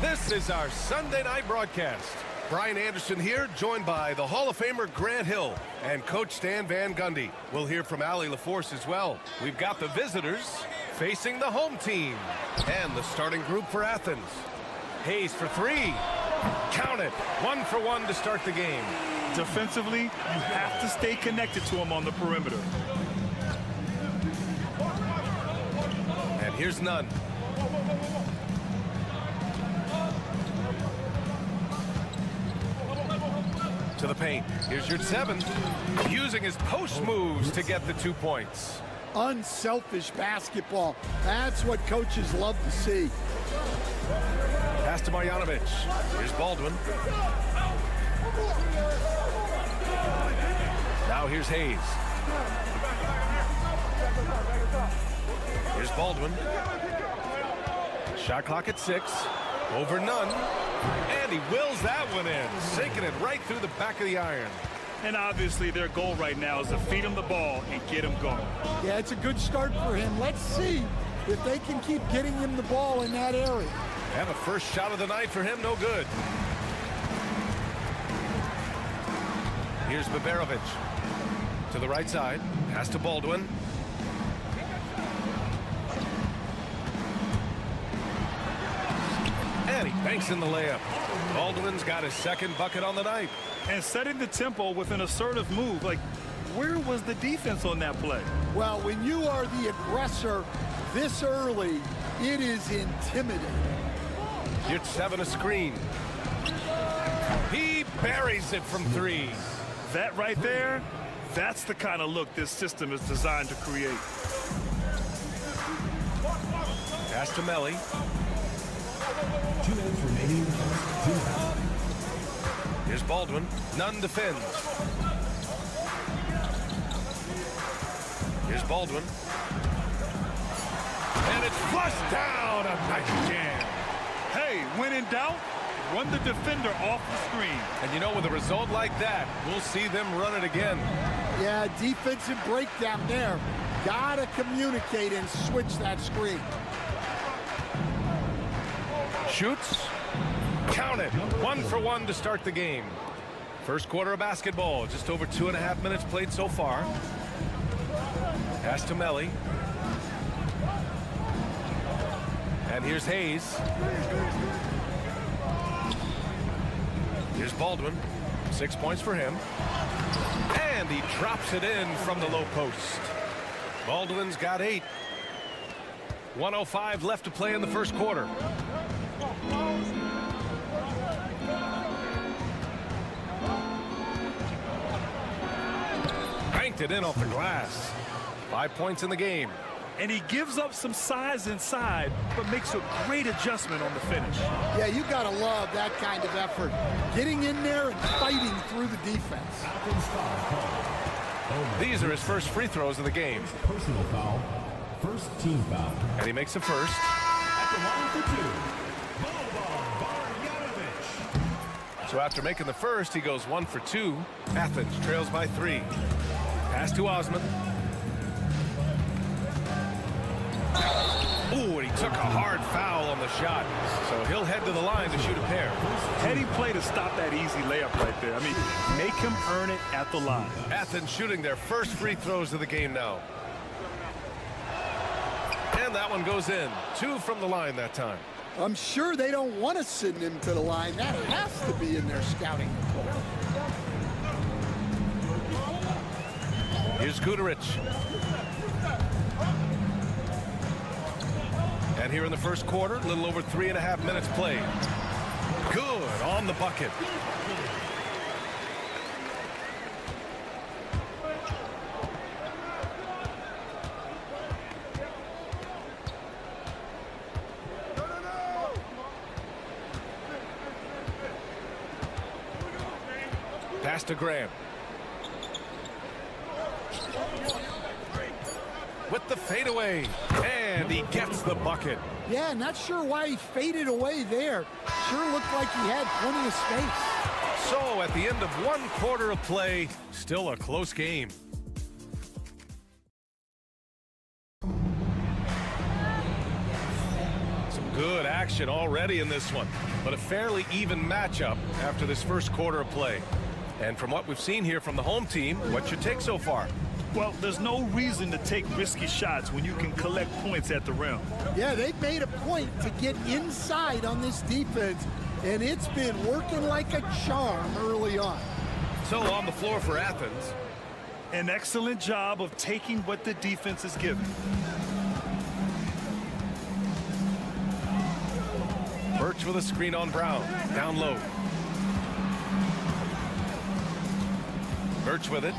This is our Sunday night broadcast. Brian Anderson here, joined by the Hall of Famer Grant Hill and Coach Stan Van Gundy. We'll hear from Ali LaForce as well. We've got the visitors facing the home team and the starting group for Athens. Hayes for three. Count it. 1 for 1 to start the game. Defensively, you have to stay connected to him on the perimeter. And here's Nunn. To the paint. Here's Yurtseven, using his post moves to get the 2 points. Unselfish basketball. That's what coaches love to see. Pass to Marjanovic. Here's Baldwin. Now here's Hayes. Here's Baldwin. Shot clock at 6. Over Nunn. And he wills that one in, sinking it right through the back of the iron. And obviously their goal right now is to feed him the ball and get him going. Yeah, it's a good start for him. Let's see if they can keep getting him the ball in that area. And the first shot of the night for him, no good. Here's Baberovic. To the right side. Pass to Baldwin. And he banks in the layup. Baldwin's got his second bucket on the night. And setting the tempo with an assertive move. Like, where was the defense on that play? Well, when you are the aggressor this early, it is intimidating. Yurtseven a screen. He buries it from 3. That right there, that's the kind of look this system is designed to create. Pass to Melly. 2 minutes remaining. Here's Baldwin. Nunn defends. Here's Baldwin. And it's flushed down. A nice jam. Hey, when in doubt, run the defender off the screen. And you know, with a result like that, we'll see them run it again. Yeah, defensive breakdown there. Gotta communicate and switch that screen. Shoots. Count it. 1 for 1 to start the game. First quarter of basketball. Just over 2.5 minutes played so far. Pass to Melly. And here's Hayes. Here's Baldwin. 6 points for him. And he drops it in from the low post. Baldwin's got 8. 1:05 left to play in the first quarter. Banked it in off the glass. 5 points in the game. And he gives up some size inside, but makes a great adjustment on the finish. Yeah, you gotta love that kind of effort. Getting in there and fighting through the defense. These are his first free throws of the game. Personal foul. First team foul. And he makes the first. At the line for 2. Marjanovic. So after making the first, he goes 1 for 2. Athens trails by 3. Pass to Osman. Ooh, and he took a hard foul on the shot. So he'll head to the line to shoot a pair. Heady play to stop that easy layup right there. I mean, make him earn it at the line. Athens shooting their first free throws of the game now. And that one goes in. 2 from the line that time. I'm sure they don't want to send him to the line. That has to be in their scouting report. Here's Guduric. And here in the first quarter, a little over 3.5 minutes played. Good on the bucket. Pass to Graham. With the fadeaway, and he gets the bucket. Yeah, not sure why he faded away there. Sure looked like he had plenty of space. So at the end of 1 quarter of play, still a close game. Some good action already in this one, but a fairly even matchup after this first quarter of play. And from what we've seen here from the home team, what's your take so far? Well, there's no reason to take risky shots when you can collect points at the rim. Yeah, they've made a point to get inside on this defense, and it's been working like a charm early on. So on the floor for Athens. An excellent job of taking what the defense is giving. Birch with a screen on Brown. Down low. Birch with it.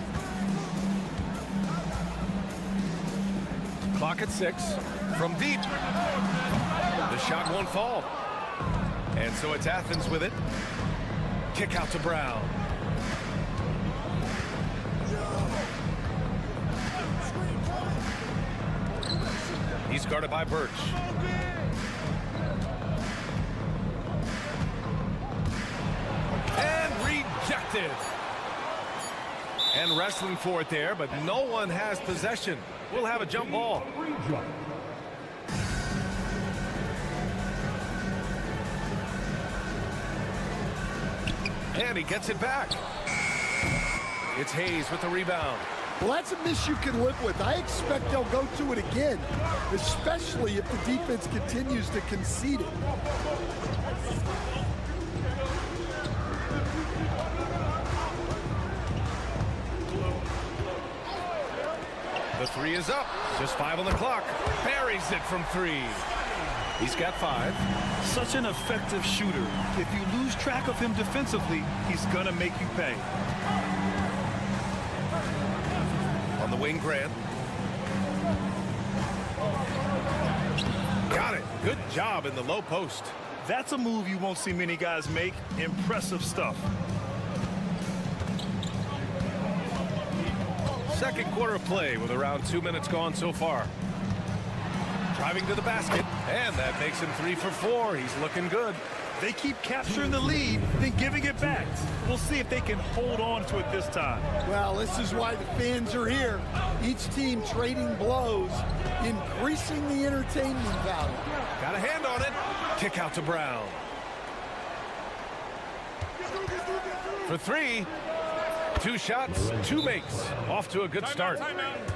Clock at 6. From deep. The shot won't fall. And so it's Athens with it. Kick out to Brown. He's guarded by Birch. And rejected. And wrestling for it there, but no one has possession. We'll have a jump ball. And he gets it back. It's Hayes with the rebound. Well, that's a miss you can live with. I expect they'll go to it again, especially if the defense continues to concede it. The three is up. Just 5 on the clock. Buries it from 3. He's got 5. Such an effective shooter. If you lose track of him defensively, he's going to make you pay. On the wing, Grant. Got it. Good job in the low post. That's a move you won't see many guys make. Impressive stuff. Second quarter of play with around 2 minutes gone so far. Driving to the basket, and that makes him 3 for 4. He's looking good. They keep capturing the lead, then giving it back. We'll see if they can hold on to it this time. Well, this is why the fans are here. Each team trading blows, increasing the entertainment value. Got a hand on it. Kick out to Brown. For 3. 2 shots, 2 makes. Off to a good start.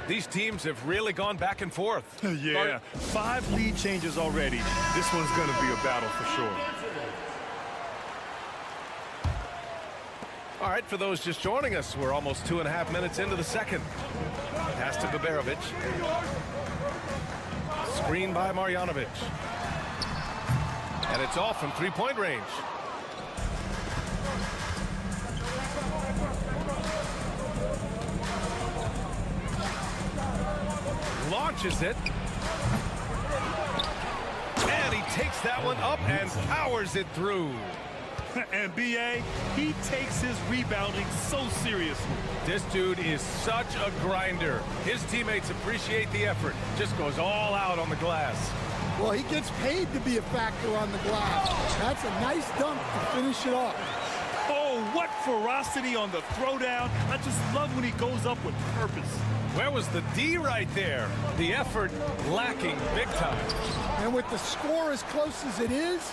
These teams have really gone back and forth. Yeah, 5 lead changes already. This one's going to be a battle for sure. All right, for those just joining us, we're almost 2.5 minutes into the second. Pass to Baberovic. Screen by Marjanovic. And it's off from 3-point range. Launches it. And he takes that one up and powers it through. And B.A., he takes his rebounding so seriously. This dude is such a grinder. His teammates appreciate the effort. Just goes all out on the glass. Well, he gets paid to be a factor on the glass. That's a nice dunk to finish it off. Oh, what ferocity on the throwdown. I just love when he goes up with purpose. Where was the D right there? The effort lacking big time. And with the score as close as it is,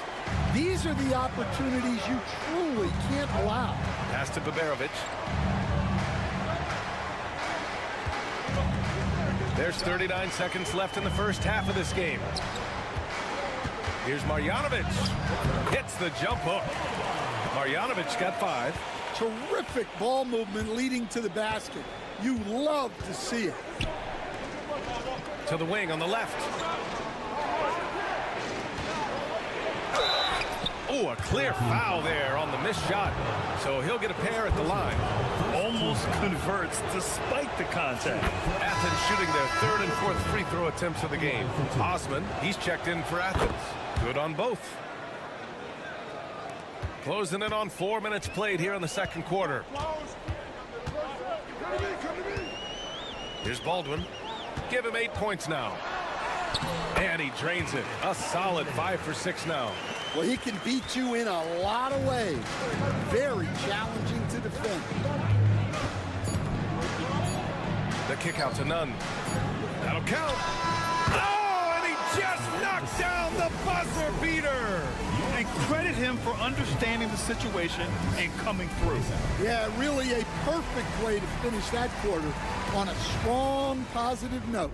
these are the opportunities you truly can't allow. Pass to Baberovic. There's 39 seconds left in the first half of this game. Here's Marjanovic. Hits the jump hook. Marjanovic got 5. Terrific ball movement leading to the basket. You love to see it. To the wing on the left. Oh, a clear foul there on the missed shot. So he'll get a pair at the line. Almost converts despite the contact. Athens shooting their 3rd and 4th free throw attempts of the game. Osman, he's checked in for Athens. Good on both. Closing in on 4 minutes played here in the second quarter. Here's Baldwin. Give him 8 points now. And he drains it. A solid 5 for 6 now. Well, he can beat you in a lot of ways. Very challenging to defend. The kick out to Nunn. That'll count. Oh, and he just knocked down the buzzer beater. And credit him for understanding the situation and coming through. Yeah, really a perfect way to finish that quarter on a strong, positive note.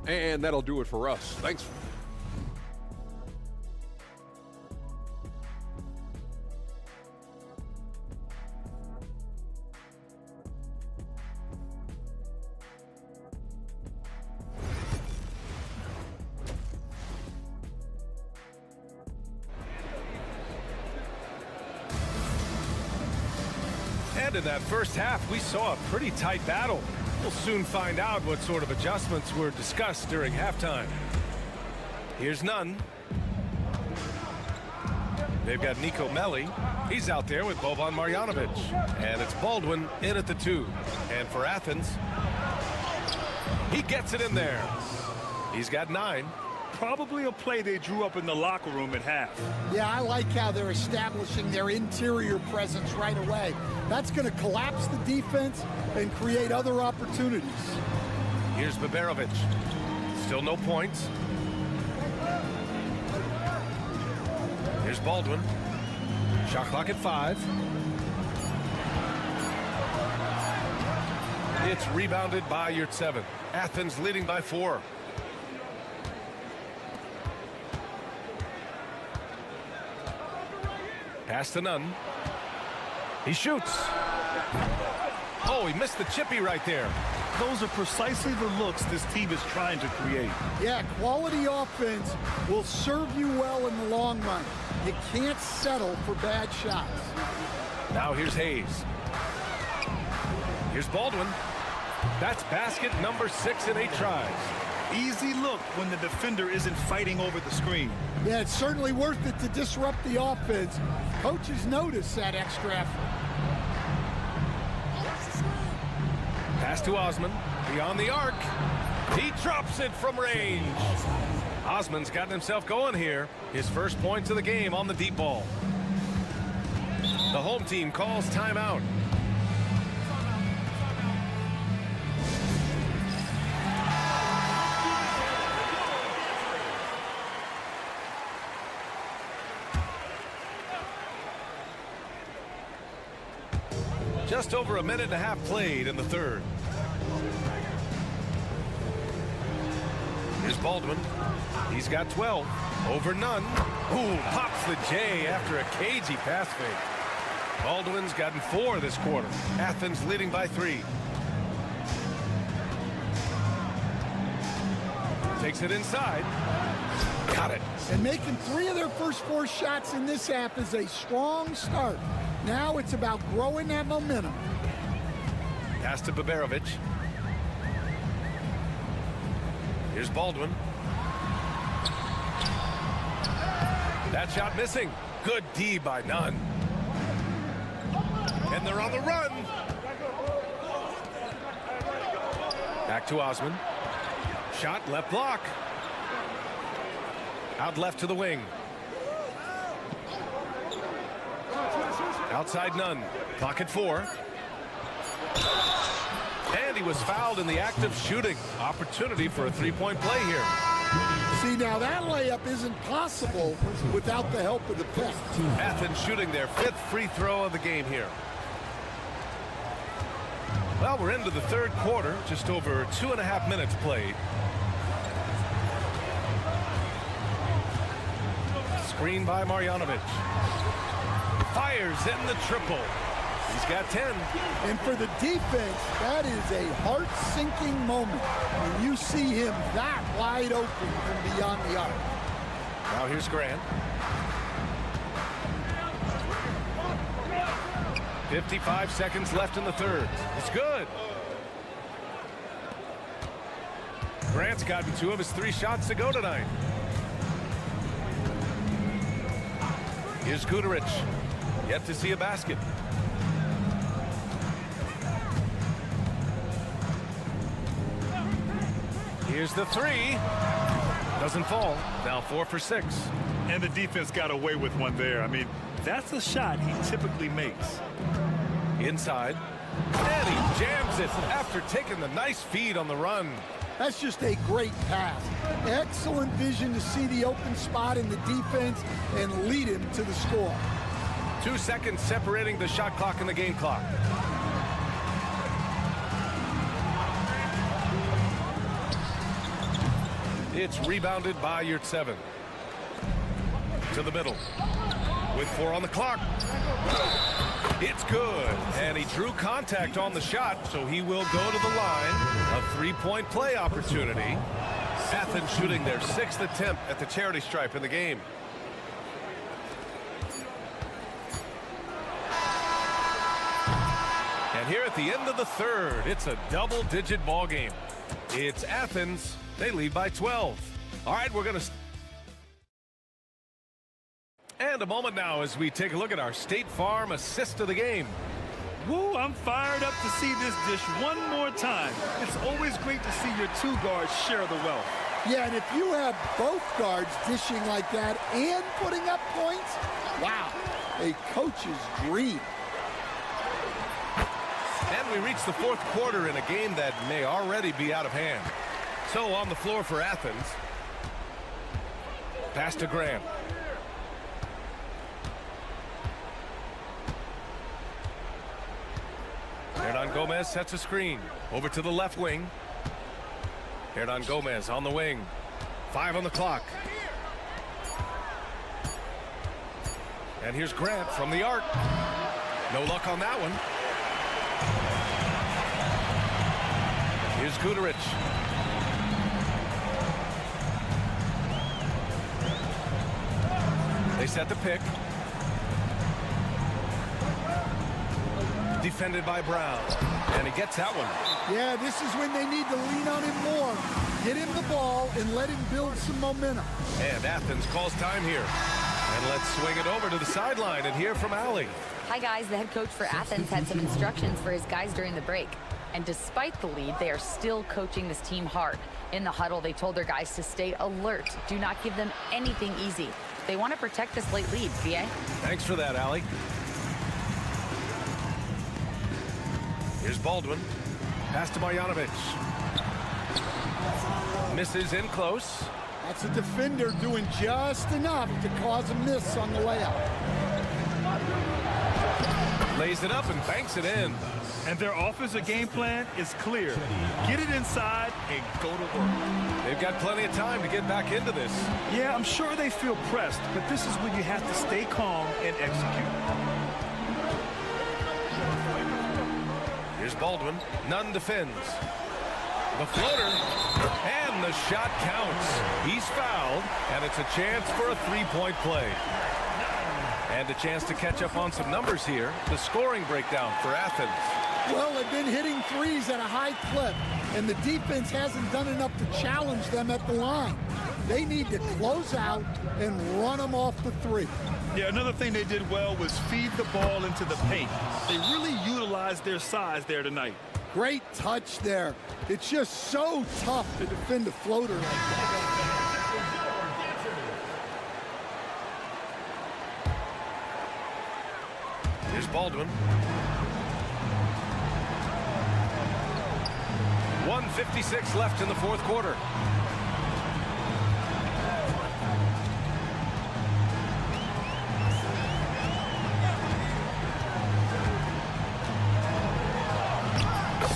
And that'll do it for us. Thanks. And in that first half, we saw a pretty tight battle. We'll soon find out what sort of adjustments were discussed during halftime. Here's Nunn. They've got Nico Melli. He's out there with Boban Marjanovic. And it's Baldwin in at the 2. And for Athens, he gets it in there. He's got 9. Probably a play they drew up in the locker room at half. Yeah, I like how they're establishing their interior presence right away. That's going to collapse the defense and create other opportunities. Here's Baberovic. Still no points. Here's Baldwin. Shot clock at 5. It's rebounded by Yurtseven. Athens leading by 4. Pass to Nunn. He shoots. Oh, he missed the chippy right there. Those are precisely the looks this team is trying to create. Yeah, quality offense will serve you well in the long run. You can't settle for bad shots. Now here's Hayes. Here's Baldwin. That's basket number 6 in 8 tries. Easy look when the defender isn't fighting over the screen. Yeah, it's certainly worth it to disrupt the offense. Coaches notice that extra effort. Pass to Osman. Beyond the arc. He drops it from range. Osman's gotten himself going here. His first points of the game on the deep ball. The home team calls timeout. Just over a minute and a half played in the third. Here's Baldwin. He's got 12. Over Nunn. Ooh, pops the J after a cagey pass fake. Baldwin's gotten 4 this quarter. Athens leading by 3. Takes it inside. Got it. And making 3 of their first 4 shots in this half is a strong start. Now it's about growing that momentum. Pass to Baberovic. Here's Baldwin. That shot missing. Good D by Nunn. And they're on the run. Back to Osman. Shot left block. Out left to the wing. Outside Nunn. Clock at 4. And he was fouled in the act of shooting. Opportunity for a 3-point play here. See, now that layup isn't possible without the help of the pick. Athens shooting their 5th free throw of the game here. Well, we're into the third quarter. Just over 2.5 minutes played. Screen by Marjanovic. Fires in the triple. He's got 10. And for the defense, that is a heart-sinking moment when you see him that wide open from beyond the arc. Now here's Grant. 55 seconds left in the third. It's good. Grant's gotten 2 of his 3 shots to go tonight. Here's Guduric. Yet to see a basket. Here's the three. Doesn't fall. Now 4 for 6. And the defense got away with one there. I mean, that's a shot he typically makes. Inside. And he jams it after taking the nice feed on the run. That's just a great pass. Excellent vision to see the open spot in the defense and lead him to the score. 2 seconds separating the shot clock and the game clock. It's rebounded by Yurtseven. To the middle. With 4 on the clock. It's good. And he drew contact on the shot, so he will go to the line. A 3-point play opportunity. Athens shooting their 6th attempt at the charity stripe in the game. And here at the end of the third, it's a double-digit ball game. It's Athens. They lead by 12. All right, we're going to... And a moment now as we take a look at our State Farm assist of the game. Woo, I'm fired up to see this dish one more time. It's always great to see your 2 guards share the wealth. Yeah, and if you have both guards dishing like that and putting up points, wow, a coach's dream. And we reach the 4th quarter in a game that may already be out of hand. So on the floor for Athens. Pass to Graham. Hernan Gomez sets a screen. Over to the left wing. Hernan Gomez on the wing. 5 on the clock. And here's Grant from the arc. No luck on that one. Here's Guduric. They set the pick. Defended by Brown. And he gets that one. Yeah, this is when they need to lean on him more. Get him the ball and let him build some momentum. And Athens calls time here. And let's swing it over to the sideline and hear from Allie. Hi, guys. The head coach for Athens had some instructions for his guys during the break. And despite the lead, they are still coaching this team hard. In the huddle, they told their guys to stay alert. Do not give them anything easy. They want to protect this late lead, VA. Thanks for that, Allie. Here's Baldwin. Pass to Marjanovic. Misses in close. That's a defender doing just enough to cause a miss on the layup. Lays it up and banks it in. And their offensive game plan is clear. Get it inside and go to work. They've got plenty of time to get back into this. Yeah, I'm sure they feel pressed, but this is when you have to stay calm and execute. Here's Baldwin. Nunn defends. The floater. And the shot counts. He's fouled, and it's a chance for a 3-point play. And a chance to catch up on some numbers here. The scoring breakdown for Athens. Well, they've been hitting threes at a high clip, and the defense hasn't done enough to challenge them at the line. They need to close out and run them off the 3. Yeah, another thing they did well was feed the ball into the paint. They really utilized their size there tonight. Great touch there. It's just so tough to defend a floater like that. Here's Baldwin. 1:56 left in the 4th quarter.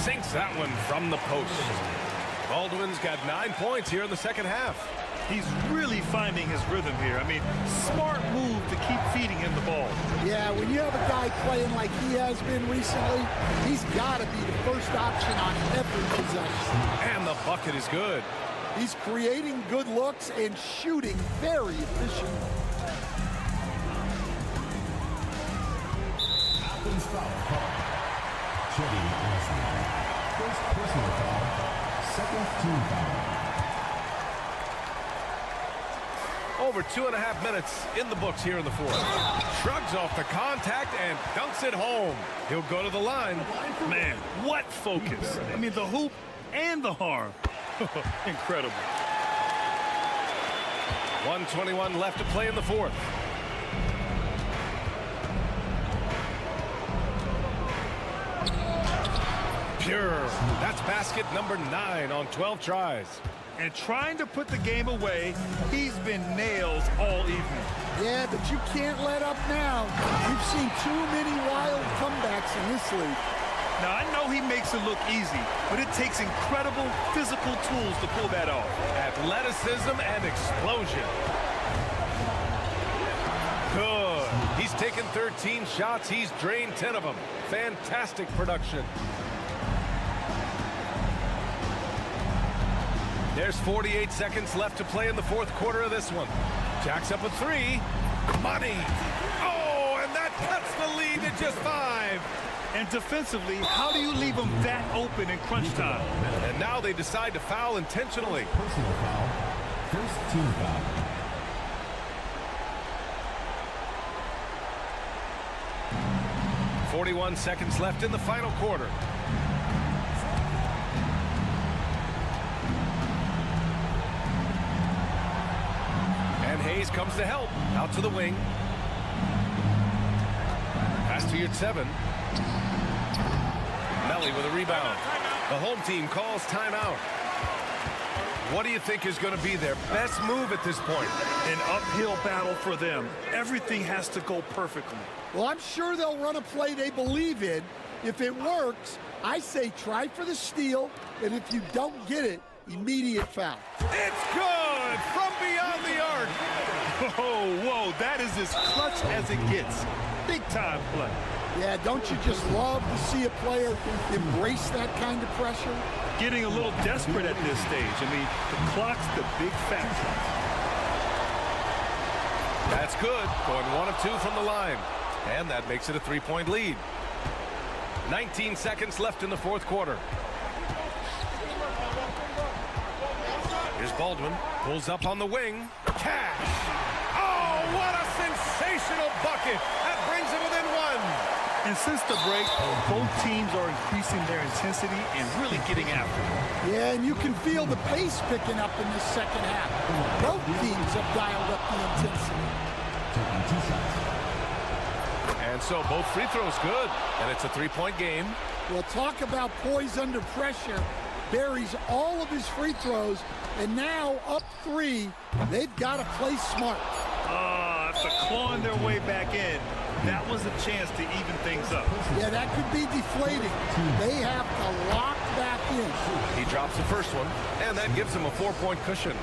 Sinks that one from the post. Baldwin's got 9 points here in the second half. He's really finding his rhythm here. I mean, smart move to keep feeding him the ball. Yeah, when you have a guy playing like he has been recently, he's got to be the first option on every possession. And the bucket is good. He's creating good looks and shooting very efficiently. Athens foul call. Chetty Austin. First personal foul. Second team foul. Over 2.5 minutes in the books here in the fourth. Shrugs off the contact and dunks it home. He'll go to the line. Man, what focus. I mean, the hoop and the harm. Incredible. 1:21 left to play in the fourth. Pure. That's basket number 9 on 12 tries. And trying to put the game away, he's been nails all evening. Yeah, but you can't let up now. We've seen too many wild comebacks in this league. Now, I know he makes it look easy, but it takes incredible physical tools to pull that off. Athleticism and explosion. Good. He's taken 13 shots. He's drained 10 of them. Fantastic production. There's 48 seconds left to play in the fourth quarter of this one. Jacks up a 3. Money. Oh, and that cuts the lead to just 5. And defensively, how do you leave them that open in crunch time? And now they decide to foul intentionally. Personal foul. First team foul. .41 seconds left in the final quarter. And Hayes comes to help. Out to the wing. Pass to your 7. Melly with a rebound. The home team calls timeout. What do you think is going to be their best move at this point? An uphill battle for them. Everything has to go perfectly. Well, I'm sure they'll run a play they believe in. If it works, I say try for the steal, and if you don't get it, immediate foul. It's good from beyond the arc. Whoa, that is as clutch as it gets. Big time play. Yeah, don't you just love to see a player embrace that kind of pressure? Getting a little desperate at this stage. I mean, the clock's the big factor. That's good. Going 1 of 2 from the line. And that makes it a 3-point lead. 19 seconds left in the fourth quarter. Here's Baldwin. Pulls up on the wing. Cash. Oh, what a sensational bucket. That brings it within 1. And since the break, both teams are increasing their intensity and really getting after it. Yeah, and you can feel the pace picking up in this second half. Both teams have dialed up the intensity. Taking 2 shots. And so both free throws good. And it's a 3-point game. Well, talk about poise under pressure. Buries all of his free throws, and now up 3. They've got to play smart. After clawing their way back in, that was a chance to even things up. Yeah, that could be deflating. They have to lock back in. He drops the first one, and that gives him a 4-point cushion.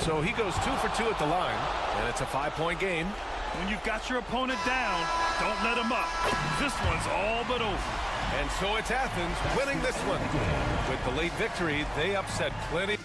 So he goes 2 for 2 at the line, and it's a 5-point game. When you've got your opponent down, don't let him up. This one's all but over. And so it's Athens winning this one. With the late victory, they upset plenty.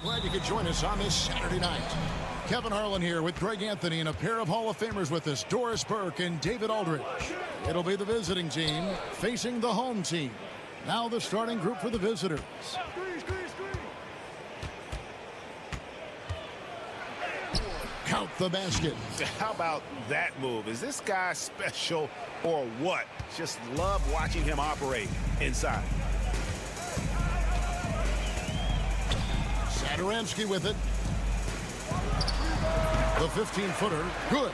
Glad you could join us on this Saturday night. Kevin Harlan here with Greg Anthony and a pair of Hall of Famers with us, Doris Burke and David Aldridge. It'll be the visiting team facing the home team. Now the starting group for the visitors. Count the basket. How about that move? Is this guy special or what? Just love watching him operate inside. Sadaransky with it. The 15-footer, good.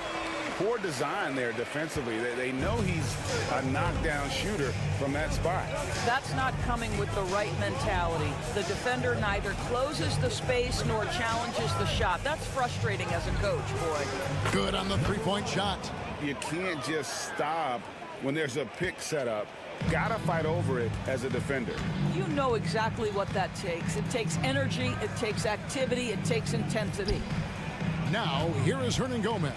Poor design there defensively. They know he's a knockdown shooter from that spot. That's not coming with the right mentality. The defender neither closes the space nor challenges the shot. That's frustrating as a coach, boy. Good on the three-point shot. You can't just stop when there's a pick set up. Gotta fight over it as a defender. You know exactly what that takes. It takes energy, it takes activity, it takes intensity. Now, here is Hernan Gomez.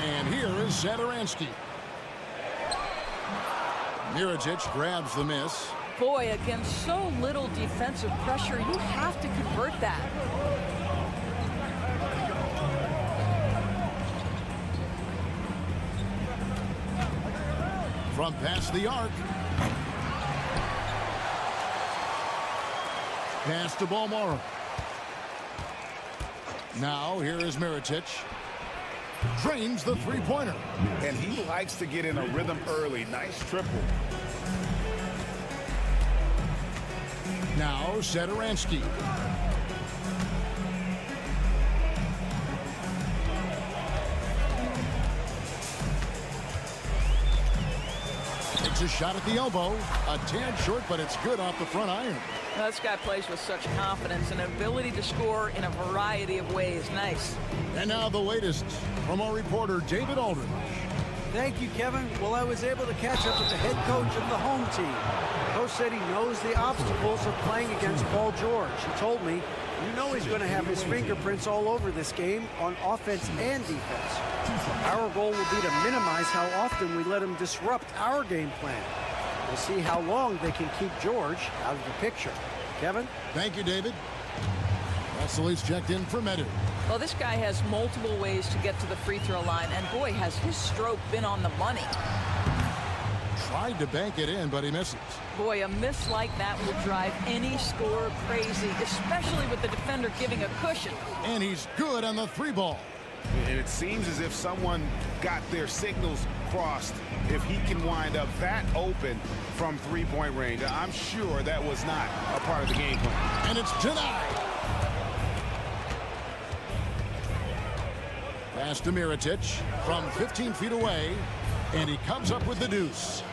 And here is Sadaransky. Miričić grabs the miss. Boy, against so little defensive pressure, you have to convert that. From past the arc. Pass to Balmora. Now here is Miričić. Drains the three-pointer. And he likes to get in a rhythm early. Nice triple. Now Sadaransky. Takes a shot at the elbow. A tad short, but it's good off the front iron. Well, this guy plays with such confidence and ability to score in a variety of ways. Nice. And now the latest from our reporter, David Aldridge. Thank you, Kevin. Well, I was able to catch up with the head coach of the home team. The coach said he knows the obstacles of playing against Paul George. He told me, you know he's going to have his fingerprints all over this game on offense and defense. Our goal will be to minimize how often we let him disrupt our game plan. We'll see how long they can keep George out of the picture. Kevin? Thank you, David. Vassili's checked in for Madrid. Well, this guy has multiple ways to get to the free throw line, and boy, has his stroke been on the money. Tried to bank it in, but he misses. Boy, a miss like that will drive any scorer crazy, especially with the defender giving a cushion. And he's good on the three ball. And it seems as if someone got their signals crossed. If he can wind up that open from three-point range, I'm sure that was not a part of the game plan. And it's denied. Pass to Miričić from 15 feet away, and he comes up with the deuce.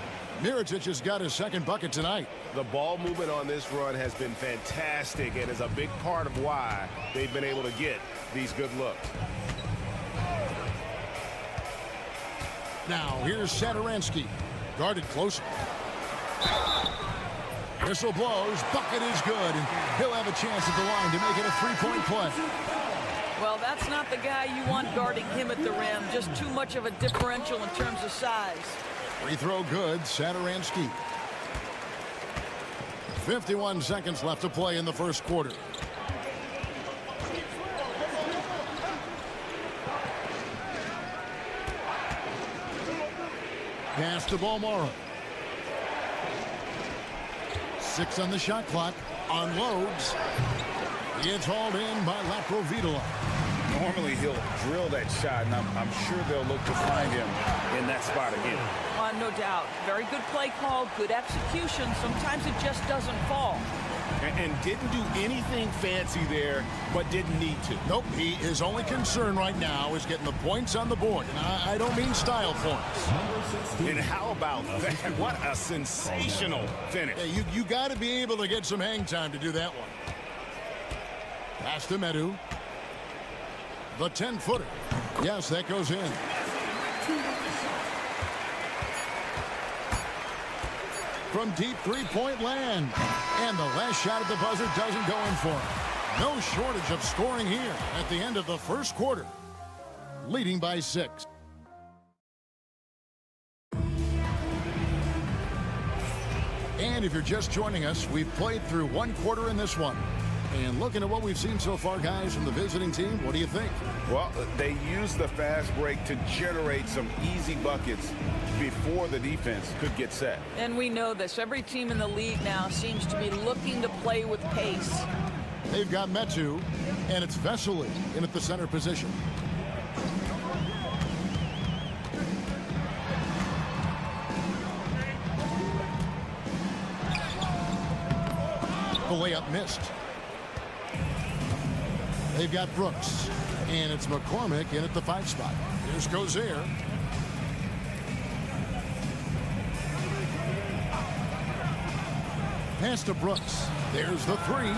Miričić has got his second bucket tonight. The ball movement on this run has been fantastic and is a big part of why they've been able to get these good looks. Now, here's Satoransky. Guarded close. Whistle blows. Bucket is good. And he'll have a chance at the line to make it a three-point play. Well, that's not the guy you want guarding him at the rim. Just too much of a differential in terms of size. Free throw good. Satoransky. 51 seconds left to play in the first quarter. Pass to Balmora. 6 on the shot clock. Unloads. It's hauled in by Laprovitola. Normally he'll drill that shot, and I'm sure they'll look to find him in that spot again. No doubt. Very good play call, good execution. Sometimes it just doesn't fall. And didn't do anything fancy there, but didn't need to. Nope, his only concern right now is getting the points on the board. And I don't mean style points. And how about that? What a sensational finish. Yeah, you got to be able to get some hang time to do that one. Pass to Medu. The 10-footer. Yes, that goes in. From deep three-point land. And the last shot at the buzzer doesn't go in for him. No shortage of scoring here at the end of the first quarter. Leading by 6. And if you're just joining us, we've played through one quarter in this one. And looking at what we've seen so far, guys, from the visiting team, what do you think? Well, they used the fast break to generate some easy buckets before the defense could get set. And we know this. Every team in the league now seems to be looking to play with pace. They've got Metu, and it's Vesely in at the center position. The layup missed. They've got Brooks, and it's McCormick in at the 5 spot. Here's Gozer. Pass to Brooks. There's the 3.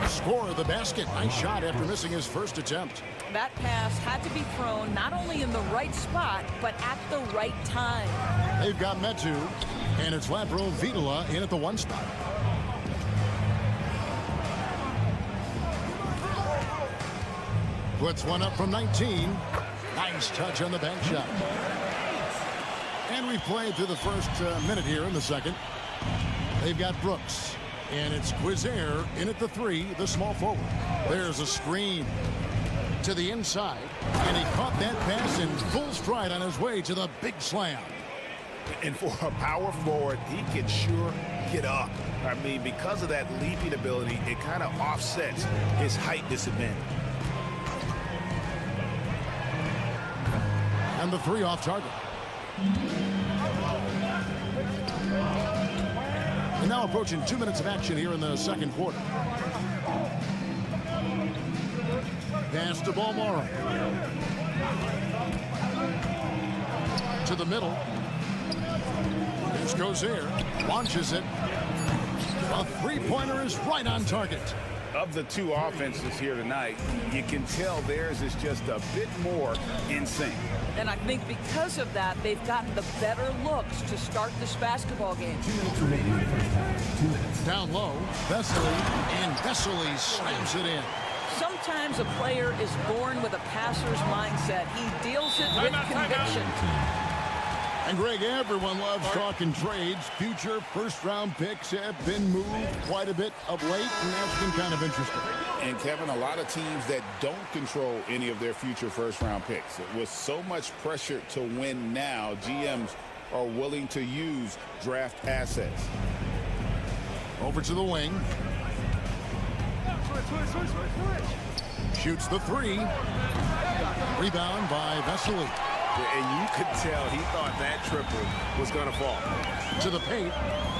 Score of the basket. Nice shot after missing his first attempt. That pass had to be thrown not only in the right spot, but at the right time. They've got Metu, and it's Laprovitola in at the 1 spot. Puts one up from 19. Nice touch on the bank shot. And we've played through the first minute here in the second. They've got Brooks. And it's Quizair in at the 3, the small forward. There's a screen to the inside. And he caught that pass in full stride on his way to the big slam. And for a power forward, he can sure get up. I mean, because of that leaping ability, it kind of offsets his height disadvantage. And the 3 off target. And now approaching 2 minutes of action here in the second quarter. Pass to Balmora. To the middle. Here's Gozer. Launches it. A 3-pointer is right on target. Of the 2 offenses here tonight, you can tell theirs is just a bit more in sync. And I think because of that, they've gotten the better looks to start this basketball game. 2 minutes remaining in the first half. 2 minutes. Down low, Vesely, and Vesely slams it in. Sometimes a player is born with a passer's mindset. He deals it with conviction. And Greg, everyone loves talking trades. Future first-round picks have been moved quite a bit of late, and that's been kind of interesting. And Kevin, a lot of teams that don't control any of their future first-round picks. With so much pressure to win now, GMs are willing to use draft assets. Over to the wing. Shoots the 3. Rebound by Vesely. And you could tell he thought that triple was going to fall. To the paint.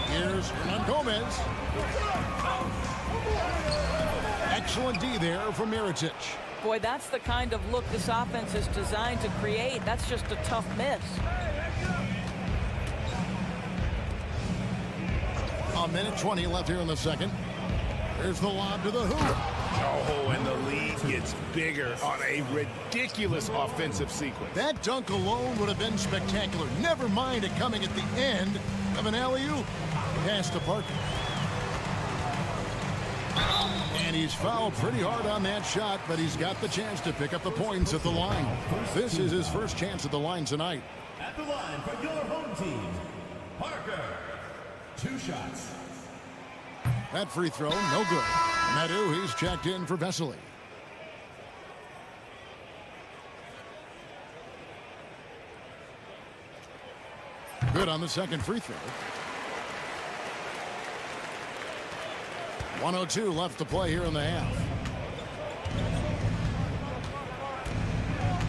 Here's Hernan Gomez. Excellent D there from Mirotic. Boy, that's the kind of look this offense is designed to create. That's just a tough miss. A minute 20 left here in the second. There's the lob to the hoop. Oh, and the lead gets bigger on a ridiculous offensive sequence. That dunk alone would have been spectacular. Never mind it coming at the end of an alley-oop. Pass to Parker. And he's fouled pretty hard on that shot, but he's got the chance to pick up the points at the line. This is his first chance at the line tonight. At the line for your home team, Parker. 2 shots. That free throw, no good. Madhu, he's checked in for Vesely. Good on the second free throw. 1:02 left to play here in the half.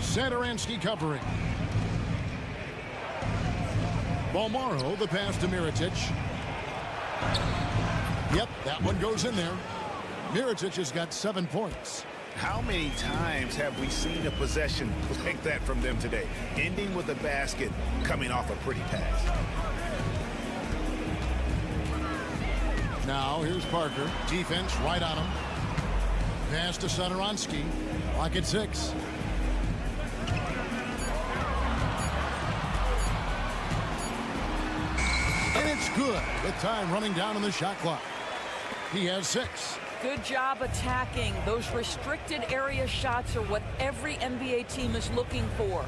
Satoransky covering. Bolmaro, the pass to Mirotic. Yep, that one goes in there. Mirotic has got 7 points. How many times have we seen a possession like that from them today? Ending with a basket, coming off a pretty pass. Now, here's Parker. Defense right on him. Pass to Satoransky. Clock at 6. And it's good with time running down on the shot clock. He has 6. Good job attacking. Those restricted area shots are what every NBA team is looking for.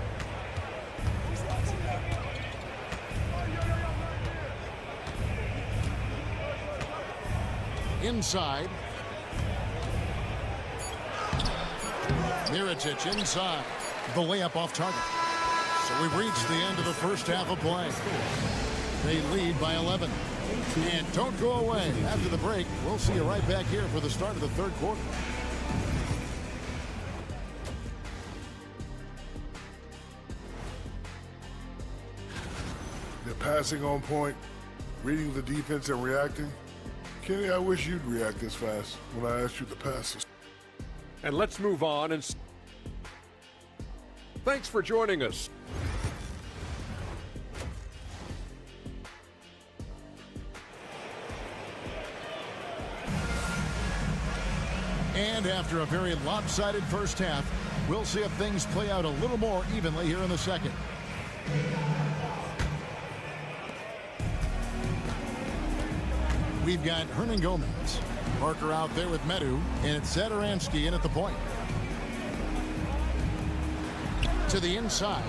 Inside. Mirotic inside. The layup off target. So we've reached the end of the first half of play. They lead by 11. And don't go away. After the break, we'll see you right back here for the start of the third quarter. They're passing on point, reading the defense and reacting. Kenny, I wish you'd react this fast when I asked you to pass us. And let's move on. And thanks for joining us. And after a very lopsided first half, we'll see if things play out a little more evenly here in the second. We've got Hernan Gomez. Parker out there with Medu, and it's Satoransky in at the point. To the inside.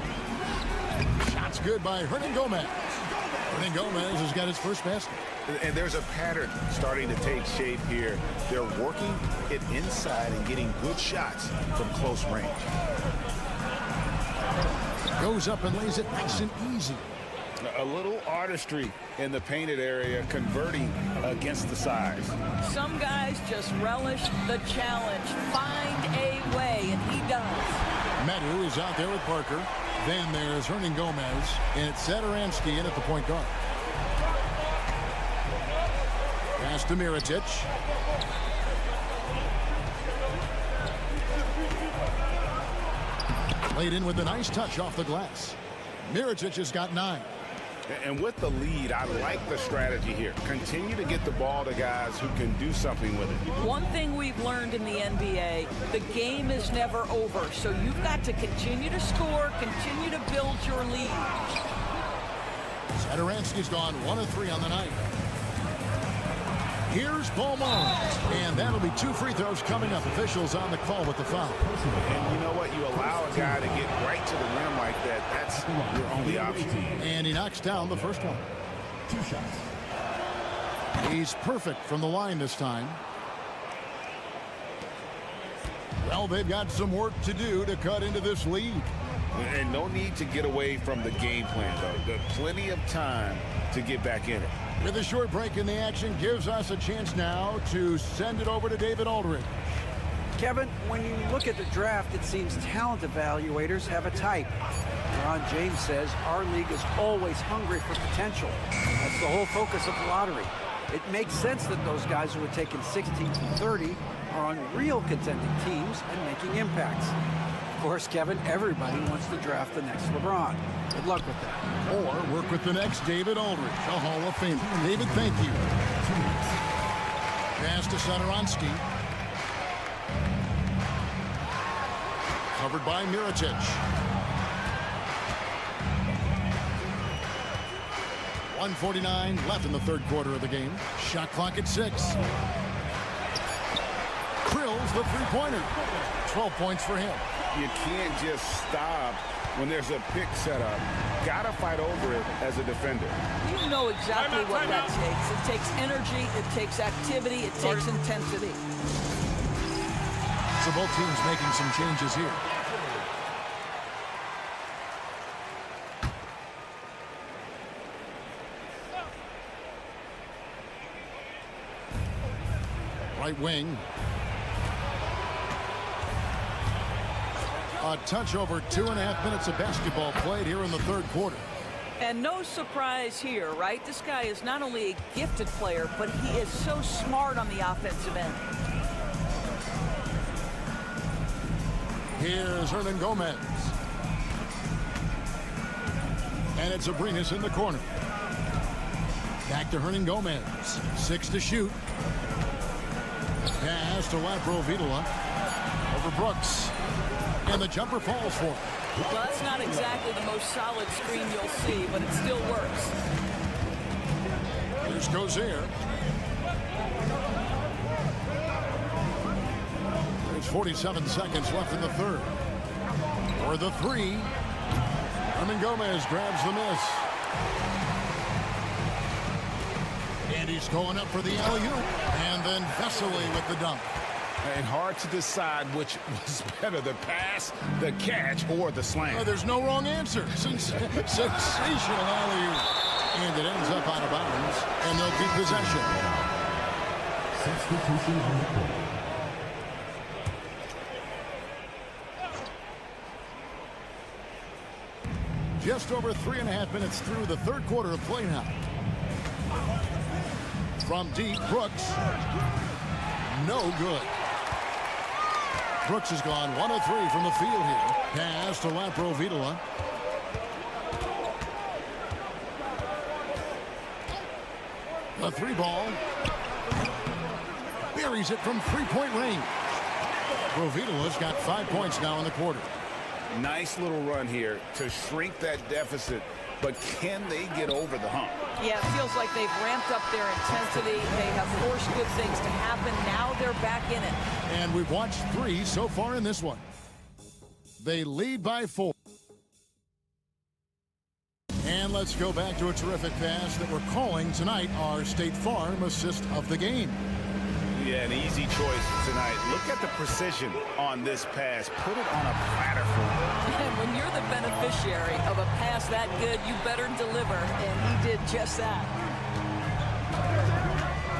Shot's good by Hernan Gomez. Hernan Gomez has got his first basket. And there's a pattern starting to take shape here. They're working it inside and getting good shots from close range. Goes up and lays it nice and easy. A little artistry in the painted area, converting against the size. Some guys just relish the challenge. Find a way, and he does. Medu is out there with Parker. Then there's Hernan Gomez, and it's Satoransky in at the point guard. Pass to Mirotic. Played in with a nice touch off the glass. Mirotic has got 9. And with the lead, I like the strategy here. Continue to get the ball to guys who can do something with it. One thing we've learned in the NBA, the game is never over. So you've got to continue to score, continue to build your lead. Satoransky's gone 1 of 3 on the night. Here's Bolmaro, and that'll be 2 free throws coming up. Officials on the call with the foul. And you know what? You allow a guy to get right to the rim like that. That's your only option. And he knocks down the first one. 2 shots. He's perfect from the line this time. Well, they've got some work to do to cut into this lead. And no need to get away from the game plan, though. There's plenty of time to get back in it. With a short break in the action, gives us a chance now to send it over to David Aldridge. Kevin, when you look at the draft, it seems talent evaluators have a type. Ron James says our league is always hungry for potential. That's the whole focus of the lottery. It makes sense that those guys who are taken 16 through 30 are on real contending teams and making impacts. Of course, Kevin, everybody wants to draft the next LeBron. Good luck with that. Or work with the next David Aldridge, a Hall of Famer. David, thank you. Pass to Sadoronsky. Covered by Mirotic. 1:49 left in the third quarter of the game. Shot clock at 6. Drills the three-pointer. 12 points for him. You can't just stop when there's a pick set up. Gotta fight over it as a defender. You know exactly what that takes. It takes energy, it takes activity, it takes intensity. So both teams making some changes here. Right wing. A touch over 2.5 minutes of basketball played here in the third quarter. And no surprise here, right? This guy is not only a gifted player, but he is so smart on the offensive end. Here's Hernan Gomez. And it's Abrinas in the corner. Back to Hernan Gomez. 6 to shoot. Pass to Laprovitola. Over Brooks. And the jumper falls for him. Well, that's not exactly the most solid screen you'll see, but it still works. Here's Gozier. There's 47 seconds left in the third. For the three. Hernan Gomez grabs the miss. And he's going up for the alley-oop. And then Vesely with the dunk. And hard to decide which was better, the pass, the catch, or the slam. Oh, there's no wrong answer. Sensational alley-oop. And it ends up out of bounds. And they'll keep possession. Substitution on the court. Just over 3.5 minutes through the third quarter of play now. From deep, Brooks. No good. Brooks has gone 1 of 3 from the field here. Pass to Laprovitola. The three ball. Buries it from three-point range. Provitola's got 5 points now in the quarter. Nice little run here to shrink that deficit, but can they get over the hump? Yeah, it feels like they've ramped up their intensity. They have forced good things to happen. Now they're back in it. And we've watched 3 so far in this one. They lead by 4. And let's go back to a terrific pass that we're calling tonight our State Farm assist of the game. Yeah, an easy choice tonight. Look at the precision on this pass. Put it on a platter for him. And when you're the beneficiary of a pass that good, you better deliver. And he did just that.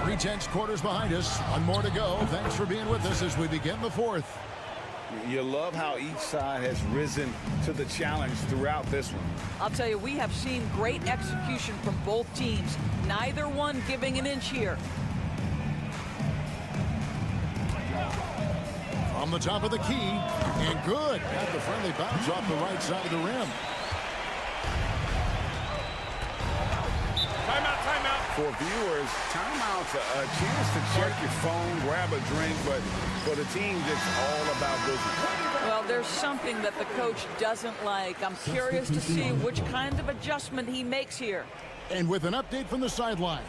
3/10 quarters behind us. 1 more to go. Thanks for being with us as we begin the fourth. You love how each side has risen to the challenge throughout this one. I'll tell you, we have seen great execution from both teams. Neither one giving an inch here. From the top of the key, and good. Got the friendly bounce off the right side of the rim. Timeout. For viewers, timeout's a chance to check your phone, grab a drink, but for the team, it's all about business. Well, there's something that the coach doesn't like. I'm curious to see which kind of adjustment he makes here. And with an update from the sidelines,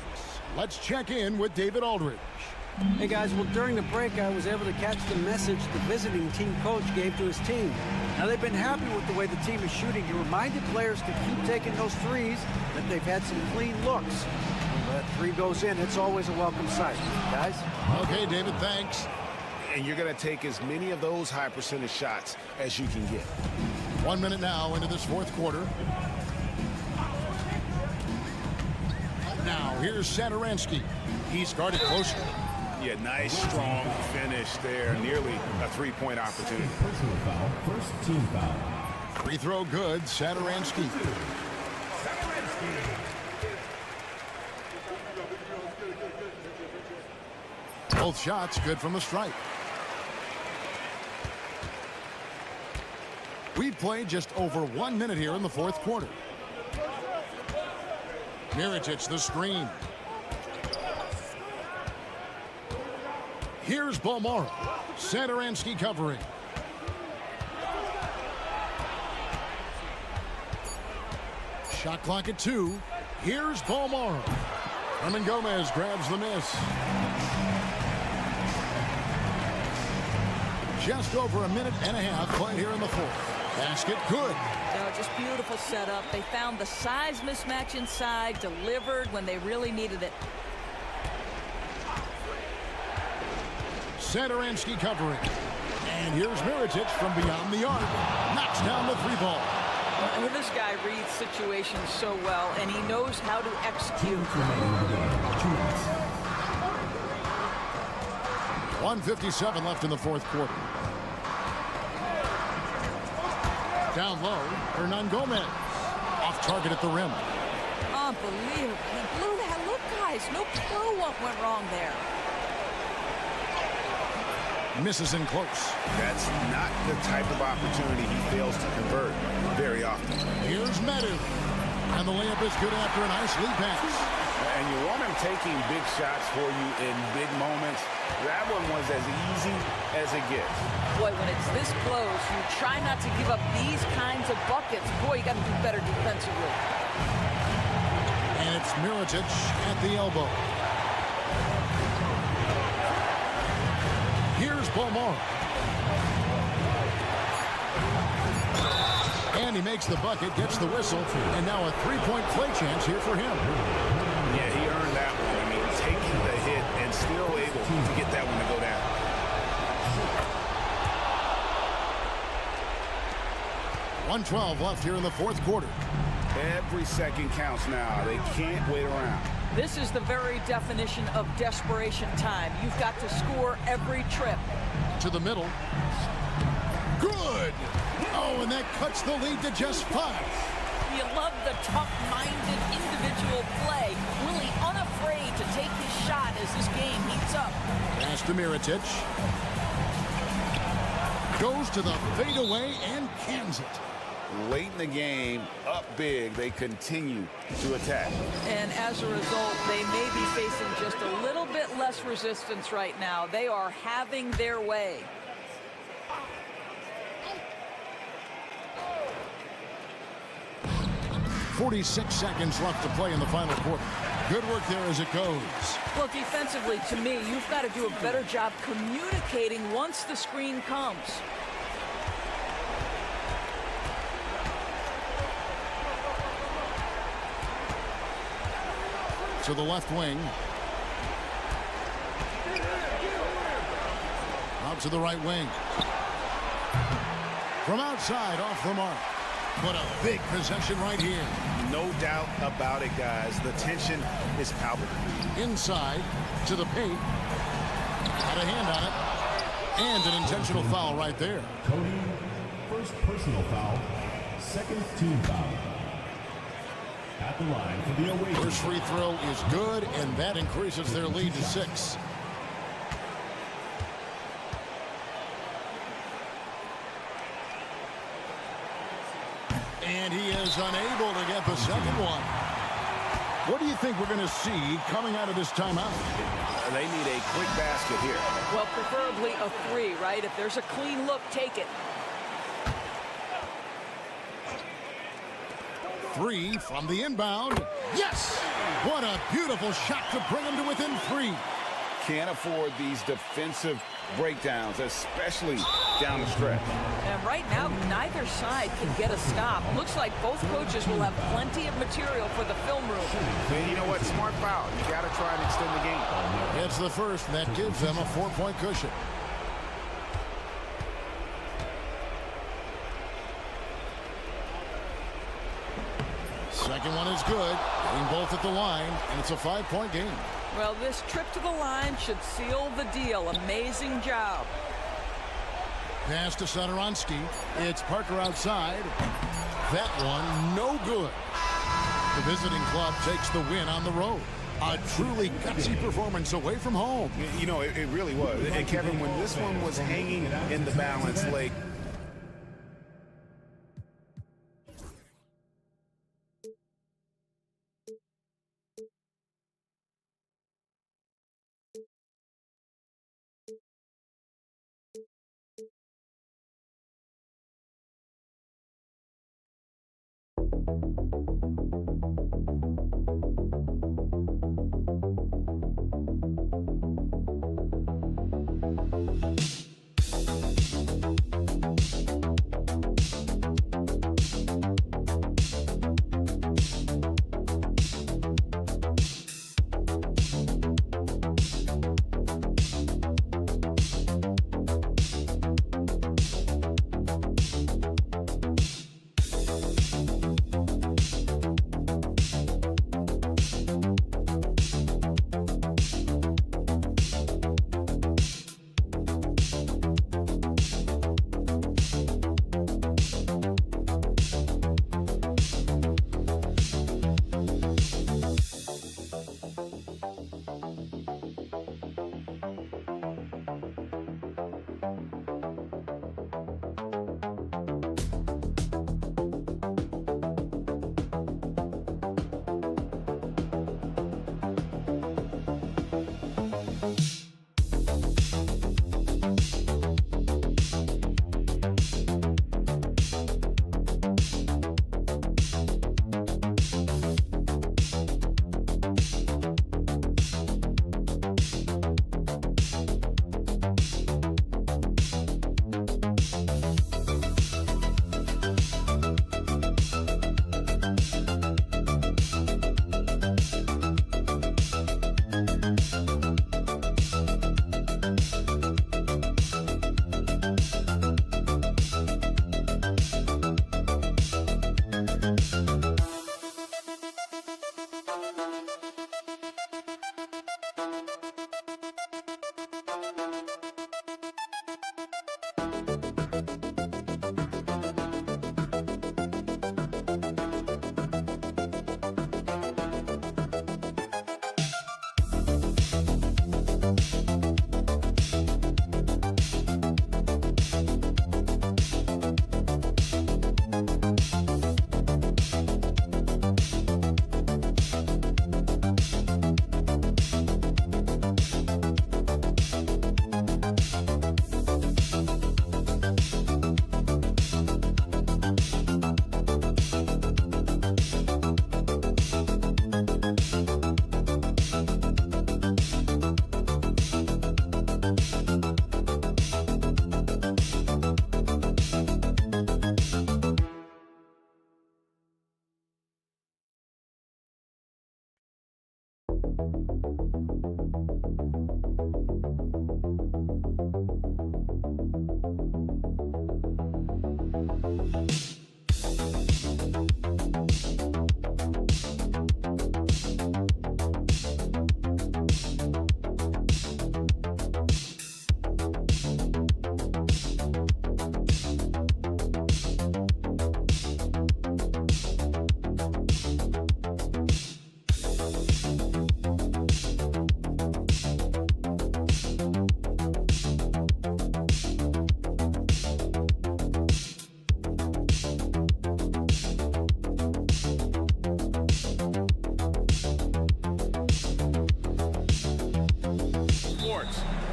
let's check in with David Aldridge. Hey guys, well during the break I was able to catch the message the visiting team coach gave to his team. Now they've been happy with the way the team is shooting. He reminded players to keep taking those threes, that they've had some clean looks. When that three goes in, it's always a welcome sight. Guys? Okay, David, thanks. And you're going to take as many of those high percentage shots as you can get. 1 minute now into this fourth quarter. Now here's Sadoronsky. He's guarded closely. Yeah, nice, strong finish there. Nearly a three-point opportunity. Personal foul, first team foul. Free throw good, Sadoronsky. Both shots good from the stripe. We've played just over 1 minute here in the fourth quarter. Mirotic the screen. Here's Bomara. Satoransky covering. Shot clock at 2. Here's Bomara. Herman Gomez grabs the miss. Just over a minute and a half played here in the fourth. Basket good. Just beautiful setup. They found the size mismatch inside, delivered when they really needed it. Satoransky covering. And here's Mirotic from beyond the arc. Knocks down the 3-ball. And this guy reads situations so well, and he knows how to execute. 1:57 left in the fourth quarter. Down low, Hernan Gomez. Off target at the rim. Unbelievable. He blew that. Look, guys, no clue what went wrong there. Misses in close. That's not the type of opportunity he fails to convert very often. Here's Medu. And the layup is good after a nice lead pass. And you want him taking big shots for you in big moments. That one was as easy as it gets. Boy, when it's this close, you try not to give up these kinds of buckets. Boy, you got to do better defensively. And it's Mirotic at the elbow. Here's Bomara. And he makes the bucket, gets the whistle, and now a three-point play chance here for him. Yeah, he earned that one. I mean, taking the hit and still able to get that one to go down. .112 left here in the fourth quarter. Every second counts now. They can't wait around. This is the very definition of desperation time. You've got to score every trip. To the middle. Good! Oh, and that cuts the lead to just 5. You love the tough-minded individual play. Really unafraid to take his shot as this game heats up. Pass to Mirotic. Goes to the fadeaway and cans it. Late in the game, up big, they continue to attack. And as a result, they may be facing just a little bit less resistance right now. They are having their way. .46 seconds left to play in the final quarter. Good work there as it goes. Well, defensively, to me, you've got to do a better job communicating once the screen comes. To the left wing. Out to the right wing. From outside, off the mark. What a big possession right here. No doubt about it, guys. The tension is palpable. Inside to the paint. Had a hand on it. And an intentional foul right there. Cody, first personal foul, second team foul. At the line for the away. First free throw is good, and that increases their lead to 6. And he is unable to get the second one. What do you think we're going to see coming out of this timeout? They need a quick basket here. Well, preferably a 3, right? If there's a clean look, take it. 3 from the inbound. Yes! What a beautiful shot to bring him to within 3. Can't afford these defensive breakdowns, especially down the stretch. And right now, neither side can get a stop. Looks like both coaches will have plenty of material for the film room. And you know what? Smart foul. You got to try and extend the game. It's the first, and that gives them a 4-point cushion. Second one is good. Getting both at the line, and it's a 5-point game. Well, this trip to the line should seal the deal. Amazing job. Pass to Satoransky. It's Parker outside. That one, no good. The visiting club takes the win on the road. A truly gutsy performance away from home. You know, it really was. And Kevin, when this one was hanging in the balance, like,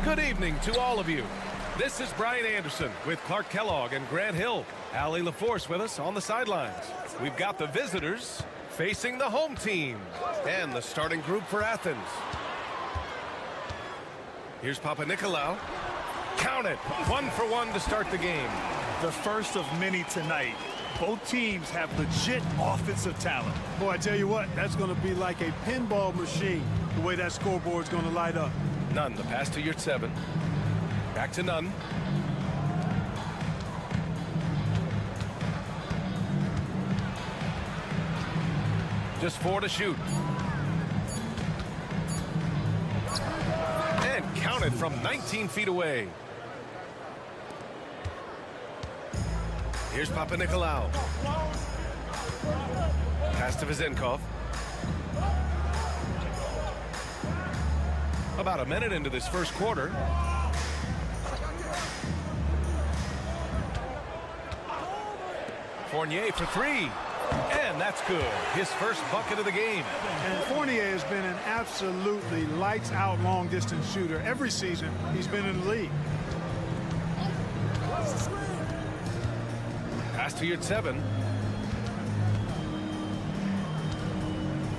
Good evening to all of you. This is Brian Anderson with Clark Kellogg and Grant Hill. Allie LaForce with us on the sidelines. We've got the visitors facing the home team and the starting group for Athens. Here's Papanikolaou. Count it. 1-for-1 to start the game. The first of many tonight. Both teams have legit offensive talent. Boy, I tell you what, that's going to be like a pinball machine, the way that scoreboard's going to light up. Nunn, the pass to Yurtseven. Back to Nunn. Just 4 to shoot. And counted from 19 feet away. Here's Papanikolaou. Pass to Vezenkov. About a minute into this first quarter. Fournier for 3. And that's good. His first bucket of the game. And Fournier has been an absolutely lights-out long-distance shooter every season he's been in the league. Pass to Yurtseven.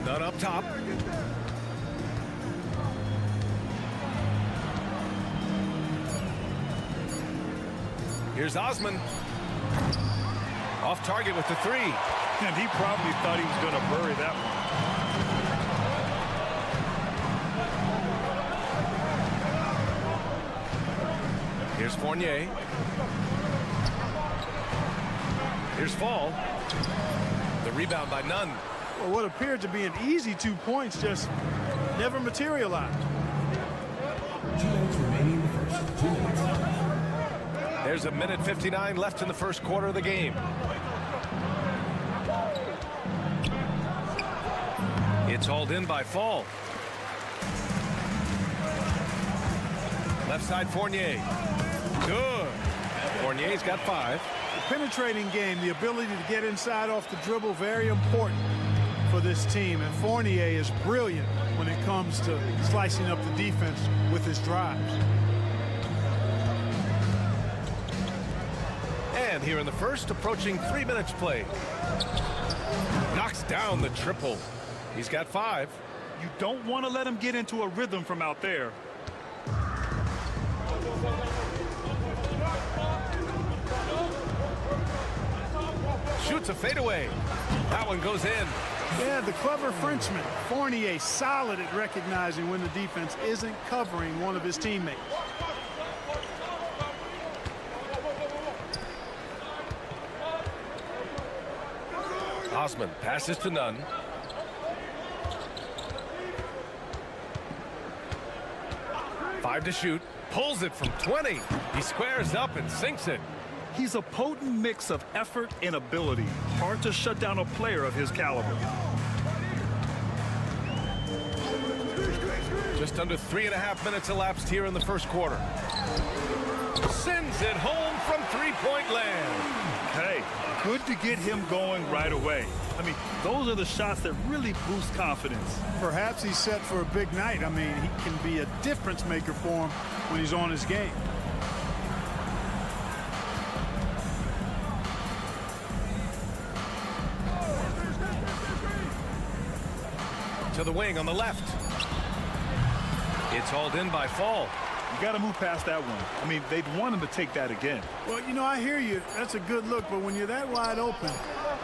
Nunn up top. Here's Osman. Off target with the 3. And he probably thought he was going to bury that one. Here's Fournier. Here's Fall. The rebound by Nunn. Well, what appeared to be an easy 2 points just never materialized. 2 minutes remaining in the first. 2 minutes. There's a minute 59 left in the first quarter of the game. It's hauled in by Fall. Left side Fournier. Good. Fournier's got 5. The penetrating game, the ability to get inside off the dribble, very important for this team. And Fournier is brilliant when it comes to slicing up the defense with his drives. And here in the first, approaching 3 minutes played. Knocks down the triple. He's got 5. You don't want to let him get into a rhythm from out there. Shoots a fadeaway. That one goes in. Yeah, the clever Frenchman. Fournier solid at recognizing when the defense isn't covering one of his teammates. Osman passes to Nunn. Five to shoot. Pulls it from 20. He squares up and sinks it. He's a potent mix of effort and ability. Hard to shut down a player of his caliber. Just under 3.5 minutes elapsed here in the first quarter. Sends it home from three-point land. Hey, good to get him going right away. I mean, those are the shots that really boost confidence. Perhaps he's set for a big night. I mean, he can be a difference maker for him when he's on his game. To the wing on the left. It's hauled in by Fall. You got to move past that one. I mean, they'd want him to take that again. Well, you know, I hear you. That's a good look, but when you're that wide open,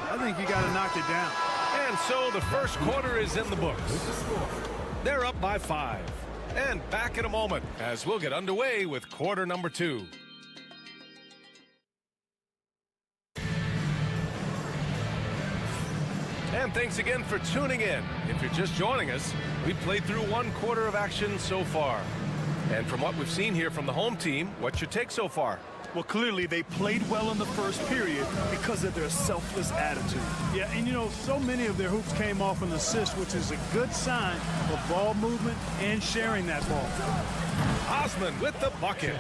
I think you got to knock it down. And so the first quarter is in the books. They're up by 5. And back in a moment as we'll get underway with quarter number 2. And thanks again for tuning in. If you're just joining us, we've played through 1 quarter of action so far. And from what we've seen here from the home team, what's your take so far? Well, clearly they played well in the first period because of their selfless attitude. Yeah, and you know, so many of their hoops came off an assist, which is a good sign of ball movement and sharing that ball. Osman with the bucket.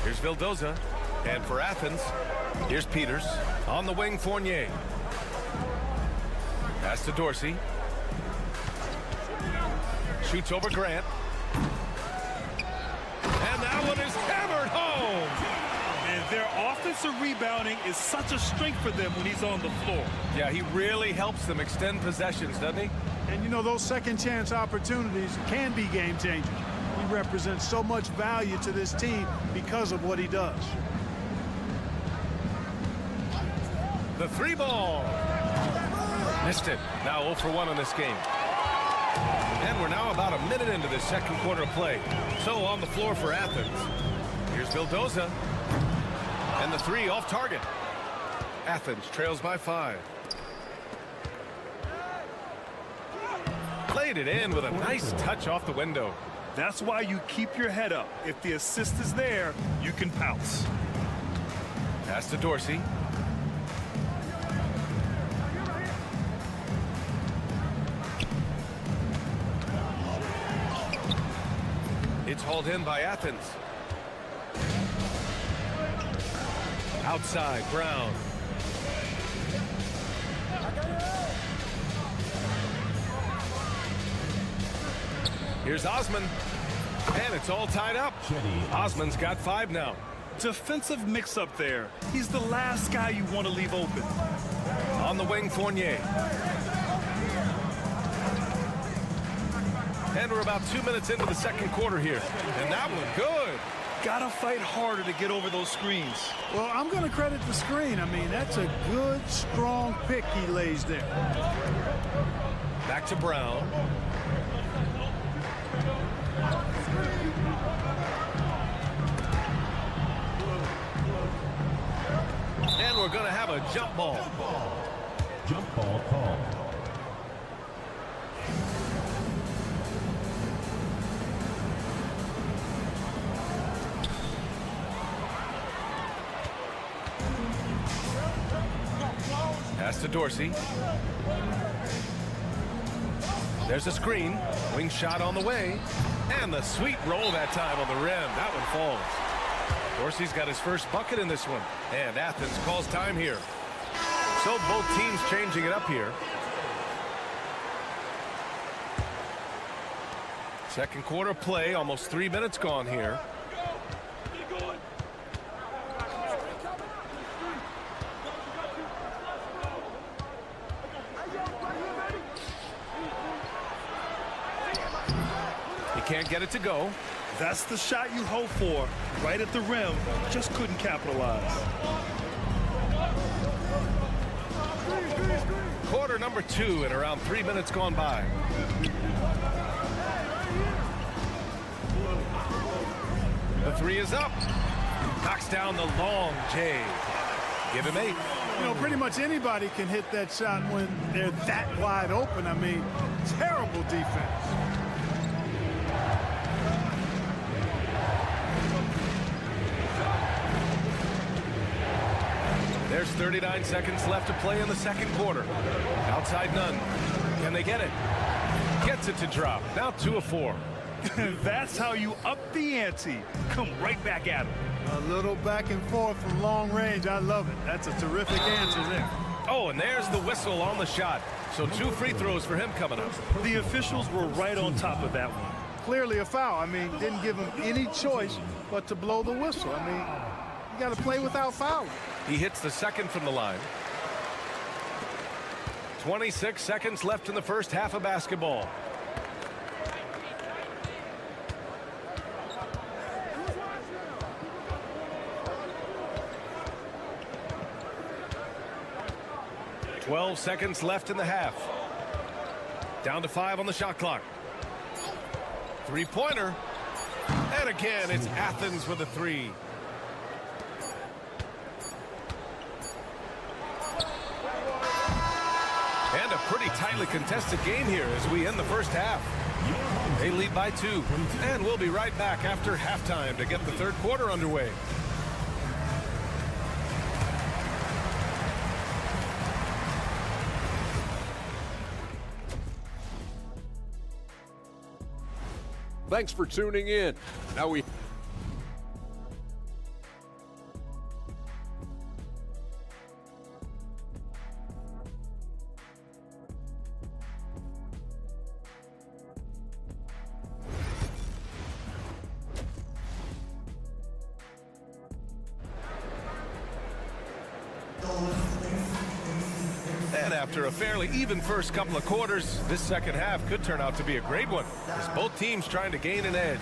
Here's Vildoza. And for Athens, here's Peters. On the wing, Fournier. Pass to Dorsey. shoots over Grant. And that one is hammered home. And their offensive rebounding is such a strength for them when he's on the floor. Yeah, he really helps them extend possessions, doesn't he? And you know, those second chance opportunities can be game changers. He represents so much value to this team because of what he does. The three ball. Missed it. Now 0 for 1 in this game. And we're now about a minute into this second quarter of play. So on the floor for Athens. Here's Vildoza. And the three off target. Athens trails by 5. Played it in with a nice touch off the window. That's why you keep your head up. If the assist is there, you can pounce. Pass to Dorsey. It's hauled in by Athens. Outside, Brown. Here's Osman. And it's all tied up. Osman's got 5 now. Defensive mix-up there. He's the last guy you want to leave open. On the wing, Fournier. And we're about 2 minutes into the second quarter here. And that one good. Gotta fight harder to get over those screens. Well, I'm going to credit the screen. I mean, that's a good, strong pick he lays there. Back to Brown. And we're going to have a jump ball. Jump ball call. Pass to Dorsey. There's a screen. Wing shot on the way. And the sweet roll that time on the rim. That one falls. Dorsey's got his first bucket in this one. And Athens calls time here. So both teams changing it up here. Second quarter play. Almost 3 minutes gone here. Can't get it to go. That's the shot you hope for. Right at the rim. Just couldn't capitalize. Quarter number 2 and around 3 minutes gone by. The three is up. Knocks down the long J. Give him 8. You know, pretty much anybody can hit that shot when they're that wide open. I mean, terrible defense. There's 39 seconds left to play in the second quarter. Outside none. Can they get it? Gets it to drop. Now 2 of 4. That's how you up the ante. Come right back at him. A little back and forth from long range. I love it. That's a terrific answer there. Oh, and there's the whistle on the shot. So 2 free throws for him coming up. The officials were right on top of that one. Clearly a foul. I mean, didn't give him any choice but to blow the whistle. I mean, you got to play without fouling. He hits the second from the line. 26 seconds left in the first half of basketball. Twelve seconds left in the half. Down to 5 on the shot clock. Three-pointer. And again, it's Athens with a 3. And a pretty tightly contested game here as we end the first half. They lead by 2. And we'll be right back after halftime to get the third quarter underway. Thanks for tuning in. Now we And after a fairly even first couple of quarters, this second half could turn out to be a great one, as both teams trying to gain an edge.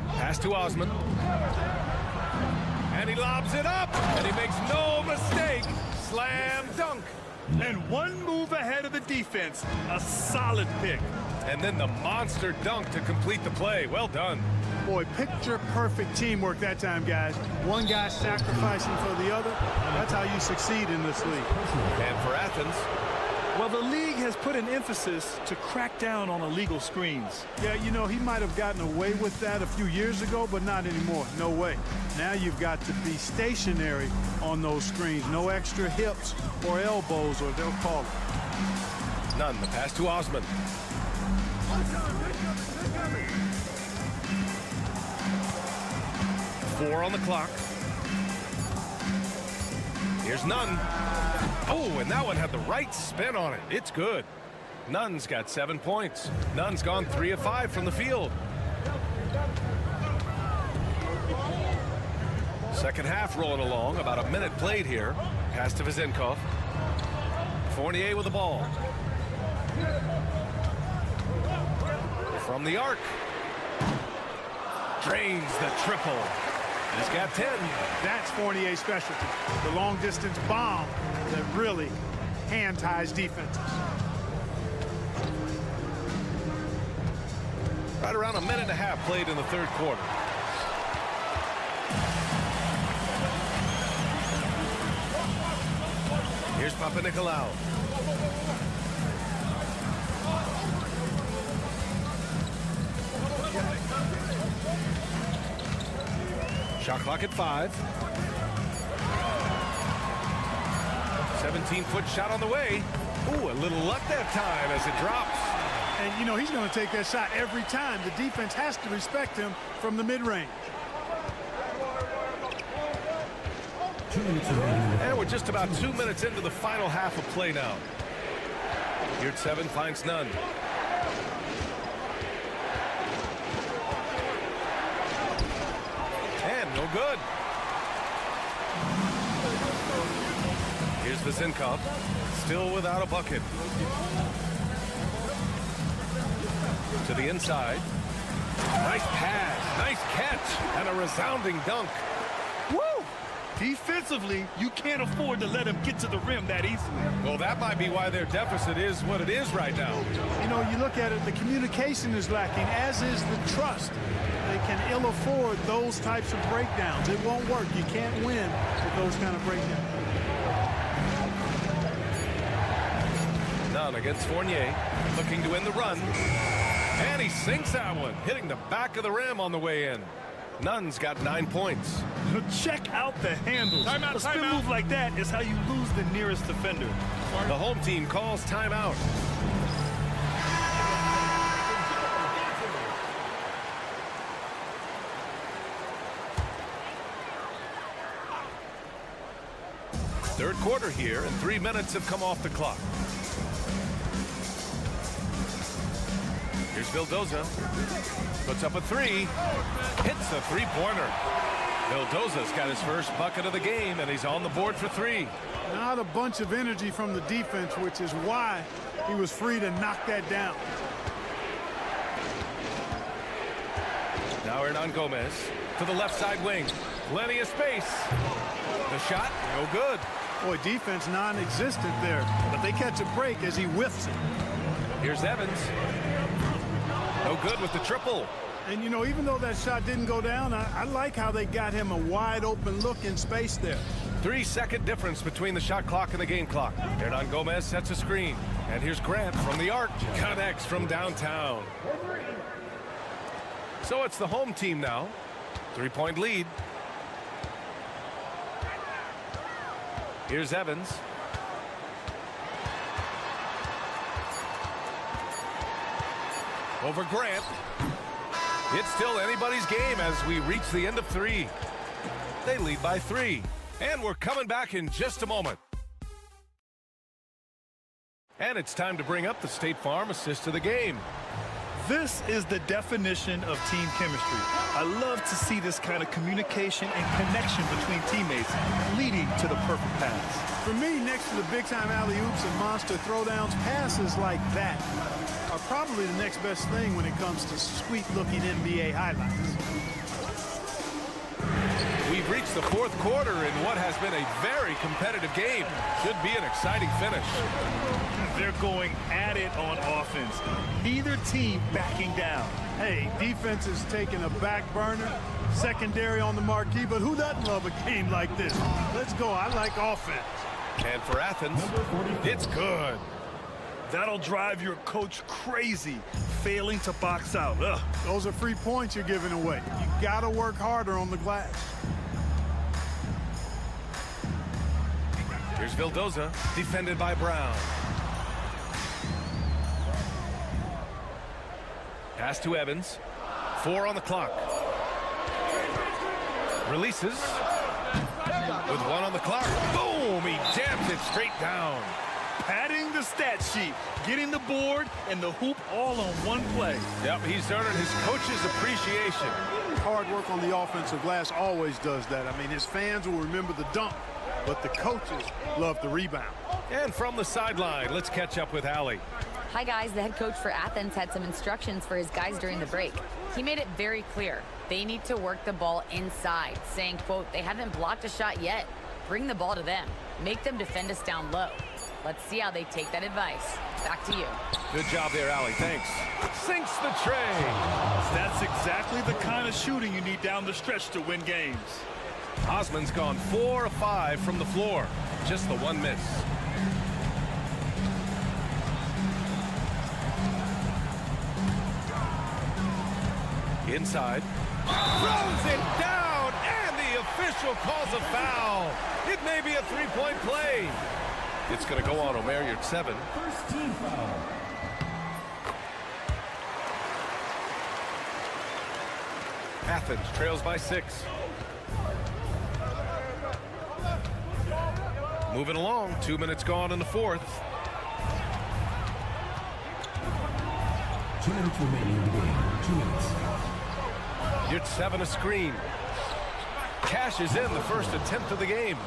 Pass to Osman. And he lobs it up, and he makes no mistake. Slam dunk. And one move ahead of the defense. A solid pick. And then the monster dunk to complete the play. Well done. Boy, picture-perfect teamwork that time, guys. One guy sacrificing for the other. That's how you succeed in this league. And for Athens, well, the league has put an emphasis to crack down on illegal screens. Yeah, you know, he might have gotten away with that a few years ago, but not anymore. No way. Now you've got to be stationary on those screens. No extra hips or elbows, or they'll call it. Nunn, the pass to Osman. Four on the clock. Here's Nunn. Oh, and that one had the right spin on it. It's good. Nunn's got 7 points. Nunn's gone 3 of 5 from the field. Second half rolling along. About a minute played here. Pass to Vizenkov. Fournier with the ball. From the arc. Drains the triple. He's got 10. That's Fournier's specialty. The long-distance bomb that really hand-ties defenses. Right around a minute and a half played in the third quarter. Here's Papanikolaou. Shot clock at 5. 17-foot shot on the way. Ooh, a little luck that time as it drops. And, you know, he's going to take that shot every time. The defense has to respect him from the mid-range. And we're just about 2 minutes into the final half of play now. Here at 7 finds Nunn. And no good. Here's Vizenkov, still without a bucket. To the inside. Nice pass, nice catch, and a resounding dunk. Woo! Defensively, you can't afford to let him get to the rim that easily. Well, that might be why their deficit is what it is right now. You know, you look at it, the communication is lacking, as is the trust. They can ill afford those types of breakdowns. It won't work. You can't win with those kind of breakdowns. Nunn against Fournier, looking to win the run. And he sinks that one, hitting the back of the rim on the way in. Nunn's got 9 points. Check out the handles. A spin move like that is how you lose the nearest defender. The home team calls timeout. Third quarter here, and 3 minutes have come off the clock. Here's Vildoza. Puts up a three. Hits the three-pointer. Vildoza's got his first bucket of the game, and he's on the board for 3. Not a bunch of energy from the defense, which is why he was free to knock that down. Now Hernan Gomez to the left side wing. Plenty of space. The shot, no good. Boy, defense non-existent there, but they catch a break as he whiffs it. Here's Evans. No good with the triple. And, you know, even though that shot didn't go down, I like how they got him a wide-open look in space there. 3-second difference between the shot clock and the game clock. Hernan Gomez sets a screen. And here's Grant from the arc. Connects from downtown. So it's the home team now. 3-point lead. Here's Evans. Over Grant. It's still anybody's game as we reach the end of 3. They lead by 3. And we're coming back in just a moment. And it's time to bring up the State Farm assist of the game. This is the definition of team chemistry. I love to see this kind of communication and connection between teammates leading to the perfect pass. For me, next to the big-time alley-oops and monster throwdowns, passes like that are probably the next best thing when it comes to sweet-looking NBA highlights. We've reached the fourth quarter in what has been a very competitive game. Should be an exciting finish. They're going at it on offense. Neither team backing down. Hey, defense is taking a back burner, secondary on the marquee, but who doesn't love a game like this? Let's go. I like offense. And for Athens, it's good. That'll drive your coach crazy, failing to box out. Ugh. Those are free points you're giving away. You got to work harder on the glass. Here's Vildoza, defended by Brown. Pass to Evans. 4 on the clock. Releases. With 1 on the clock. Boom! He jams it straight down. Padding the stat sheet, getting the board and the hoop all on one play. Yep, he's earned his coach's appreciation. Hard work on the offensive glass always does that. I mean, his fans will remember the dunk, but the coaches love the rebound. And from the sideline, let's catch up with Allie. Hi, guys. The head coach for Athens had some instructions for his guys during the break. He made it very clear. They need to work the ball inside, saying, quote, they haven't blocked a shot yet. Bring the ball to them. Make them defend us down low. Let's see how they take that advice. Back to you. Good job there, Allie. Thanks. Sinks the tray. That's exactly the kind of shooting you need down the stretch to win games. Osman's gone 4 of 5 from the floor. Just the 1 miss. Inside. Throws it down, and the official calls a foul. It may be a 3-point play. It's going to go on Omer, you're at 7. First team foul. Athens trails by 6. Moving along, 2 minutes gone in the fourth. 2 minutes remaining in the game. 2 minutes. You're at 7 a screen. Cash is in the first attempt of the game.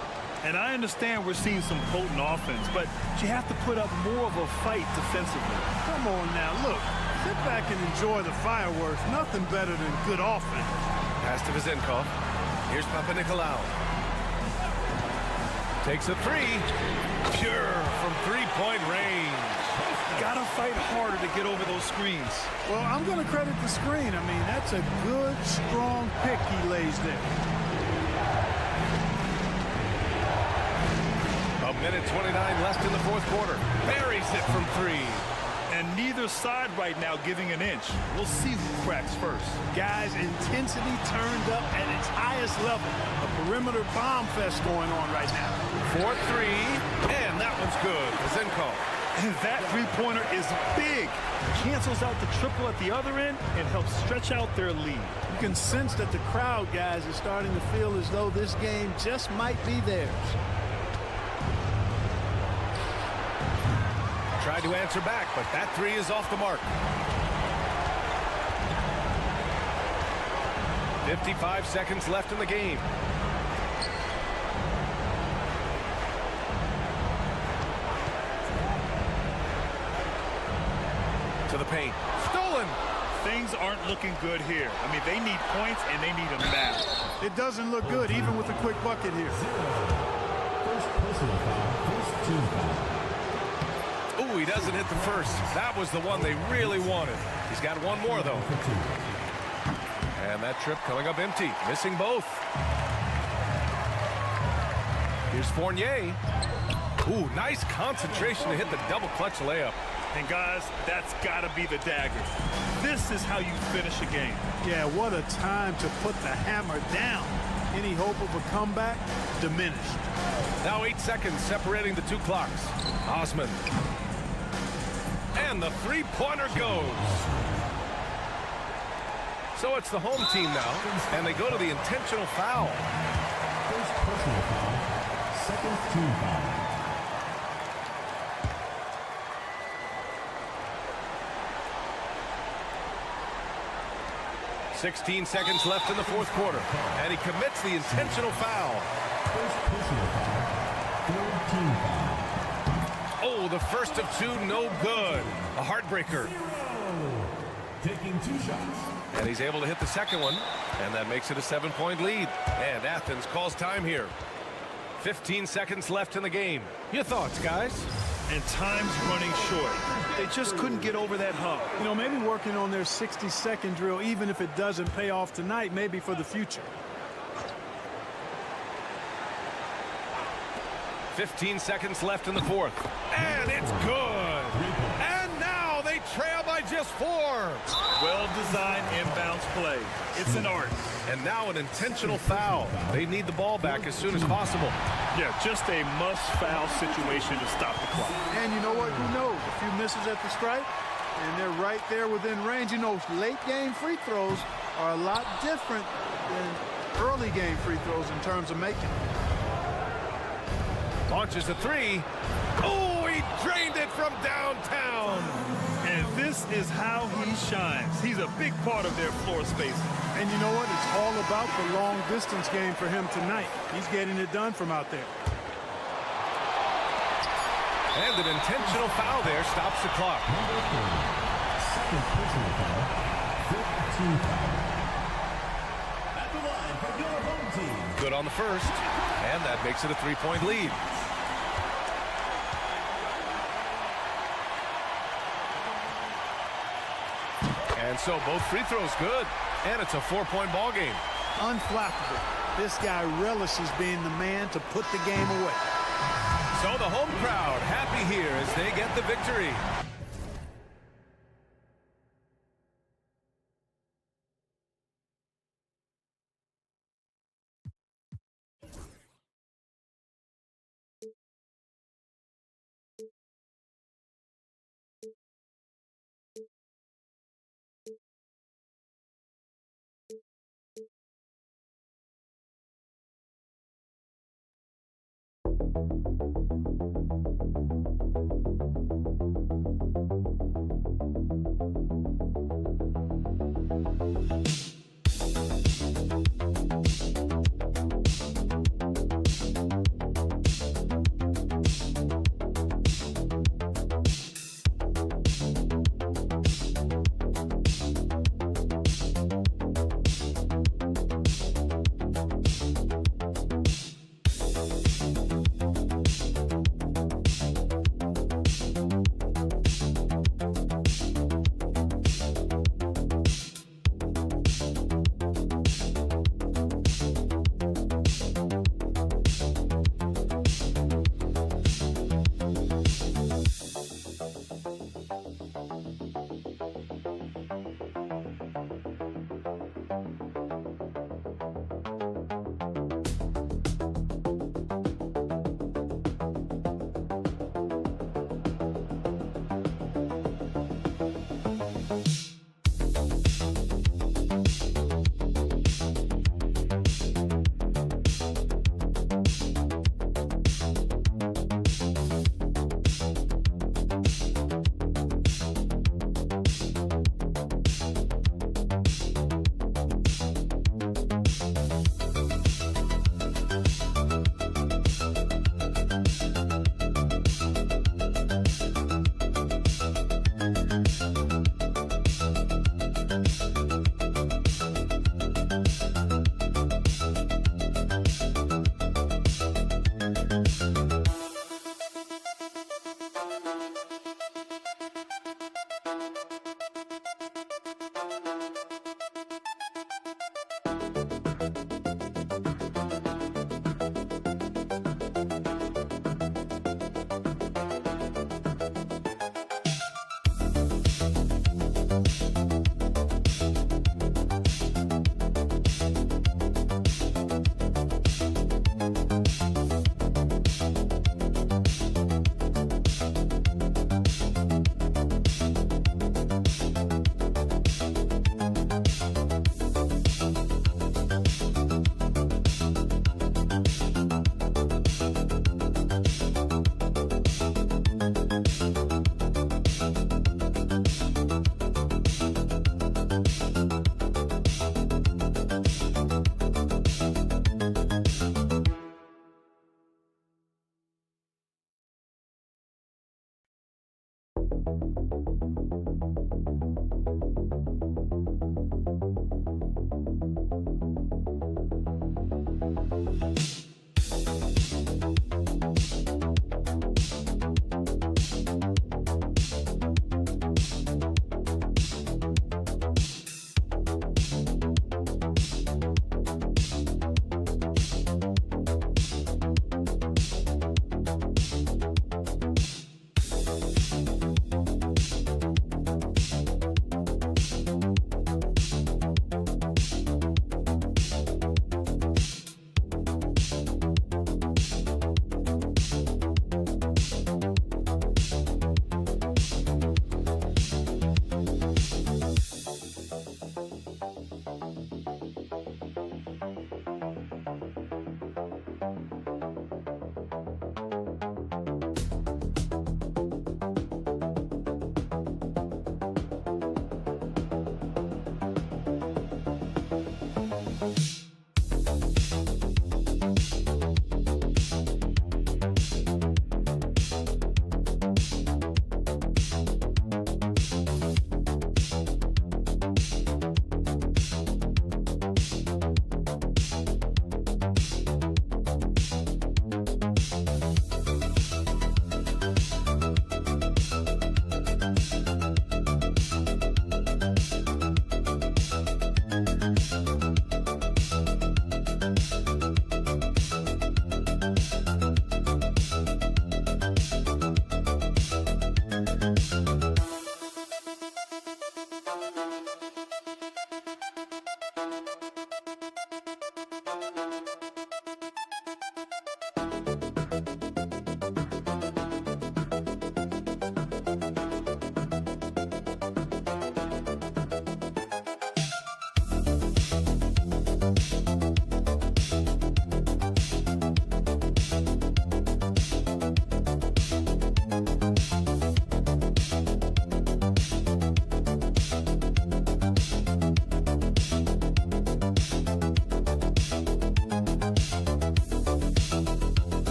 And I understand we're seeing some potent offense, but you have to put up more of a fight defensively. Come on now, look. Sit back and enjoy the fireworks. Nothing better than good offense. Pass to Vizenkov. Here's Panathinaikos. Takes a 3. Pure from 3-point range. Gotta fight harder to get over those screens. Well, I'm going to credit the screen. I mean, that's a good, strong pick he lays there. A minute 29 left in the fourth quarter. Buries it from 3. And neither side right now giving an inch. We'll see who cracks first. Guys, intensity turned up at its highest level. A perimeter bomb fest going on right now. 4-3, and that one's good. Vizenkov. And that three-pointer is big. Cancels out the triple at the other end and helps stretch out their lead. You can sense that the crowd, guys, is starting to feel as though this game just might be theirs. Tried to answer back, but that 3 is off the mark. 55 seconds left in the game. To the paint. Stolen! Things aren't looking good here. I mean, they need points, and they need them now. It doesn't look good, even with a quick bucket here. First personal foul. First team foul. Ooh, he doesn't hit the first. That was the one they really wanted. He's got 1 more, though. And that trip coming up empty. Missing both. Here's Fournier. Ooh, nice concentration to hit the double clutch layup. And guys, that's got to be the dagger. This is how you finish a game. Yeah, what a time to put the hammer down. Any hope of a comeback? Diminished. Now 8 seconds separating the 2 clocks. Osman. And the 3-pointer goes. So it's the home team now, and they go to the intentional foul. First personal foul. Second team foul. 16 seconds left in the fourth quarter, and he commits the intentional foul. First personal foul. Third team foul. Oh, the first of two, no good. A heartbreaker. Taking 2 shots. And he's able to hit the second one, and that makes it a 7-point lead. And Athens calls time here. 15 seconds left in the game. Your thoughts, guys? And time's running short. They just couldn't get over that hump. You know, maybe working on their 60-second drill, even if it doesn't pay off tonight, maybe for the future. 15 seconds left in the fourth. And it's good. And now they trail by just 4. Well-designed inbounds play. It's an art. And now an intentional foul. They need the ball back as soon as possible. Yeah, just a must-foul situation to stop the clock. And you know what? Who knows? A few misses at the stripe, and they're right there within range. You know, late-game free throws are a lot different than early-game free throws in terms of making. Launches a 3. Oh, he drained it from downtown. And this is how he shines. He's a big part of their floor space. And you know what? It's all about the long-distance game for him tonight. He's getting it done from out there. And an intentional foul there stops the clock. Number 4. Second personal foul. Fifth team foul. At the line for your home team. Good on the first. And that makes it a 3-point lead. And so both free throws good. And it's a 4-point ball game. Unflappable. This guy relishes being the man to put the game away. So the home crowd happy here as they get the victory.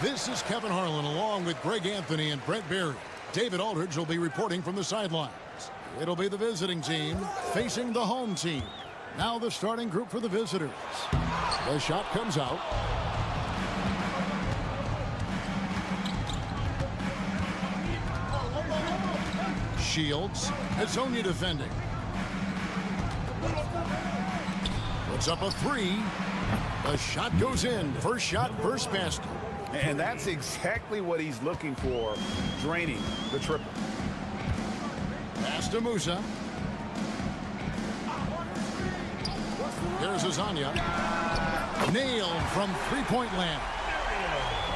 This is Kevin Harlan along with Greg Anthony and Brent Berry. David Aldridge will be reporting from the sidelines. It'll be the visiting team facing the home team. Now the starting group for the visitors. The shot comes out. Shields. Hazonia defending. Puts up a three. The shot goes in. First shot, first basket. And that's exactly what he's looking for, draining the triple. Pass to Musa. Here's Hazonia. Nailed from three-point land.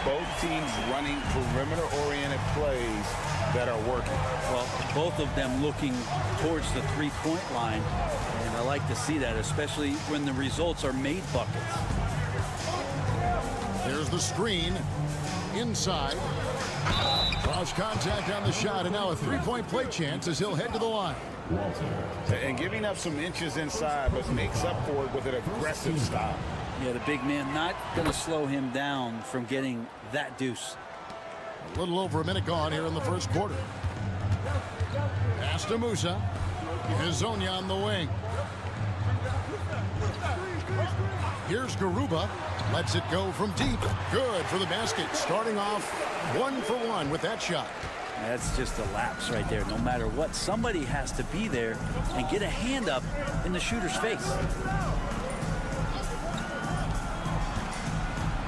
Both teams running perimeter-oriented plays that are working. Well, both of them looking towards the three-point line, and I like to see that, especially when the results are made buckets. There's the screen. Inside. Cross contact on the shot, and now a three-point play chance as he'll head to the line. And giving up some inches inside, but makes up for it with an aggressive style. Yeah, the big man not going to slow him down from getting that deuce. A little over a minute gone here in the first quarter. Pass to Musa. Hazonia on the wing. Here's Garuba. Lets it go from deep. Good for the basket. Starting off 1 for 1 with that shot. That's just a lapse right there. No matter what, somebody has to be there and get a hand up in the shooter's face.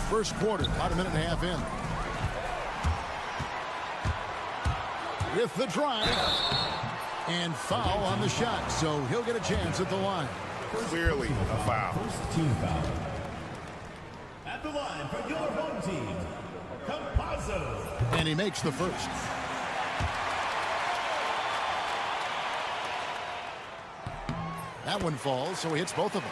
First quarter, about a minute and a half in. With the drive. And foul on the shot, so he'll get a chance at the line. Clearly a foul. First team foul. At the line for your home team, Campazzo. And he makes the first. That one falls, so he hits both of them.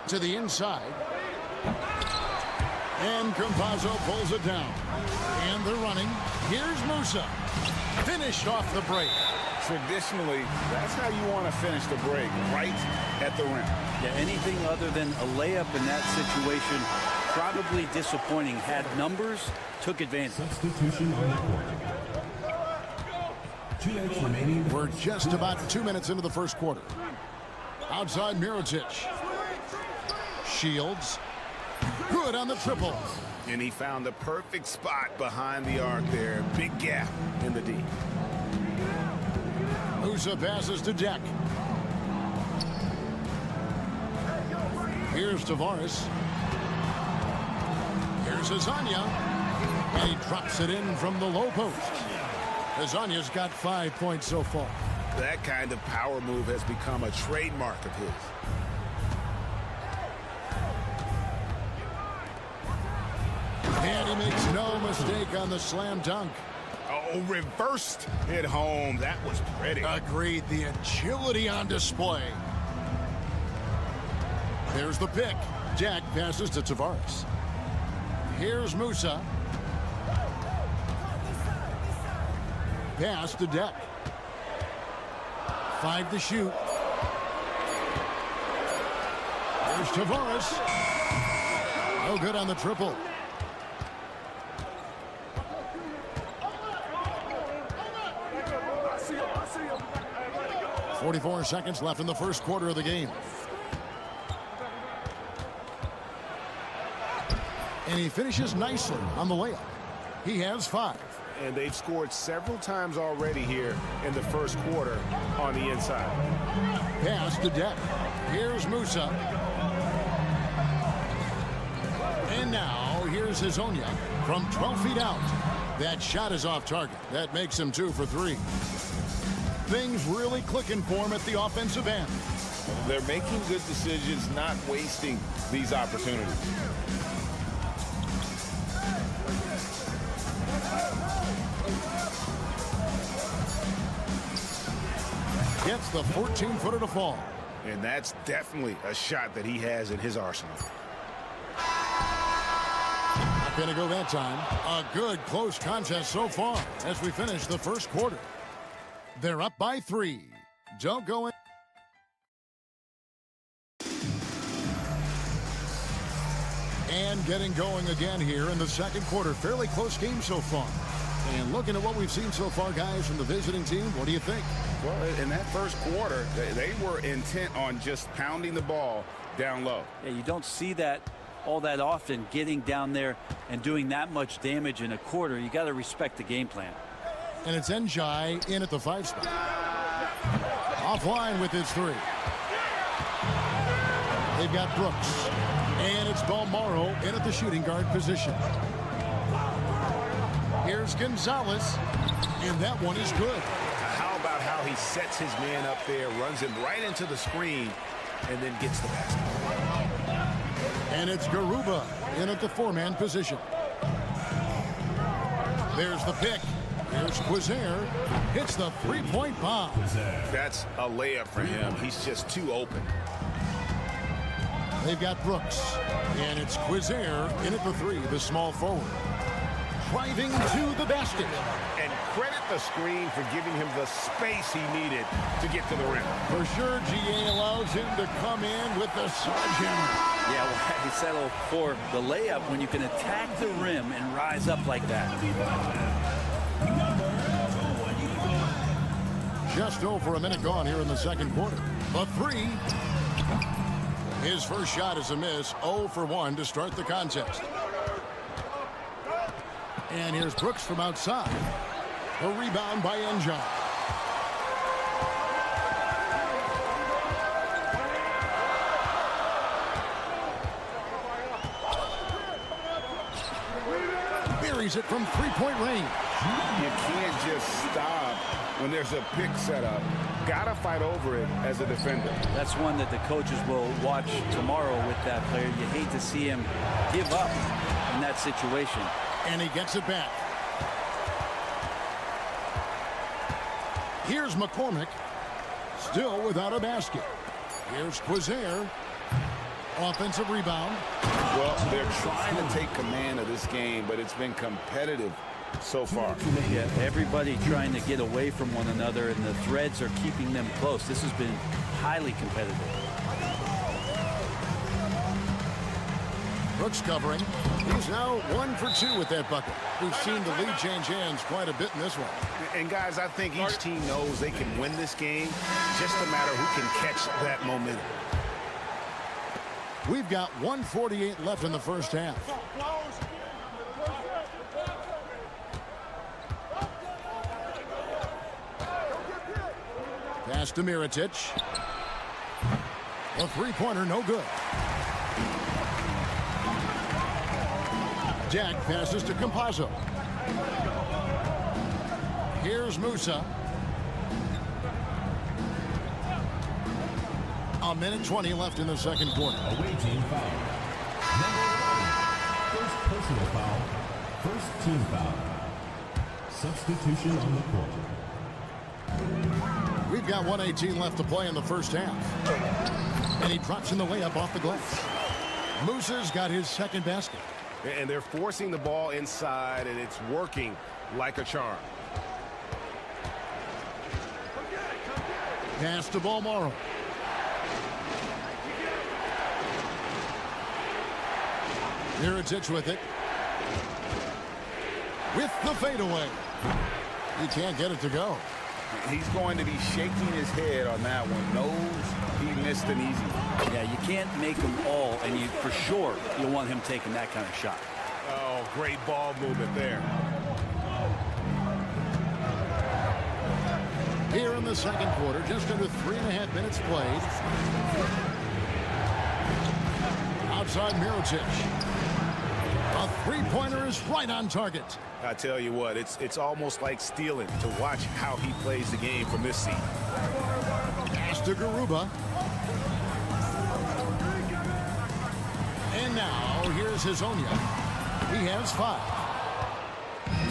To the inside. And Campazzo pulls it down. And they're running. Here's Musa. Finished off the break. Traditionally, that's how you want to finish the break, right at the rim. Yeah, anything other than a layup in that situation, probably disappointing. Had numbers, took advantage. Substitution on the court. 2 minutes remaining. We're just about 2 minutes into the first quarter. Outside Mirotic. Shields. Good on the triple. And he found the perfect spot behind the arc there. Big gap in the D. Musa passes to Deck. Here's Tavares. Here's Hazonia. And he drops it in from the low post. Hazonia's got 5 points so far. That kind of power move has become a trademark of his. And he makes no mistake on the slam dunk. Oh, reversed it home. That was pretty. Agreed. The agility on display. There's the pick. Jack passes to Tavares. Here's Musa. Pass to Deck. 5 to shoot. There's Tavares. No good on the triple. 44 seconds left in the first quarter of the game. And he finishes nicely on the layup. He has 5. And they've scored several times already here in the first quarter on the inside. Pass to Deck. Here's Musa. And now here's Hazonia from 12 feet out. That shot is off target. That makes him 2 for 3. Things really clicking for him at the offensive end. They're making good decisions, not wasting these opportunities. Gets the 14-footer to fall. And that's definitely a shot that he has in his arsenal. Not going to go that time. A good close contest so far as we finish the first quarter. They're up by 3. Don't go in. And getting going again here in the second quarter. Fairly close game so far. And looking at what we've seen so far, guys, from the visiting team, what do you think? Well, in that first quarter, they were intent on just pounding the ball down low. Yeah, you don't see that all that often, getting down there and doing that much damage in a quarter. You got to respect the game plan. And it's Njai in at the 5 spot. Offline with his 3. They've got Brooks. And it's Balmaro in at the shooting guard position. Here's Gonzalez. And that one is good. How about how he sets his man up there, runs him right into the screen, and then gets the basket. And it's Garuba in at the 4-man position. There's the pick. Here's Quizair. Hits the 3-point bomb. That's a layup for him. He's just too open. They've got Brooks. And it's Quizair in at the 3, the small forward. Driving to the basket. And credit the screen for giving him the space he needed to get to the rim. For sure, GA allows him to come in with the sledgehammer. Yeah, well, he settled for the layup when you can attack the rim and rise up like that. Just over a minute gone here in the second quarter. The 3. His first shot is a miss. 0 for 1 to start the contest. And here's Brooks from outside. A rebound by Njai. Buries it from 3-point range. You can't just stop when there's a pick set up. Gotta fight over it as a defender. That's one that the coaches will watch tomorrow with that player. You hate to see him give up in that situation. And he gets it back. Here's McCormick. Still without a basket. Here's Quizair. Offensive rebound. Well, they're trying to take command of this game, but it's been competitive so far. Yeah, everybody trying to get away from one another, and the threads are keeping them close. This has been highly competitive. Brooks covering. He's now 1 for 2 with that bucket. We've seen the lead change hands quite a bit in this one. And guys, I think each team knows they can win this game. Just a matter who can catch that momentum. We've got 1:48 left in the first half. Pass to Mirotic. A 3-pointer, no good. Jack passes to Campazzo. Here's Musa. A minute 20 left in the second quarter. Away team foul. Number 1. First personal foul. First team foul. Substitution on the court. We've got 1:18 left to play in the first half. And he drops in the layup off the glass. Musa's got his second basket. And they're forcing the ball inside, and it's working like a charm. Pass to Balmaro. Mirotic with it. With the fadeaway. He can't get it to go. He's going to be shaking his head on that one. Knows he missed an easy one. Yeah, you can't make them all, and you for sure you want him taking that kind of shot. Oh, great ball movement there. Here in the second quarter, just under 3.5 minutes played. Outside Mirotic. A 3-pointer is right on target. I tell you what, it's almost like stealing to watch how he plays the game from this seat. Pass to Garuba. And now here's Hazonia. He has 5.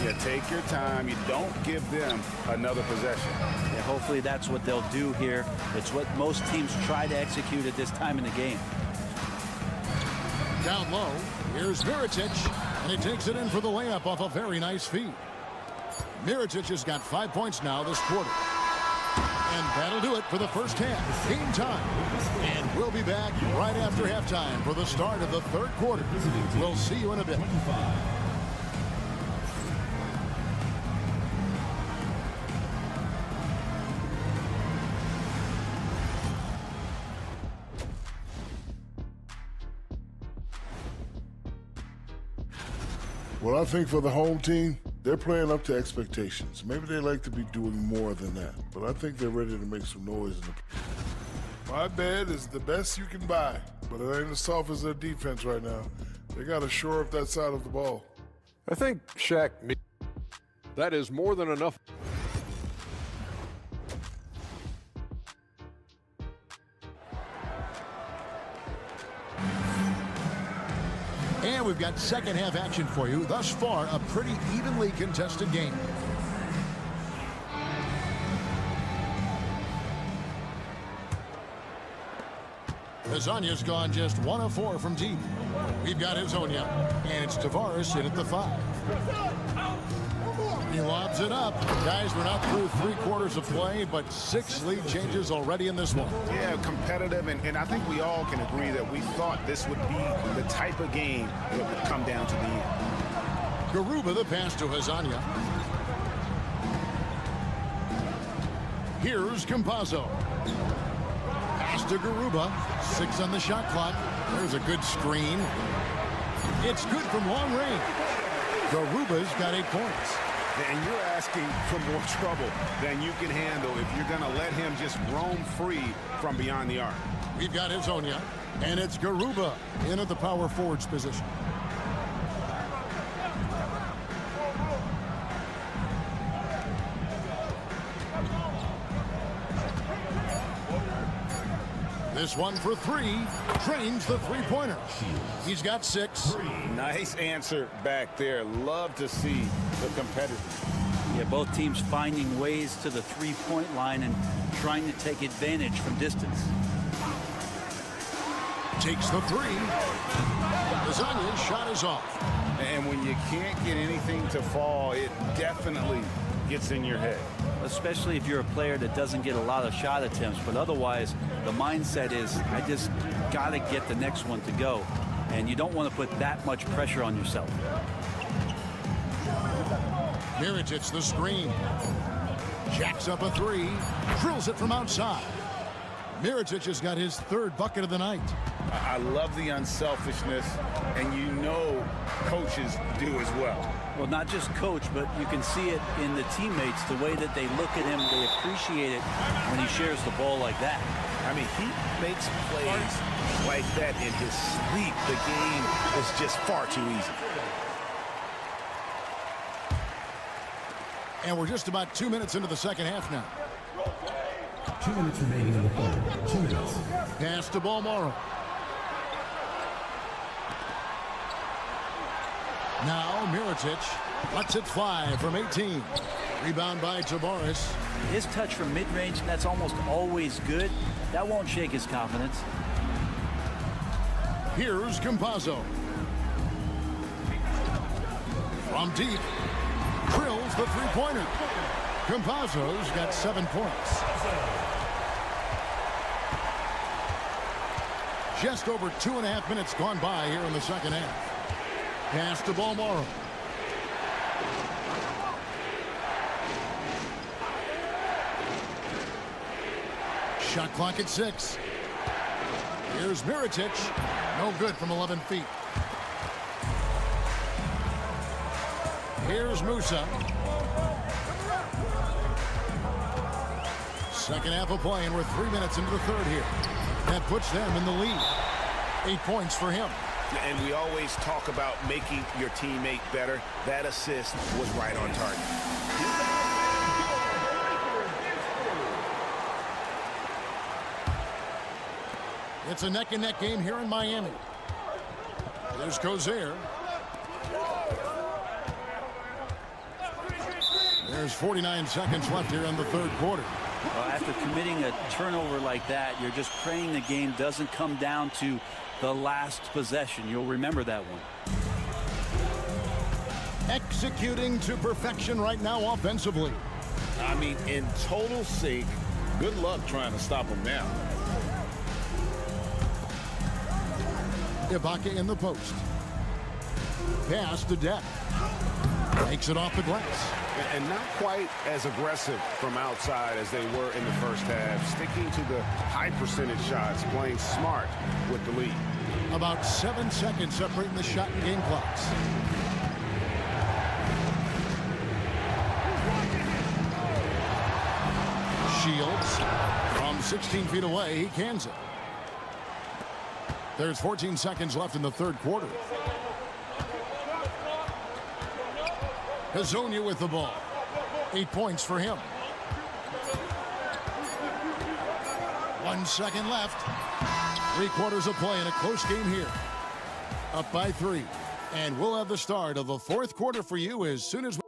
You take your time. You don't give them another possession. Yeah, hopefully that's what they'll do here. It's what most teams try to execute at this time in the game. Down low, here's Mirotic, and he takes it in for the layup off a very nice feed. Mirotic has got 5 points now this quarter. And that'll do it for the first half. Game time. And we'll be back right after halftime for the start of the third quarter. We'll see you in a bit. Well, I think for the home team, they're playing up to expectations. Maybe they like to be doing more than that, but I think they're ready to make some noise. My bed is the best you can buy, but it ain't as soft as their defense right now. They got to shore up that side of the ball. I think Shaq, that is more than enough. And we've got second half action for you. Thus far, a pretty evenly contested game. Hazanya's gone just 1 of 4 from deep. We've got Hazonia, and it's Tavares in at the 5. He lobs it up. Guys, we're not through 3/4 of play, but 6 lead changes already in this one. Yeah, competitive, and I think we all can agree that we thought this would be the type of game that would come down to the end. Garuba the pass to Hazanya. Here's Campazzo. Pass to Garuba. 6 on the shot clock. There's a good screen. It's good from long range. Garuba's got 8 points. And you're asking for more trouble than you can handle if you're going to let him just roam free from beyond the arc. We've got Hazonia, and it's Garuba in at the power forwards position. This one for 3. Drains the 3-pointer. He's got 6. Nice answer back there. Love to see the competitors. Yeah, both teams finding ways to the 3-point line and trying to take advantage from distance. Takes the 3. Hazanya's shot is off. And when you can't get anything to fall, it definitely gets in your head. Especially if you're a player that doesn't get a lot of shot attempts, but otherwise the mindset is I just got to get the next one to go, and you don't want to put that much pressure on yourself. Mirotic the screen. Jacks up a 3. Drills it from outside. Mirotic has got his 3rd bucket of the night. I love the unselfishness, and you know coaches do as well. Well, not just coach, but you can see it in the teammates, the way that they look at him. They appreciate it when he shares the ball like that. I mean, he makes plays like that in his sleep. The game is just far too easy. And we're just about 2 minutes into the second half now. 2 minutes remaining in the third. 2 minutes. Pass to Balmoro. Now Mirotic lets it fly from 18. Rebound by Tavares. His touch from mid-range, that's almost always good. That won't shake his confidence. Here's Campazzo. From deep. Drills the 3-pointer. Campazzo's got 7 points. Just over 2.5 minutes gone by here in the second half. Pass to Balmoro. Shot clock at 6. Here's Mirotic. No good from 11 feet. Here's Musa. Second half of play, and we're 3 minutes into the third here. That puts them in the lead. 8 points for him. And we always talk about making your teammate better. That assist was right on target. It's a neck-and-neck game here in Miami. There's Cozier. There's 49 seconds left here in the third quarter. After committing a turnover like that, you're just praying the game doesn't come down to the last possession. You'll remember that one. Executing to perfection right now offensively. I mean, in total sync. Good luck trying to stop him now. Ibaka in the post. Pass to Deck. Takes it off the glass. And not quite as aggressive from outside as they were in the first half. Sticking to the high percentage shots, playing smart with the lead. About 7 seconds separating the shot and game clocks. Shields. From 16 feet away, he cans it. There's 14 seconds left in the third quarter. Hazonia with the ball. 8 points for him. 1 second left. 3 quarters of play in a close game here. Up by 3. And we'll have the start of the fourth quarter for you as soon as we...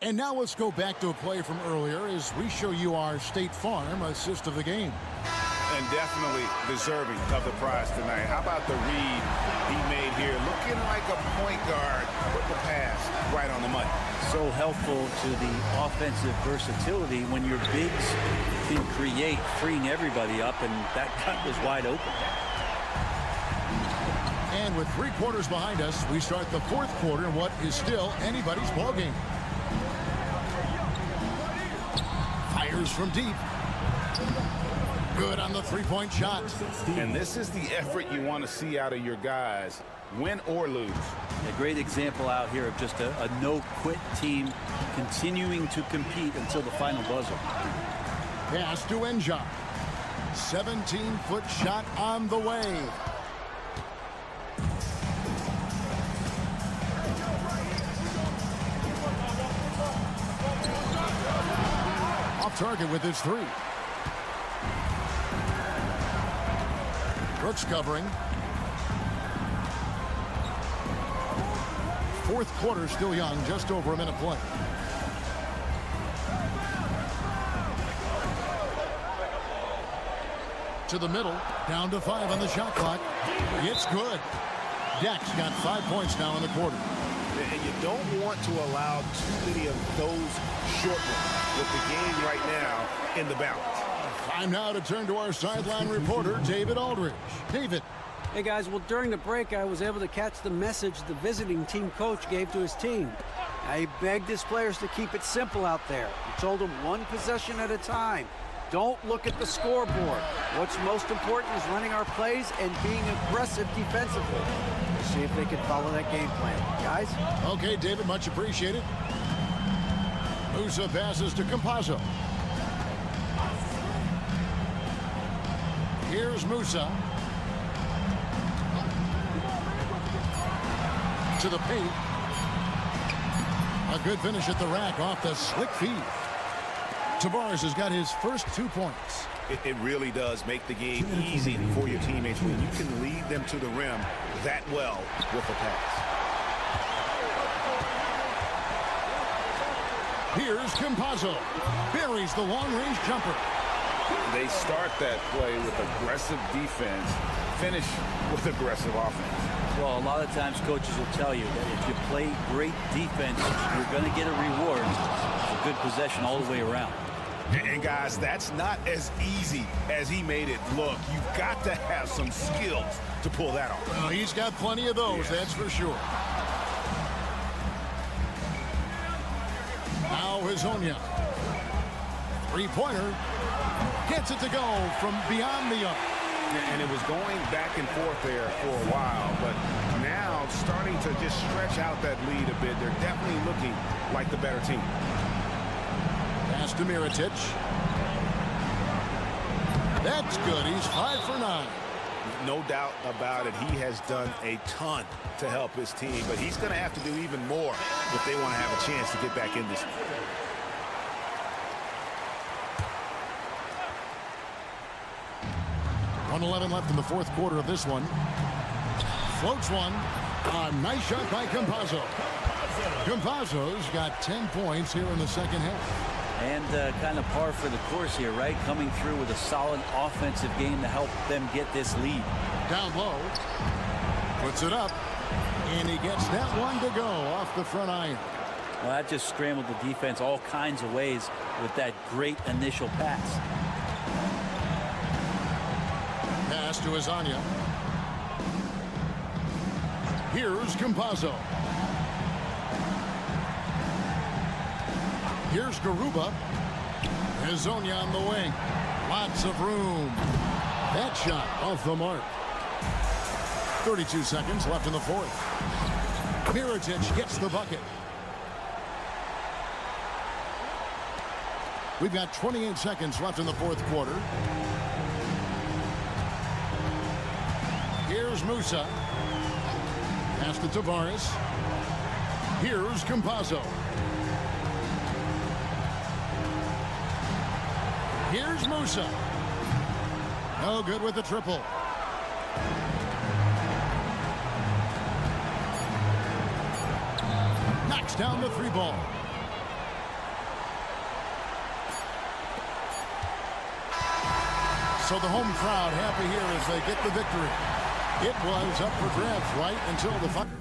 And now let's go back to a play from earlier as we show you our State Farm assist of the game. And definitely deserving of the prize tonight. How about the read he made here? Looking like a point guard with the pass right on the money. So helpful to the offensive versatility when your bigs can create, freeing everybody up, and that cut was wide open. And with 3 quarters behind us, we start the fourth quarter in what is still anybody's ball game. Fires from deep. Good on the three-point shot. And this is the effort you want to see out of your guys, win or lose. A great example out here of just a no-quit team continuing to compete until the final buzzer. Pass to Enja. 17-foot shot on the way. Off target with his 3. Brooks covering. Fourth quarter still young, just over a minute play. To the middle, down to 5 on the shot clock. It's good. Dex got 5 points now in the quarter. And you don't want to allow too many of those short ones with the game right now in the balance. Time now to turn to our sideline reporter, David Aldridge. David. Hey, guys. Well, during the break, I was able to catch the message the visiting team coach gave to his team. He begged his players to keep it simple out there. He told them 1 possession at a time. Don't look at the scoreboard. What's most important is running our plays and being aggressive defensively. We'll see if they can follow that game plan. Guys? Okay, David, much appreciated. Musa passes to Campazzo. Here's Musa. To the paint. A good finish at the rack off the slick feed. Tavares has got his first 2 points. It really does make the game easy for your teammates when you can lead them to the rim that well with a pass. Here's Campazzo. Buries the long-range jumper. They start that play with aggressive defense, finish with aggressive offense. Well, a lot of times coaches will tell you that if you play great defense, you're going to get a reward. A good possession all the way around. And guys, that's not as easy as he made it look. You've got to have some skills to pull that off. Well, he's got plenty of those, that's for sure. Now Hazonia. 3-pointer. Gets it to go from beyond the arc. And it was going back and forth there for a while, but now starting to just stretch out that lead a bit. They're definitely looking like the better team. Pass to Mirotic. That's good. He's 5 for 9. No doubt about it. He has done a ton to help his team, but he's going to have to do even more if they want to have a chance to get back in this. 1:11 left in the fourth quarter of this one. Floats one. A nice shot by Campazzo. Campazzo's got 10 points here in the second half. And kind of par for the course here, right? Coming through with a solid offensive game to help them get this lead. Down low. Puts it up. And he gets that one to go off the front iron. Well, that just scrambled the defense all kinds of ways with that great initial pass. Pass to Hazonia. Here's Campazzo. Here's Garuba. Hazonia on the wing. Lots of room. That shot off the mark. 32 seconds left in the fourth. Mirotic gets the bucket. We've got 28 seconds left in the fourth quarter. Here's Musa. Pass to Tavares. Here's Campazzo. Here's Musa. No good with the triple. Knocks down the three ball. So the home crowd happy here as they get the victory. It was up for grabs right until the final.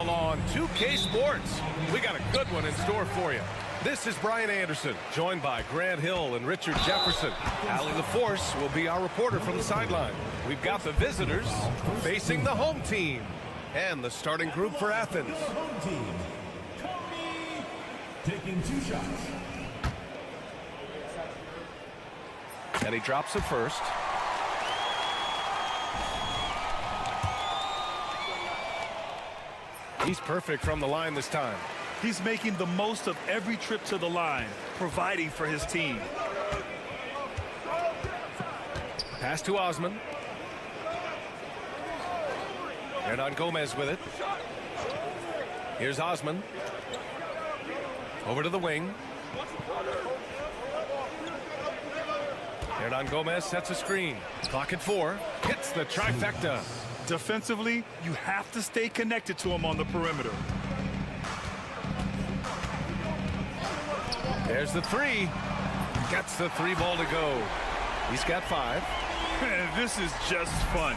On 2K Sports, we got a good one in store for you. This is Brian Anderson, joined by Grant Hill and Richard Jefferson. Allie LaForce will be our reporter from the sideline. We've got the visitors facing the home team and the starting group for Athens. Home team. Taking 2 shots. And he drops it first. He's perfect from the line this time. He's making the most of every trip to the line, providing for his team. Pass to Osman. Hernan Gomez with it. Here's Osman. Over to the wing. Hernan Gomez sets a screen. Clock at 4. Hits the trifecta. Defensively, you have to stay connected to him on the perimeter. There's the 3. Gets the 3 ball to go. He's got 5. This is just fun.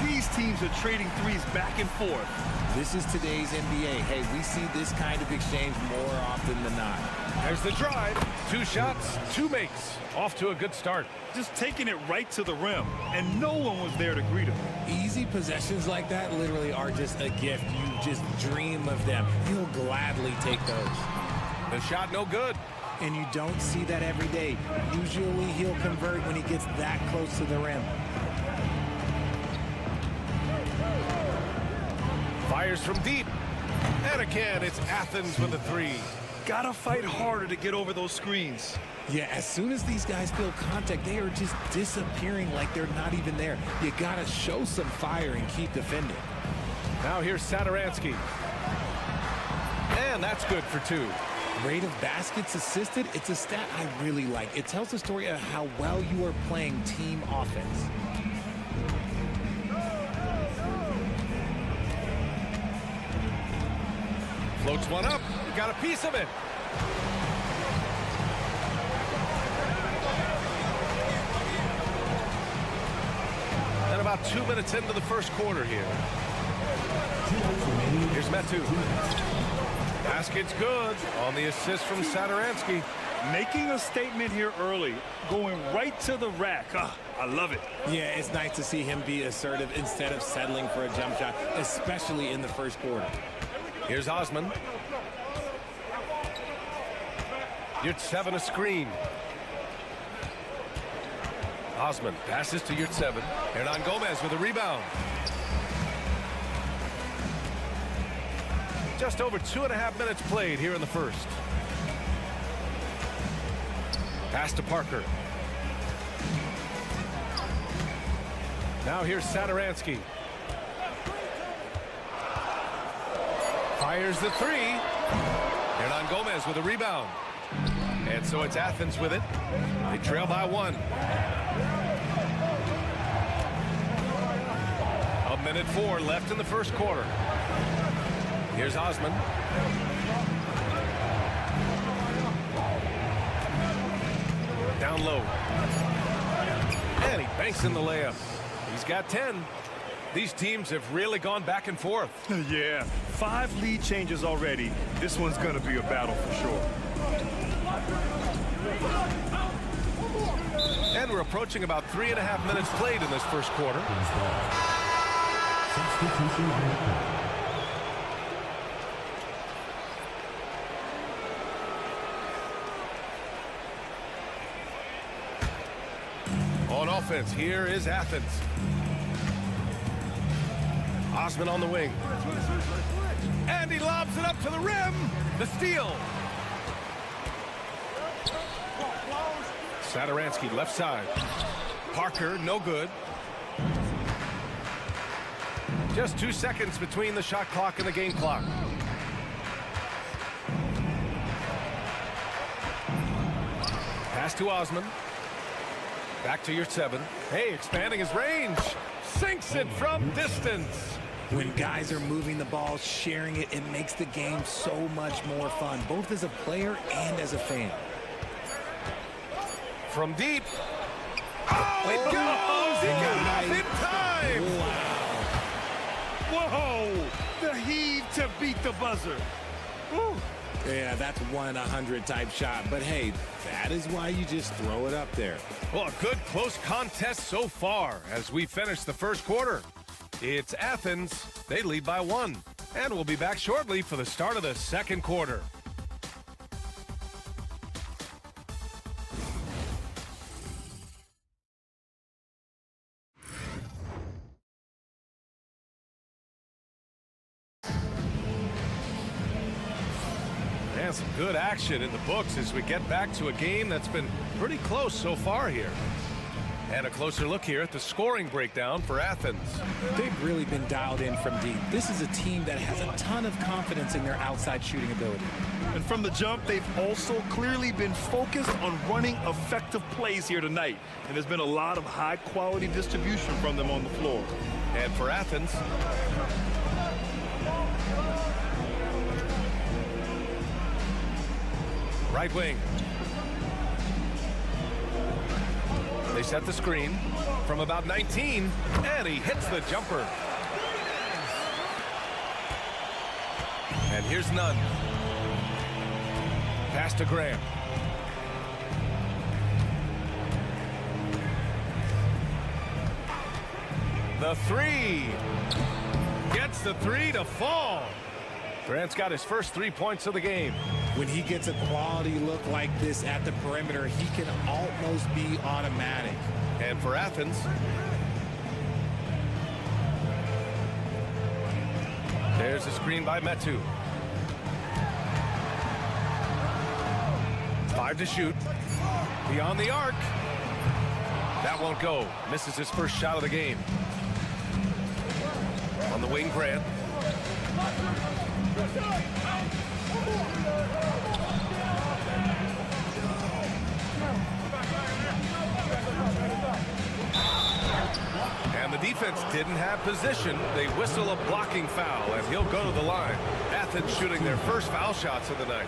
These teams are trading threes back and forth. This is today's NBA. Hey, we see this kind of exchange more often than not. There's the drive. 2 shots, 2 makes. Off to a good start. Just taking it right to the rim, and no one was there to greet him. Easy possessions like that literally are just a gift. You just dream of them. You'll gladly take those. The shot no good. And you don't see that every day. Usually he'll convert when he gets that close to the rim. Fires from deep. And again, it's Athens with a 3. Gotta fight harder to get over those screens. Yeah, as soon as these guys feel contact, they are just disappearing like they're not even there. You gotta show some fire and keep defending. Now here's Satoransky. And that's good for 2. Rate of baskets assisted, it's a stat I really like. It tells the story of how well you are playing team offense. Floats one up. Got a piece of it. And about 2 minutes into the first quarter here. Here's Metu. Basket's good on the assist from Satoransky. Making a statement here early, going right to the rack. I love it. Yeah, it's nice to see him be assertive instead of settling for a jump shot, especially in the first quarter. Here's Osman. Yurtseven a screen. Osman passes to Yurtseven. Hernan Gomez with a rebound. Just over 2.5 minutes played here in the first. Pass to Parker. Now here's Satoransky. Fires the three. Hernan Gomez with a rebound. And so it's Athens with it. They trail by 1. 1:04 left in the first quarter. Here's Osman. Down low. And he banks in the layup. He's got 10. These teams have really gone back and forth. Yeah, 5 lead changes already. This one's going to be a battle for sure. And we're approaching about 3.5 minutes played in this first quarter. Substitution on the court. On offense, here is Athens. Osman on the wing. And he lobs it up to the rim. The steal. Satoransky left side. Parker, no good. Just 2 seconds between the shot clock and the game clock. Pass to Osman. Back to Yurtseven. Hey, expanding his range. Sinks it from distance. When guys are moving the ball, sharing it, it makes the game so much more fun, both as a player and as a fan. From deep. Oh, it goes! He got it off in time! Wow. Whoa! The heave to beat the buzzer. Woo. Yeah, that's 1 in 100 type shot. But hey, that is why you just throw it up there. Well, a good close contest so far as we finish the first quarter. It's Athens. They lead by 1. And we'll be back shortly for the start of the second quarter. And some good action in the books as we get back to a game that's been pretty close so far here. And a closer look here at the scoring breakdown for Athens. They've really been dialed in from deep. This is a team that has a ton of confidence in their outside shooting ability. And from the jump, they've also clearly been focused on running effective plays here tonight. And there's been a lot of high-quality distribution from them on the floor. And for Athens, right wing. They set the screen from about 19, and he hits the jumper. And here's Nunn. Pass to Graham. The three. Gets the three to fall. Grant's got his first 3 points of the game. When he gets a quality look like this at the perimeter, he can almost be automatic. And for Athens, there's a screen by Metu. 5 to shoot. Beyond the arc. That won't go. Misses his first shot of the game. On the wing, Grant. defense didn't have position. They whistle a blocking foul, and he'll go to the line. Athens shooting their first foul shots of the night.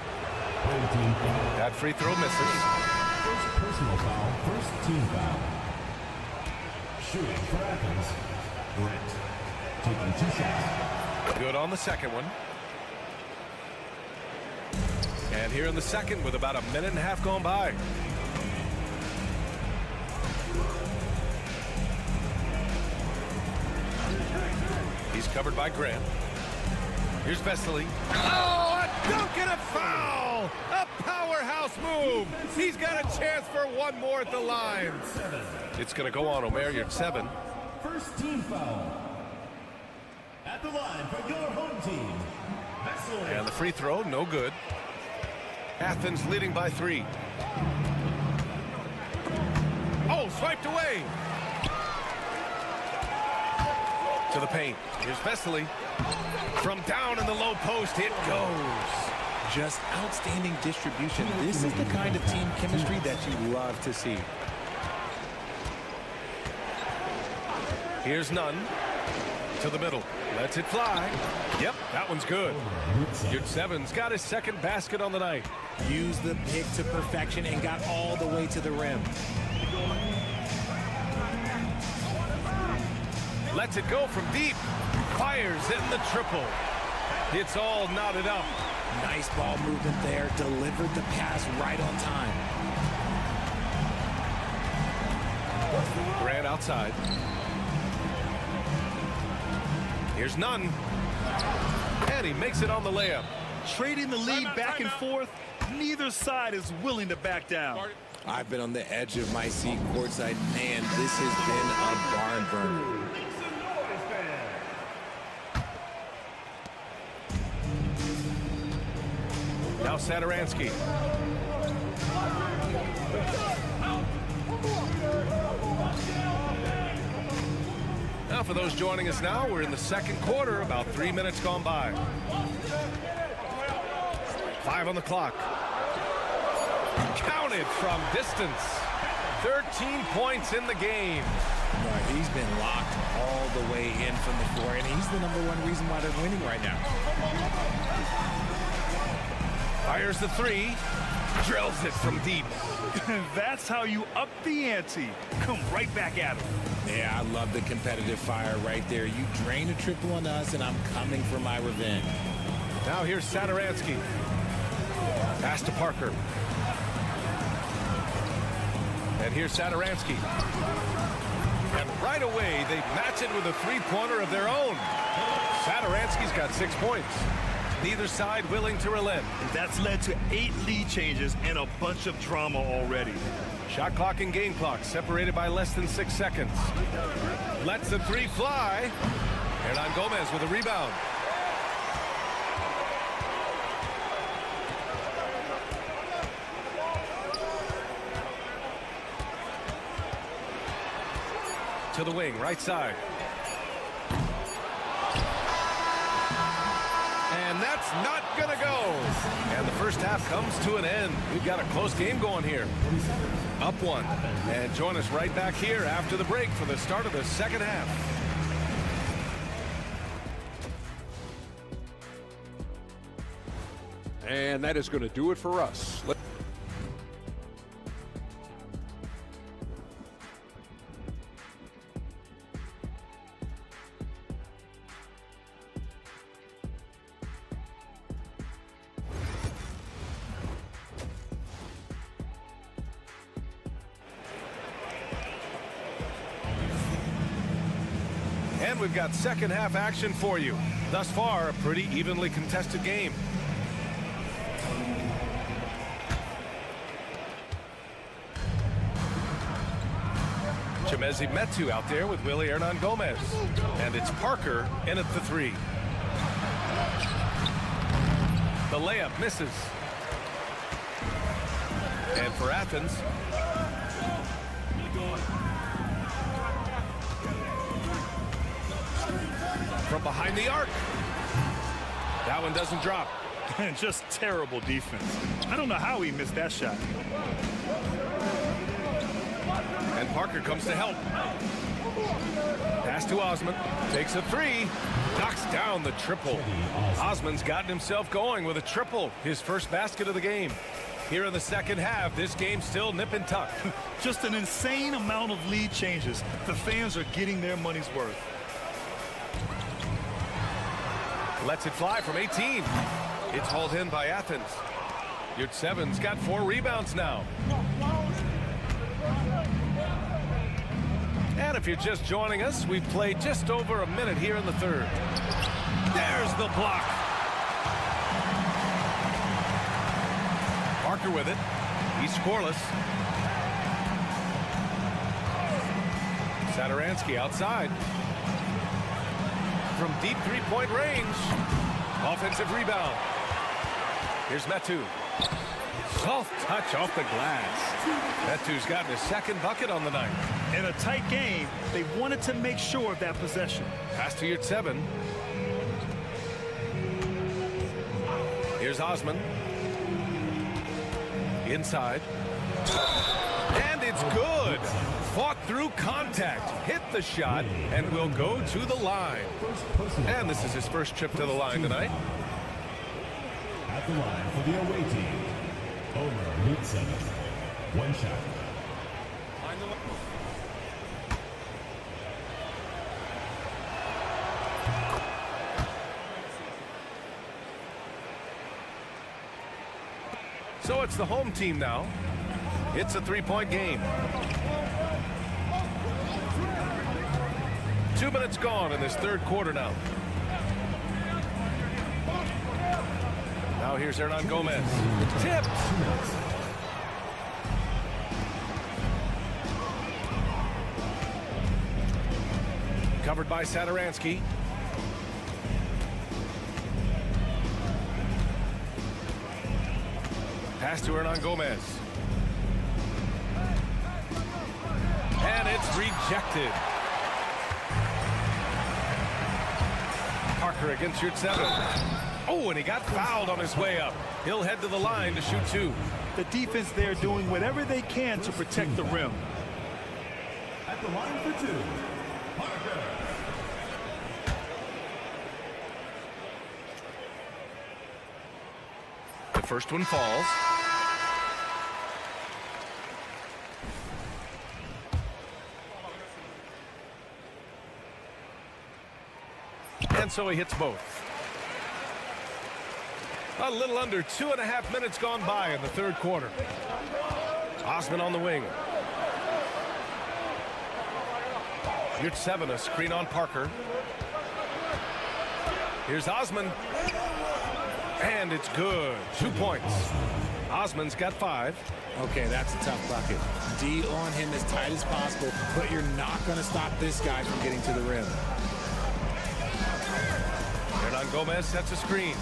That free throw misses. First personal foul, first team foul. Shooting for Athens, Brent. Taking 2 shots. Good on the second one. And here in the second with about a minute and a half gone by. He's covered by Grant. Here's Vesely. Oh, a dunk and a foul! A powerhouse move! He's got a chance for one more at the line. It's going to go on Omer. You're at 7. First team foul. At the line for your home team, Vesely. And the free throw, no good. Athens leading by 3. Oh, swiped away. To the paint. Here's Vesely. From down in the low post, it goes. Just outstanding distribution. This is the kind of team chemistry that you love to see. Here's Nunn. To the middle. Lets it fly. Yep, that one's good. Yurtseven's got his second basket on the night. Used the pick to perfection and got all the way to the rim. Lets it go from deep. Fires in the triple. It's all knotted up. Nice ball movement there. Delivered the pass right on time. Grant outside. Here's Nunn. And he makes it on the layup. Trading the lead back and forth. Neither side is willing to back down. I've been on the edge of my seat courtside. Man, this has been a barn burner. Now Satoransky. Now for those joining us now, we're in the second quarter, about 3 minutes gone by. 5 on the clock. Counted from distance. 13 points in the game. He's been locked all the way in from the floor, and he's the #1 reason why they're winning right now. Fires the 3. Drills it from deep. That's how you up the ante. Come right back at him. Yeah, I love the competitive fire right there. You drain a triple on us, and I'm coming for my revenge. Now here's Satoransky. Pass to Parker. And here's Satoransky. And right away, they match it with a three-pointer of their own. Satoransky's got 6 points. Neither side willing to relent. That's led to 8 lead changes and a bunch of drama already. Shot clock and game clock separated by less than 6 seconds. Lets the 3 fly. Hernan Gomez with a rebound. To the wing, right side. And that's not going to go. And the first half comes to an end. We've got a close game going here. Up 1. And join us right back here after the break for the start of the second half. And that is going to do it for us. And we've got second half action for you. Thus far, a pretty evenly contested game. Chemezi Metu out there with Willie Hernan Gomez. And it's Parker in at the 3. The layup misses. And for Athens, from behind the arc. That one doesn't drop. Just terrible defense. I don't know how he missed that shot. And Parker comes to help. Pass to Osman. Takes a three. Knocks down the triple. Osman's gotten himself going with a triple. His first basket of the game. Here in the second half, this game's still nip and tuck. Just an insane amount of lead changes. The fans are getting their money's worth. Lets it fly from 18. It's hauled in by Athens. Yurtseven's got 4 rebounds now. And if you're just joining us, we've played just over a minute here in the third. There's the block. Parker with it. He's scoreless. Satoransky outside. From deep three-point range. Offensive rebound. Here's Metu. Soft touch off the glass. Metu's gotten his second bucket on the night. In a tight game, they wanted to make sure of that possession. Pass to Yurtseven. Here's Osman. Inside. And it's good. Fought through contact. Hit the shot and will go to the line. And this is his first trip to the line tonight. At the line for the away team, Omer Yurtseven. One shot. So it's the home team now. It's a three-point game. 2 minutes gone in this third quarter now. Now here's Hernan Gomez. Tipped. Covered by Satoransky. Pass to Hernan Gomez. And it's rejected. Parker against Yurtseven. Oh, and he got fouled on his way up. He'll head to the line to shoot 2. The defense there doing whatever they can to protect the rim. At the line for 2, Parker. The first one falls. And so he hits both. A little under 2.5 minutes gone by in the third quarter. Osman on the wing. Yurtseven, a screen on Parker. Here's Osman. And it's good. 2 points. Osman's got 5. Okay, that's a tough bucket. D on him as tight as possible, but you're not going to stop this guy from getting to the rim. Hernan Gomez sets a screen.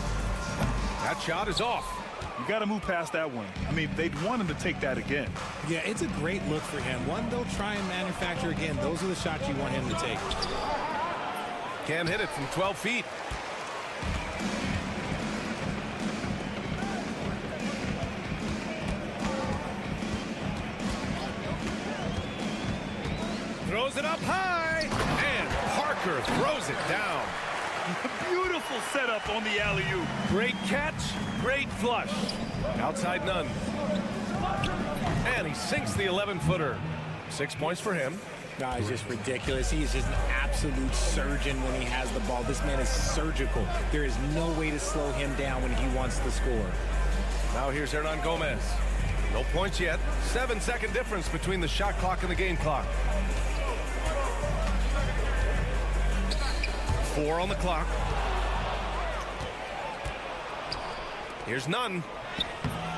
That shot is off. You got to move past that one. I mean, they'd want him to take that again. Yeah, it's a great look for him. One they'll try and manufacture again. Those are the shots you want him to take. Can't hit it from 12 feet. Throws it up high, and Parker throws it down. Beautiful setup on the alley-oop. Great catch, great flush. Outside none. And he sinks the 11-footer. 6 points for him. No, he's just ridiculous. He is just an absolute surgeon when he has the ball. This man is surgical. There is no way to slow him down when he wants to score. Now here's Hernan Gomez. No points yet. 7-second difference between the shot clock and the game clock. 4 on the clock. Here's none.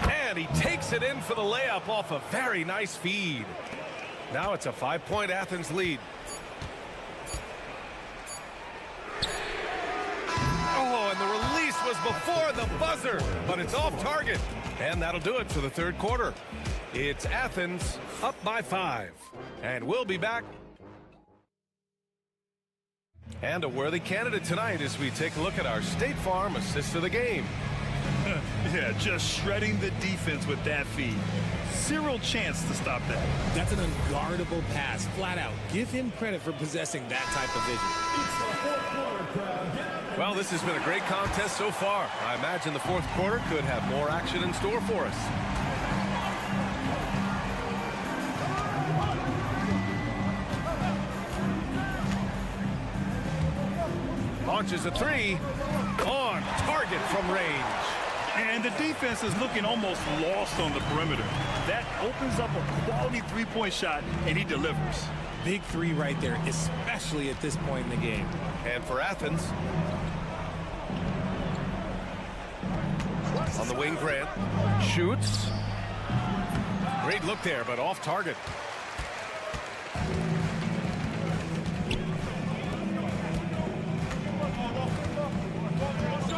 And he takes it in for the layup off a very nice feed. Now it's a 5-point Athens lead. Oh, and the release was before the buzzer, but it's off target. And that'll do it for the third quarter. It's Athens up by 5. And we'll be back. And a worthy candidate tonight as we take a look at our State Farm assist of the game. Yeah, just shredding the defense with that feed. Zero chance to stop that. That's an unguardable pass, flat out. Give him credit for possessing that type of vision. Well, this has been a great contest so far. I imagine the fourth quarter could have more action in store for us. Launches a three on target from range. And the defense is looking almost lost on the perimeter. That opens up a quality three-point shot, and he delivers. Big three right there, especially at this point in the game. And for Athens, on the wing, Grant shoots. Great look there, but off target.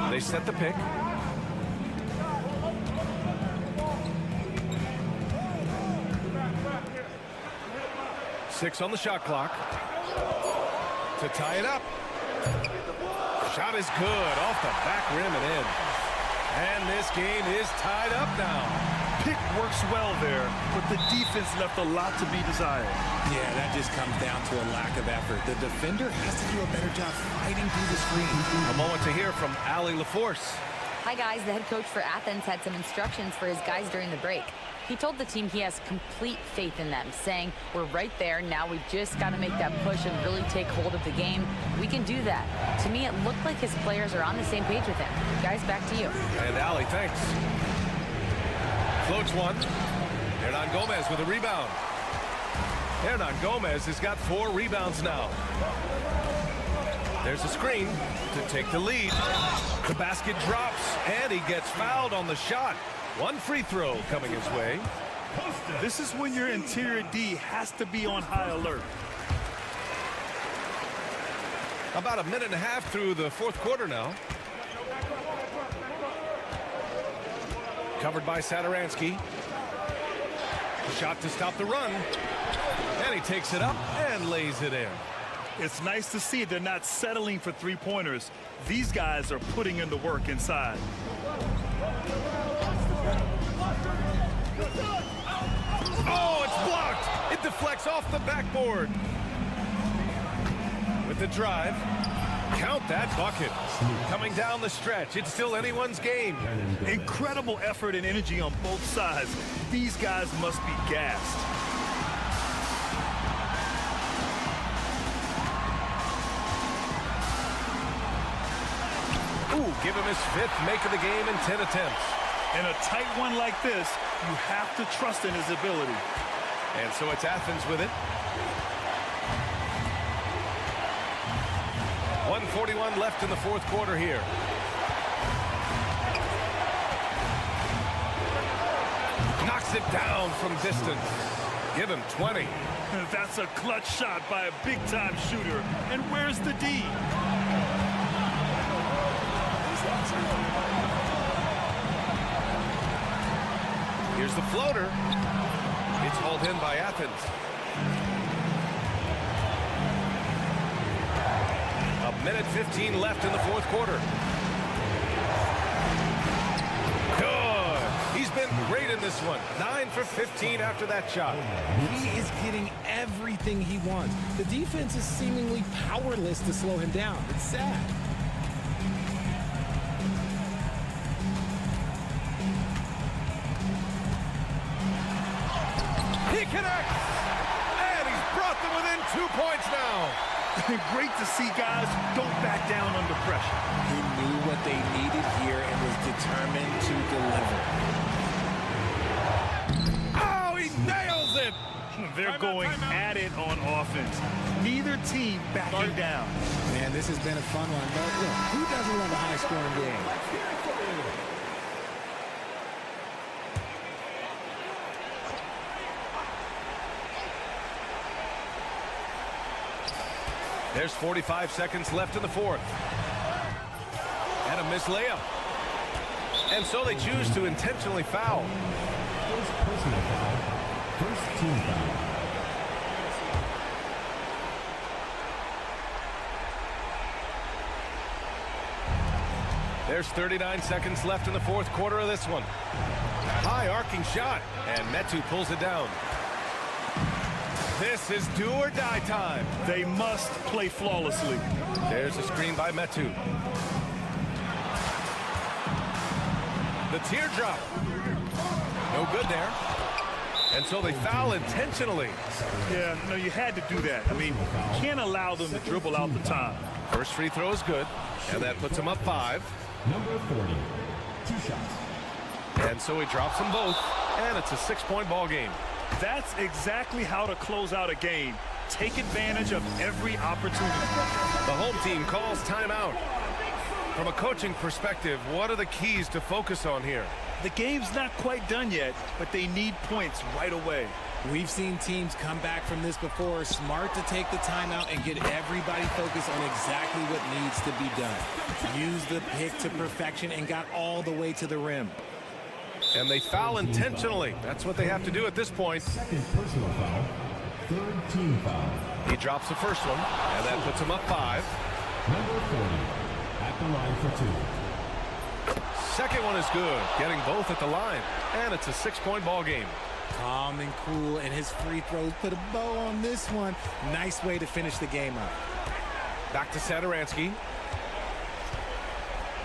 They set the pick. Six on the shot clock to tie it up. Shot is good off the back rim and in. And this game is tied up now. Pick works well there, but the defense left a lot to be desired. Yeah, that just comes down to a lack of effort. The defender has to do a better job fighting through the screen. A moment to hear from Ali LaForce. Hi, guys. The head coach for Athens had some instructions for his guys during the break. He told the team he has complete faith in them, saying, we're right there. Now we just got to make that push and really take hold of the game. We can do that. To me, it looked like his players are on the same page with him. Guys, back to you. And Ali, thanks. Floats one. Hernan Gomez with a rebound. Hernan Gomez has got 4 rebounds now. There's a screen to take the lead. The basket drops, and he gets fouled on the shot. One free throw coming his way. This is when your interior D has to be on high alert. About a minute and a half through the fourth quarter now. Covered by Satoransky. Shot to stop the run. And he takes it up and lays it in. It's nice to see they're not settling for three-pointers. These guys are putting in the work inside. Oh, it's blocked. It deflects off the backboard. With the drive. Count that bucket. Coming down the stretch. It's still anyone's game. Incredible effort and energy on both sides. These guys must be gassed. Ooh, give him his 5th make of the game in 10 attempts. In a tight one like this, you have to trust in his ability. And so it's Athens with it. 1:41 left in the fourth quarter here. Knocks it down from distance. Give him 20. That's a clutch shot by a big-time shooter. And where's the D? Here's the floater. It's hauled in by Athens. A minute 15 left in the fourth quarter. Good. He's been great in this one. 9 for 15 after that shot. He is getting everything he wants. The defense is seemingly powerless to slow him down. It's sad. He connects, and he's brought them within 2 points now. Great to see guys who don't back down under pressure. He knew what they needed here and was determined to deliver. Oh, he nails it. They're going at it on offense. Neither team backing down. Man, this has been a fun one. But look, who doesn't love a high-scoring game? There's 45 seconds left in the fourth. And a missed layup. And so they choose to intentionally foul. First personal foul. First team foul. There's 39 seconds left in the fourth quarter of this one. High arcing shot, and Metu pulls it down. This is do or die time. They must play flawlessly. There's a screen by Metu. The teardrop. No good there. And so they foul intentionally. Yeah, no, you had to do that. I mean, you can't allow them to dribble out the time. First free throw is good, and that puts him up 5. Number 40, 2 shots. And so he drops them both, and it's a 6-point ball game. That's exactly how to close out a game. Take advantage of every opportunity. The home team calls timeout. From a coaching perspective, what are the keys to focus on here? The game's not quite done yet, but they need points right away. We've seen teams come back from this before. Smart to take the timeout and get everybody focused on exactly what needs to be done. Use the pick to perfection and got all the way to the rim. And they foul intentionally. That's what they have to do at this point. Second personal foul. Third team foul. He drops the first one, and that puts him up 5. Number 40, at the line for 2. Second one is good, getting both at the line. And it's a 6-point ball game. Calm and cool, and his free throws put a bow on this one. Nice way to finish the game up. Back to Satoransky.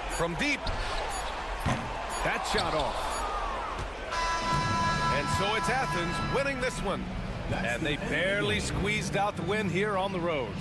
From deep. That shot off. And so it's Athens winning this one. And they barely squeezed out the win here on the road.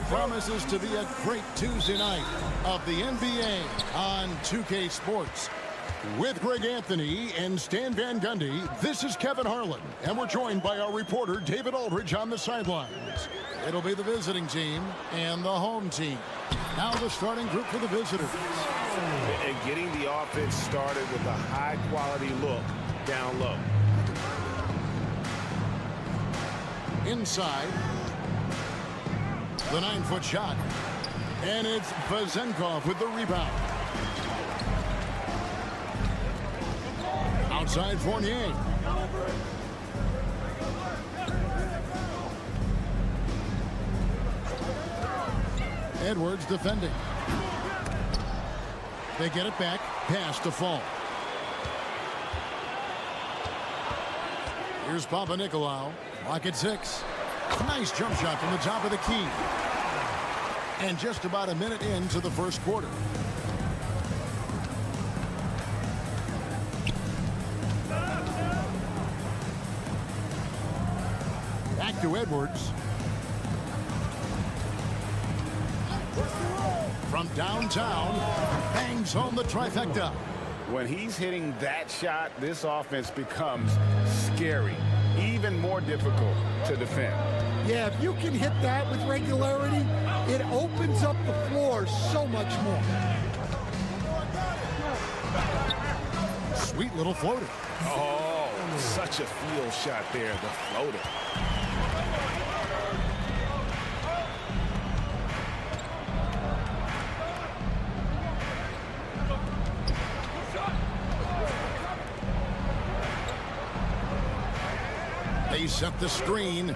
Promises to be a great Tuesday night of the NBA on 2K Sports. With Greg Anthony and Stan Van Gundy, this is Kevin Harlan, and we're joined by our reporter David Aldridge on the sidelines. It'll be the visiting team and the home team. Now the starting group for the visitors. And getting the offense started with a high-quality look down low. Inside. The 9-foot shot. And it's Vezenkov with the rebound. Outside Fournier. Edwards defending. They get it back. Pass to Fall. Here's Papa-Nicolau. Lock at 6. Nice jump shot from the top of the key. And just about a minute into the first quarter. Back to Edwards. From downtown, bangs home the trifecta. When he's hitting that shot, this offense becomes scary, even more difficult to defend. Yeah, if you can hit that with regularity, it opens up the floor so much more. Sweet little floater. Oh, such a field shot there, the floater. They set the screen.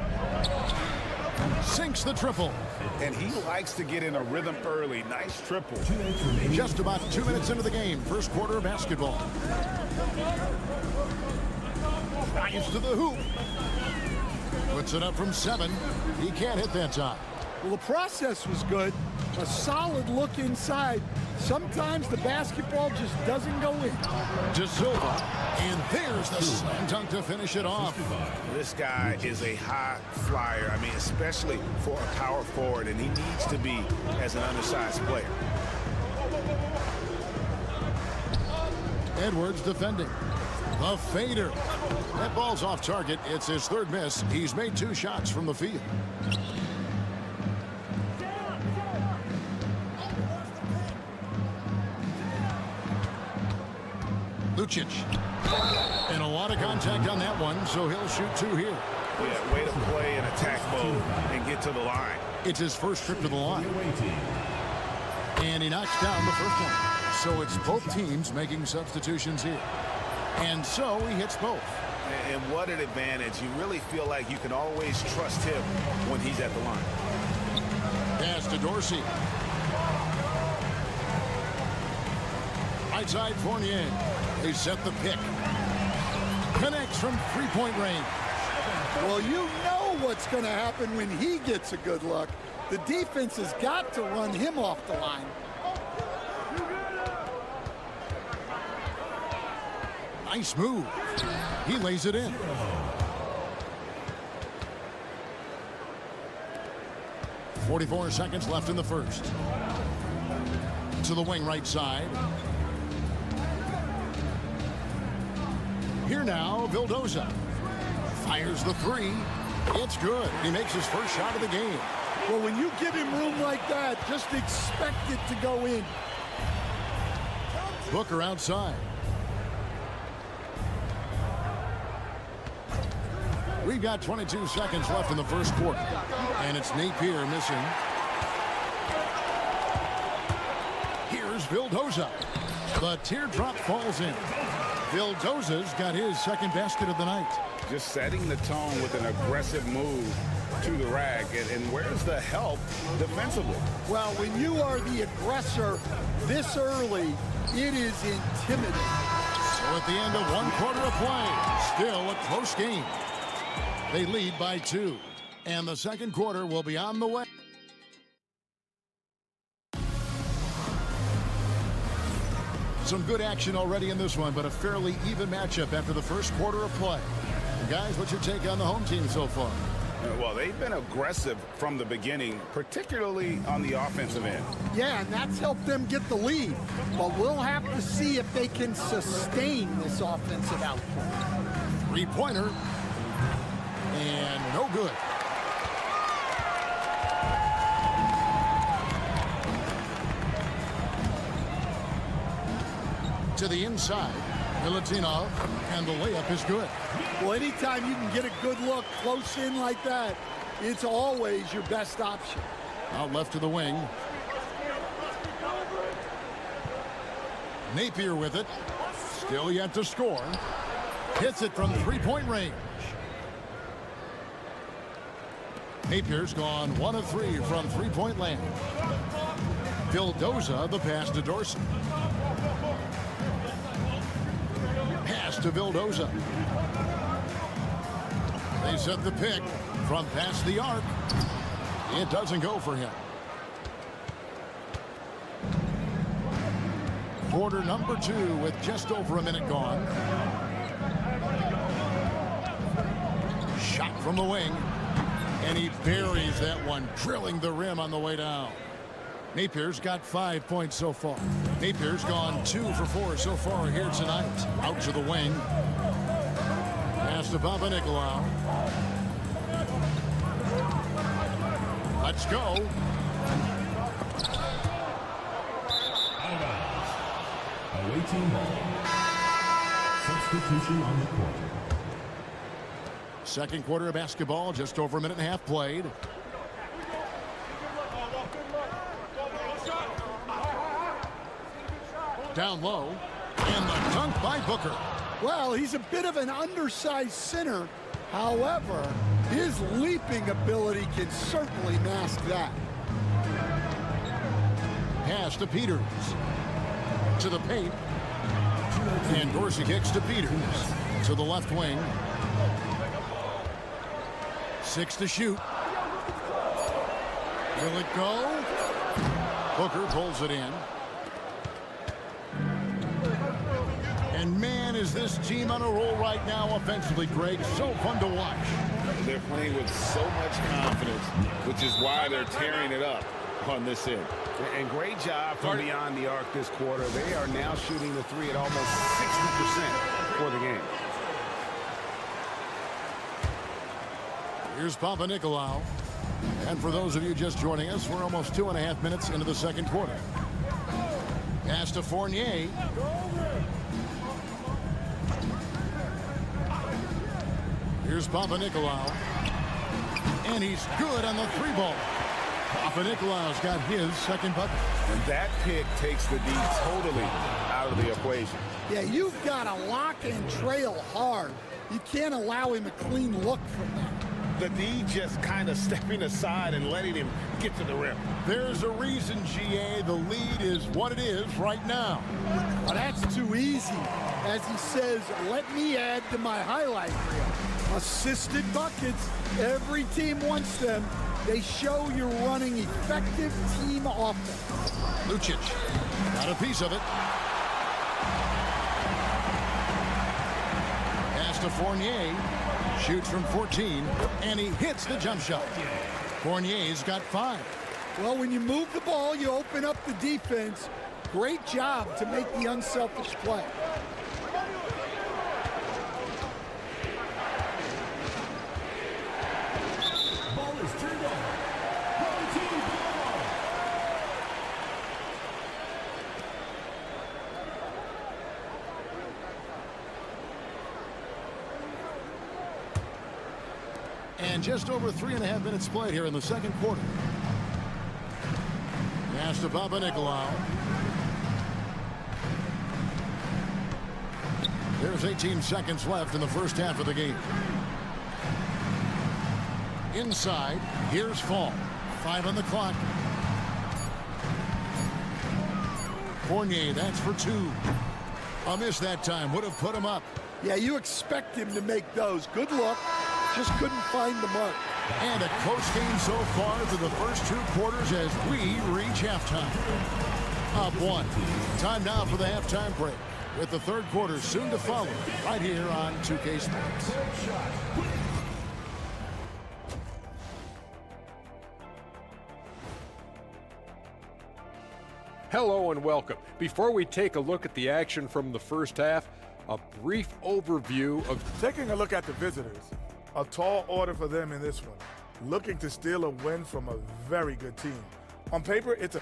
Sinks the triple. And he likes to get in a rhythm early. Nice triple. Just about 2 minutes into the game. First quarter of basketball. Drives to the hoop. Puts it up from 7. He can't hit that time. Well, the process was good. A solid look inside. Sometimes the basketball just doesn't go in. De Silva, and there's the slam dunk to finish it off. This guy is a high flyer. I mean, especially for a power forward, and he needs to be as an undersized player. Edwards defending. The fader. That ball's off target. It's his third miss. He's made 2 shots from the field. Lucic. And a lot of contact on that one, so he'll shoot 2 here. Yeah, way to play in attack mode and get to the line. It's his first trip to the line. And he knocks down the first one. So it's both teams making substitutions here. And so he hits both. And what an advantage. You really feel like you can always trust him when he's at the line. Pass to Dorsey. Right side Fournier. They set the pick. Connects from 3-point range. Well, you know what's going to happen when he gets a good look. The defense has got to run him off the line. Nice move. He lays it in. .44 seconds left in the first. To the wing right side. Here now, Vildoza. Fires the 3. It's good. He makes his first shot of the game. Well, when you give him room like that, just expect it to go in. Booker outside. We've got 22 seconds left in the first quarter. And it's Napier missing. Here's Vildoza. The teardrop falls in. Vildoza's got his second basket of the night. Just setting the tone with an aggressive move to the rack. And where's the help defensively? Well, when you are the aggressor this early, it is intimidating. So at the end of 1 quarter of play, still a close game. They lead by 2. And the second quarter will be on the way. Some good action already in this one, but a fairly even matchup after the first quarter of play. Guys, what's your take on the home team so far? Well, they've been aggressive from the beginning, particularly on the offensive end. Yeah, and that's helped them get the lead. But we'll have to see if they can sustain this offensive output. 3-pointer. And no good. To the inside, Milutinov, and the layup is good. Well, anytime you can get a good look close in like that, it's always your best option. Out left to the wing. Napier with it. Still yet to score. Hits it from 3-point range. Napier's gone 1 of 3 from 3-point land. Vildoza, the pass to Dorsey. Pass to Vildoza. They set the pick from past the arc. It doesn't go for him. Quarter number 2 with just over a minute gone. Shot from the wing. And he buries that one, drilling the rim on the way down. Napier's got 5 points so far. Napier's gone 2 for 4 so far here tonight. Out to the wing. Pass to Panathinaikos. Let's go. Awaiting ball. Substitution on the court. Second quarter of basketball, just over a minute and a half played. Down low, and the dunk by Booker. Well, he's a bit of an undersized center. However, his leaping ability can certainly mask that. Pass to Peters. To the paint. And Dorsey kicks to Peters. To the left wing. 6 to shoot. Will it go? Booker pulls it in. And man, is this team on a roll right now offensively, Greg. So fun to watch. They're playing with so much confidence, which is why they're tearing it up on this end. And great job from beyond the arc this quarter. They are now shooting the three at almost 60% for the game. Here's Panathinaikos. And for those of you just joining us, we're almost 2.5 minutes into the second quarter. Pass to Fournier. Here's Panathinaikos. And he's good on the three ball. Panathinaikos got his second bucket. And that pick takes the D totally out of the equation. Yeah, you've got to lock and trail hard. You can't allow him a clean look from that. The D just kind of stepping aside and letting him get to the rim. There's a reason, GA, the lead is what it is right now. Well, that's too easy. As he says, let me add to my highlight reel. Assisted buckets. Every team wants them. They show you're running effective team offense. Lucic got a piece of it. Pass to Fournier. Shoots from 14, and he hits the jump shot. Fournier's got 5. Well, when you move the ball, you open up the defense. Great job to make the unselfish play. Ball is turned over. And just over 3.5 minutes played here in the second quarter. Pass to Panathinaikos. There's 18 seconds left in the first half of the game. Inside, here's Fall. 5 on the clock. Fournier, that's for 2. A miss that time, would have put him up. Yeah, you expect him to make those. Good look. Just couldn't find the mark. And a close game so far through the first 2 quarters as we reach halftime. Up 1. Time now for the halftime break, with the third quarter soon to follow right here on 2K Sports. Hello and welcome. Before we take a look at the action from the first half, a brief overview of... Taking a look at the visitors, a tall order for them in this one, looking to steal a win from a very good team. On paper, it's a...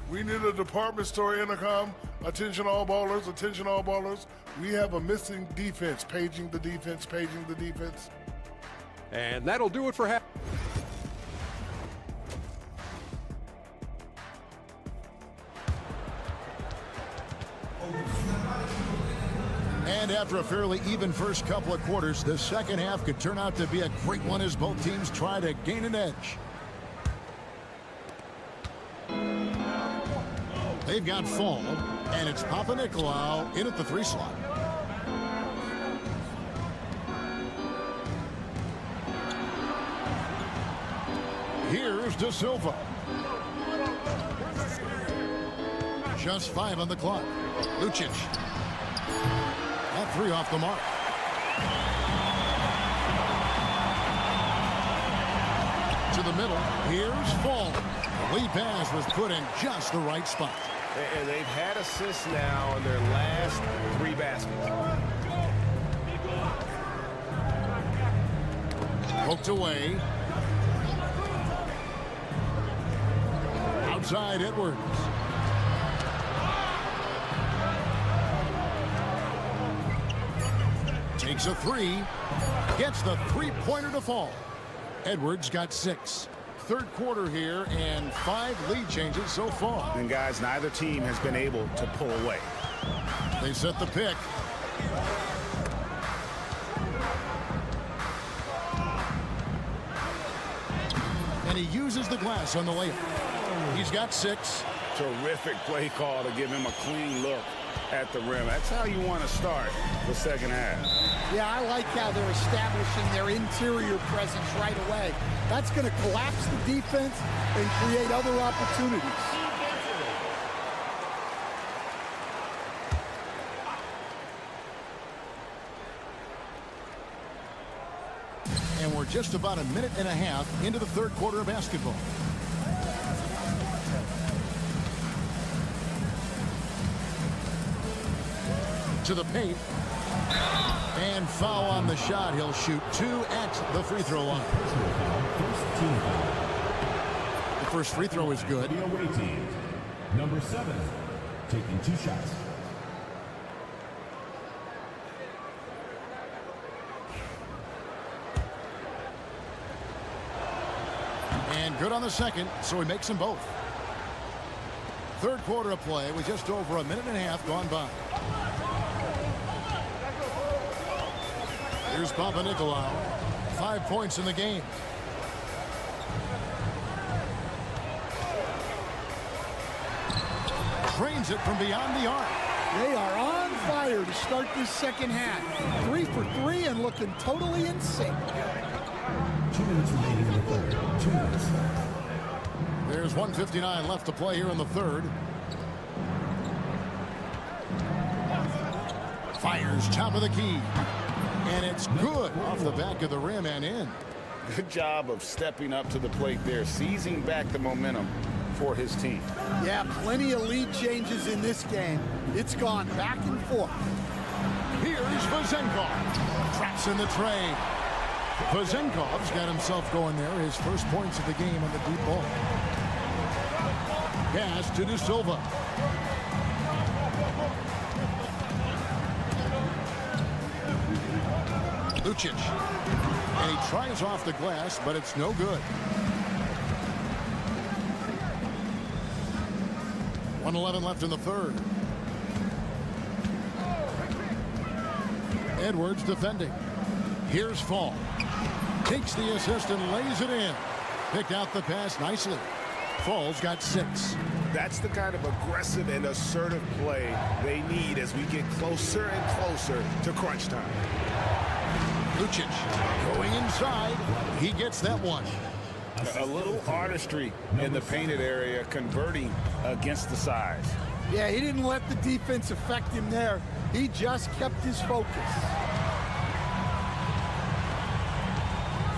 We need a department store intercom. Attention all ballers, attention all ballers. We have a missing defense. Paging the defense, paging the defense. And that'll do it for half. And after a fairly even first couple of quarters, the second half could turn out to be a great one as both teams try to gain an edge. They've got Fall, and it's Panathinaikos in at the 3 slot. Here's De Silva. Just 5 on the clock. Lucic. That 3 off the mark. To the middle. Here's Fall. The lead pass was put in just the right spot. And they've had assists now in their last 3 baskets. Poked away. Outside Edwards. Takes a 3. Gets the 3-pointer to Fall. Edwards got 6. Third quarter here and 5 lead changes so far. And guys, neither team has been able to pull away. They set the pick. And he uses the glass on the layup. He's got 6. Terrific play call to give him a clean look at the rim. That's how you want to start the second half. Yeah, I like how they're establishing their interior presence right away. That's going to collapse the defense and create other opportunities. And we're just about a minute and a half into the third quarter of basketball. To the paint. And foul on the shot. He'll shoot 2 at the free throw line. The first free throw is good. The away team, number 7, taking 2 shots. And good on the second, so he makes them both. Third quarter of play with just over a minute and a half gone by. Here's Panathinaikos. 5 points in the game. Trains it from beyond the arc. They are on fire to start this second half. 3 for 3 and looking totally in sync. 2 minutes remaining in the third. 2 minutes. There's 1:59 left to play here in the third. Fires top of the key. And it's good off the back of the rim and in. Good job of stepping up to the plate there, seizing back the momentum for his team. Yeah, plenty of lead changes in this game. It's gone back and forth. Here's Vezenkov. Traps in the tray. Vezenkov's got himself going there. His first points of the game on the deep ball. Pass to De Silva. Lucic. And he tries off the glass, but it's no good. 1:11 left in the third. Edwards defending. Here's Fall. Takes the assist and lays it in. Picked out the pass nicely. Fall's got 6. That's the kind of aggressive and assertive play they need as we get closer and closer to crunch time. Lucic going inside. He gets that one. A little artistry in the painted area, converting against the size. Yeah, he didn't let the defense affect him there. He just kept his focus.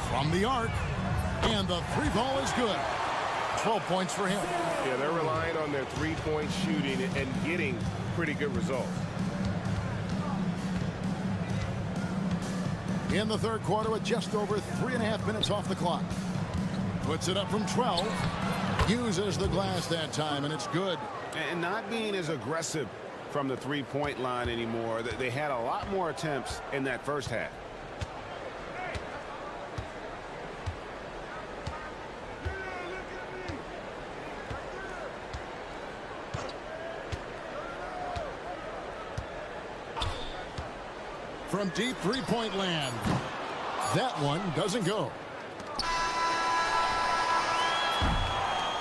From the arc. And the 3 ball is good. 12 points for him. Yeah, they're relying on their 3-point shooting and getting pretty good results. In the third quarter with just over 3.5 minutes off the clock. Puts it up from 12. Uses the glass that time, and it's good. And not being as aggressive from the 3-point line anymore. They had a lot more attempts in that first half. From deep 3-point land. That one doesn't go.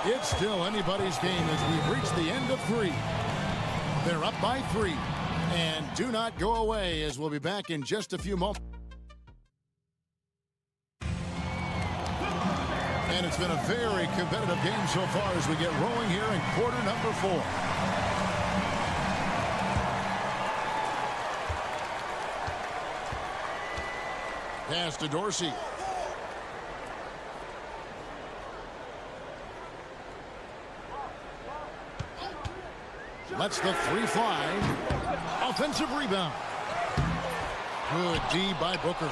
It's still anybody's game as we've reached the end of 3. They're up by 3. And do not go away as we'll be back in just a few moments. And it's been a very competitive game so far as we get rolling here in quarter number 4. Pass to Dorsey. Lets the 3 fly. Offensive rebound. Good D by Booker.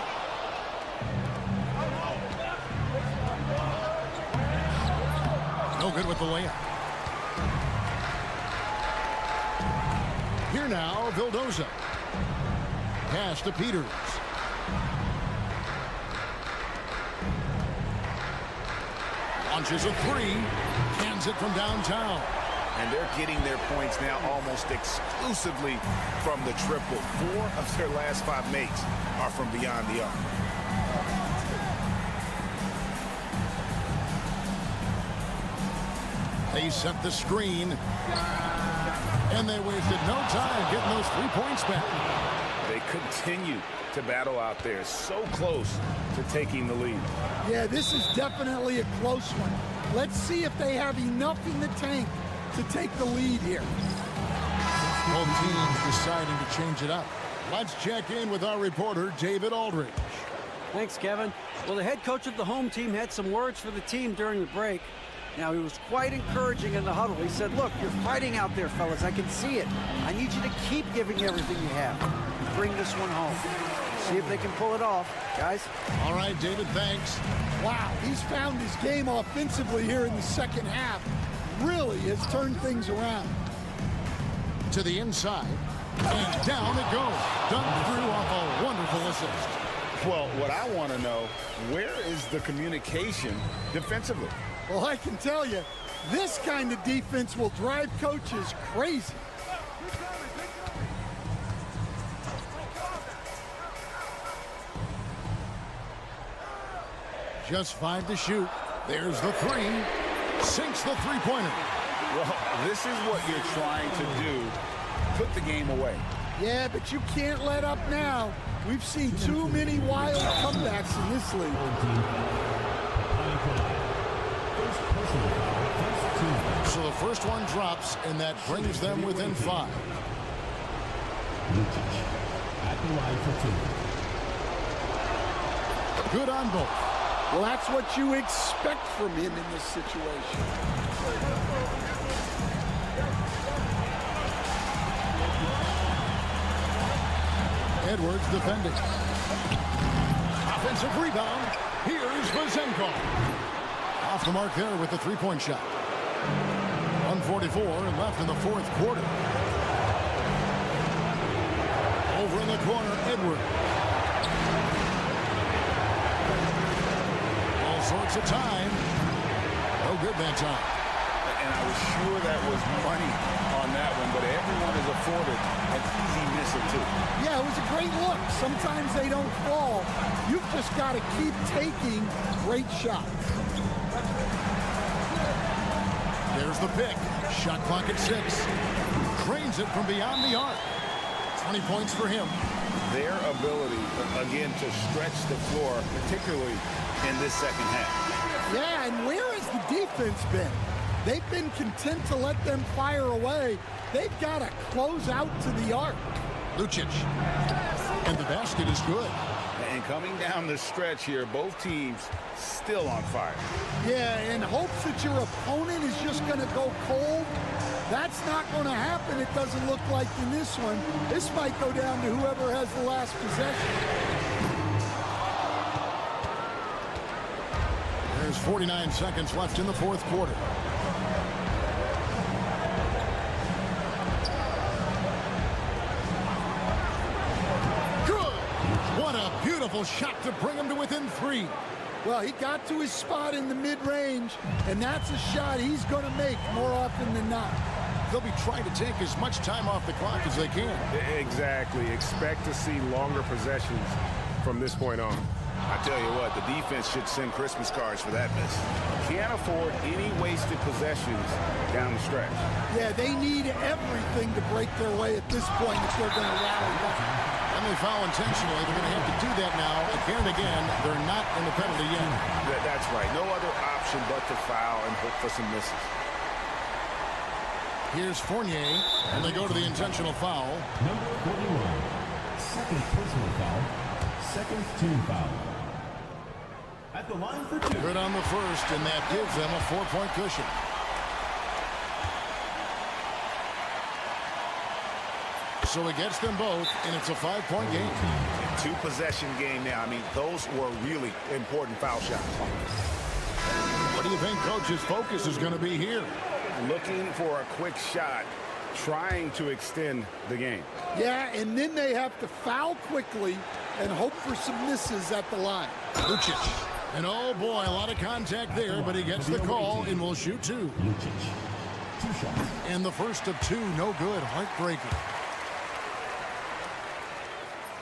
No good with the layup. Here now, Vildoza. Pass to Peters. Launches a 3. Cans it from downtown. And they're getting their points now almost exclusively from the triple. 4 of their last 5 makes are from beyond the arc. They set the screen. And they wasted no time getting those 3 points back. They continue to battle out there, so close to taking the lead. Yeah, this is definitely a close one. Let's see if they have enough in the tank to take the lead here. Both teams deciding to change it up. Let's check in with our reporter, David Aldridge. Thanks, Kevin. Well, the head coach of the home team had some words for the team during the break. Now, he was quite encouraging in the huddle. He said, look, you're fighting out there, fellas. I can see it. I need you to keep giving everything you have. Bring this one home. See if they can pull it off, guys. All right, David, thanks. Wow, he's found his game offensively here in the second half. Really has turned things around. To the inside, and down it goes. Dunked through off a wonderful assist. Well, what I want to know, where is the communication defensively? Well, I can tell you, this kind of defense will drive coaches crazy. Just 5 to shoot. There's the 3. Sinks the three-pointer. Well, this is what you're trying to do. Put the game away. Yeah, but you can't let up now. We've seen too many wild comebacks in this league. So the first one drops, and that brings them within 5. At the line for 2. Good on both. Well, that's what you expect from him in this situation. Edwards defending. Offensive rebound. Here's Vazenko. Off the mark there with the three-point shot. 1:44 left in the fourth quarter. Over in the corner, Edwards. All sorts of time. No good that time. And I was sure that was money on that one, but everyone is afforded an easy miss or two. Yeah, it was a great look. Sometimes they don't fall. You've just got to keep taking great shots. There's the pick. Shot clock at 6. Cranes it from beyond the arc. 20 points for him. Their ability, again, to stretch the floor, particularly in this second half. Yeah, and where has the defense been? They've been content to let them fire away. They've got to close out to the arc. Lucic. And the basket is good. And coming down the stretch here, both teams still on fire. Yeah, in hopes that your opponent is just going to go cold. That's not going to happen, it doesn't look like in this one. This might go down to whoever has the last possession. There's 49 seconds left in the fourth quarter. Good! What a beautiful shot to bring him to within 3. Well, he got to his spot in the mid-range, and that's a shot he's going to make more often than not. They'll be trying to take as much time off the clock as they can. Exactly. Expect to see longer possessions from this point on. I tell you what, the defense should send Christmas cards for that miss. Can't afford any wasted possessions down the stretch. Yeah, they need everything to break their way at this point if they're going to rally back. And they foul intentionally. They're going to have to do that now. Again and again, they're not in the penalty yet. That's right. No other option but to foul and hope for some misses. Here's Fournier, and they go to the intentional foul. Number 41. Second personal foul. Second team foul. At the line for 2. Good on the first, and that gives them a 4-point cushion. So he gets them both, and it's a 5-point game. 2-possession game now. I mean, those were really important foul shots. What do you think Coach's focus is going to be here? Looking for a quick shot, trying to extend the game. Yeah, and then they have to foul quickly and hope for some misses at the line. Lucic. And oh boy, a lot of contact there, but he gets the call and will shoot 2. Lucic. 2 shots. And the first of 2, no good. Heartbreaker.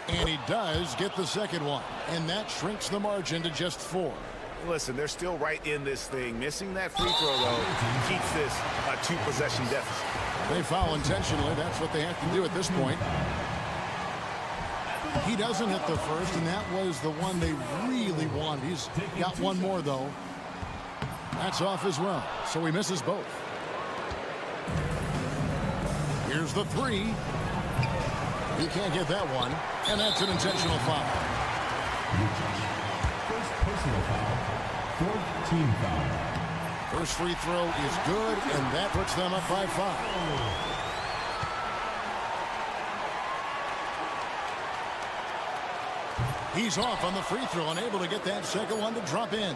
And he does get the second one. And that shrinks the margin to just 4. Listen, they're still right in this thing. Missing that free throw, though, keeps this a 2-possession deficit. They foul intentionally. That's what they have to do at this point. He doesn't hit the first, and that was the one they really wanted. He's got one more, though. That's off as well, so he misses both. Here's the three. He can't get that one, and that's an intentional foul. First personal foul, fourth team foul. First free throw is good, and that puts them up by 5. He's off on the free throw, unable to get that second one to drop in.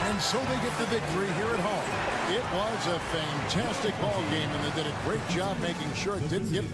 And so they get the victory here at home. It was a fantastic ball game, and they did a great job making sure it didn't get...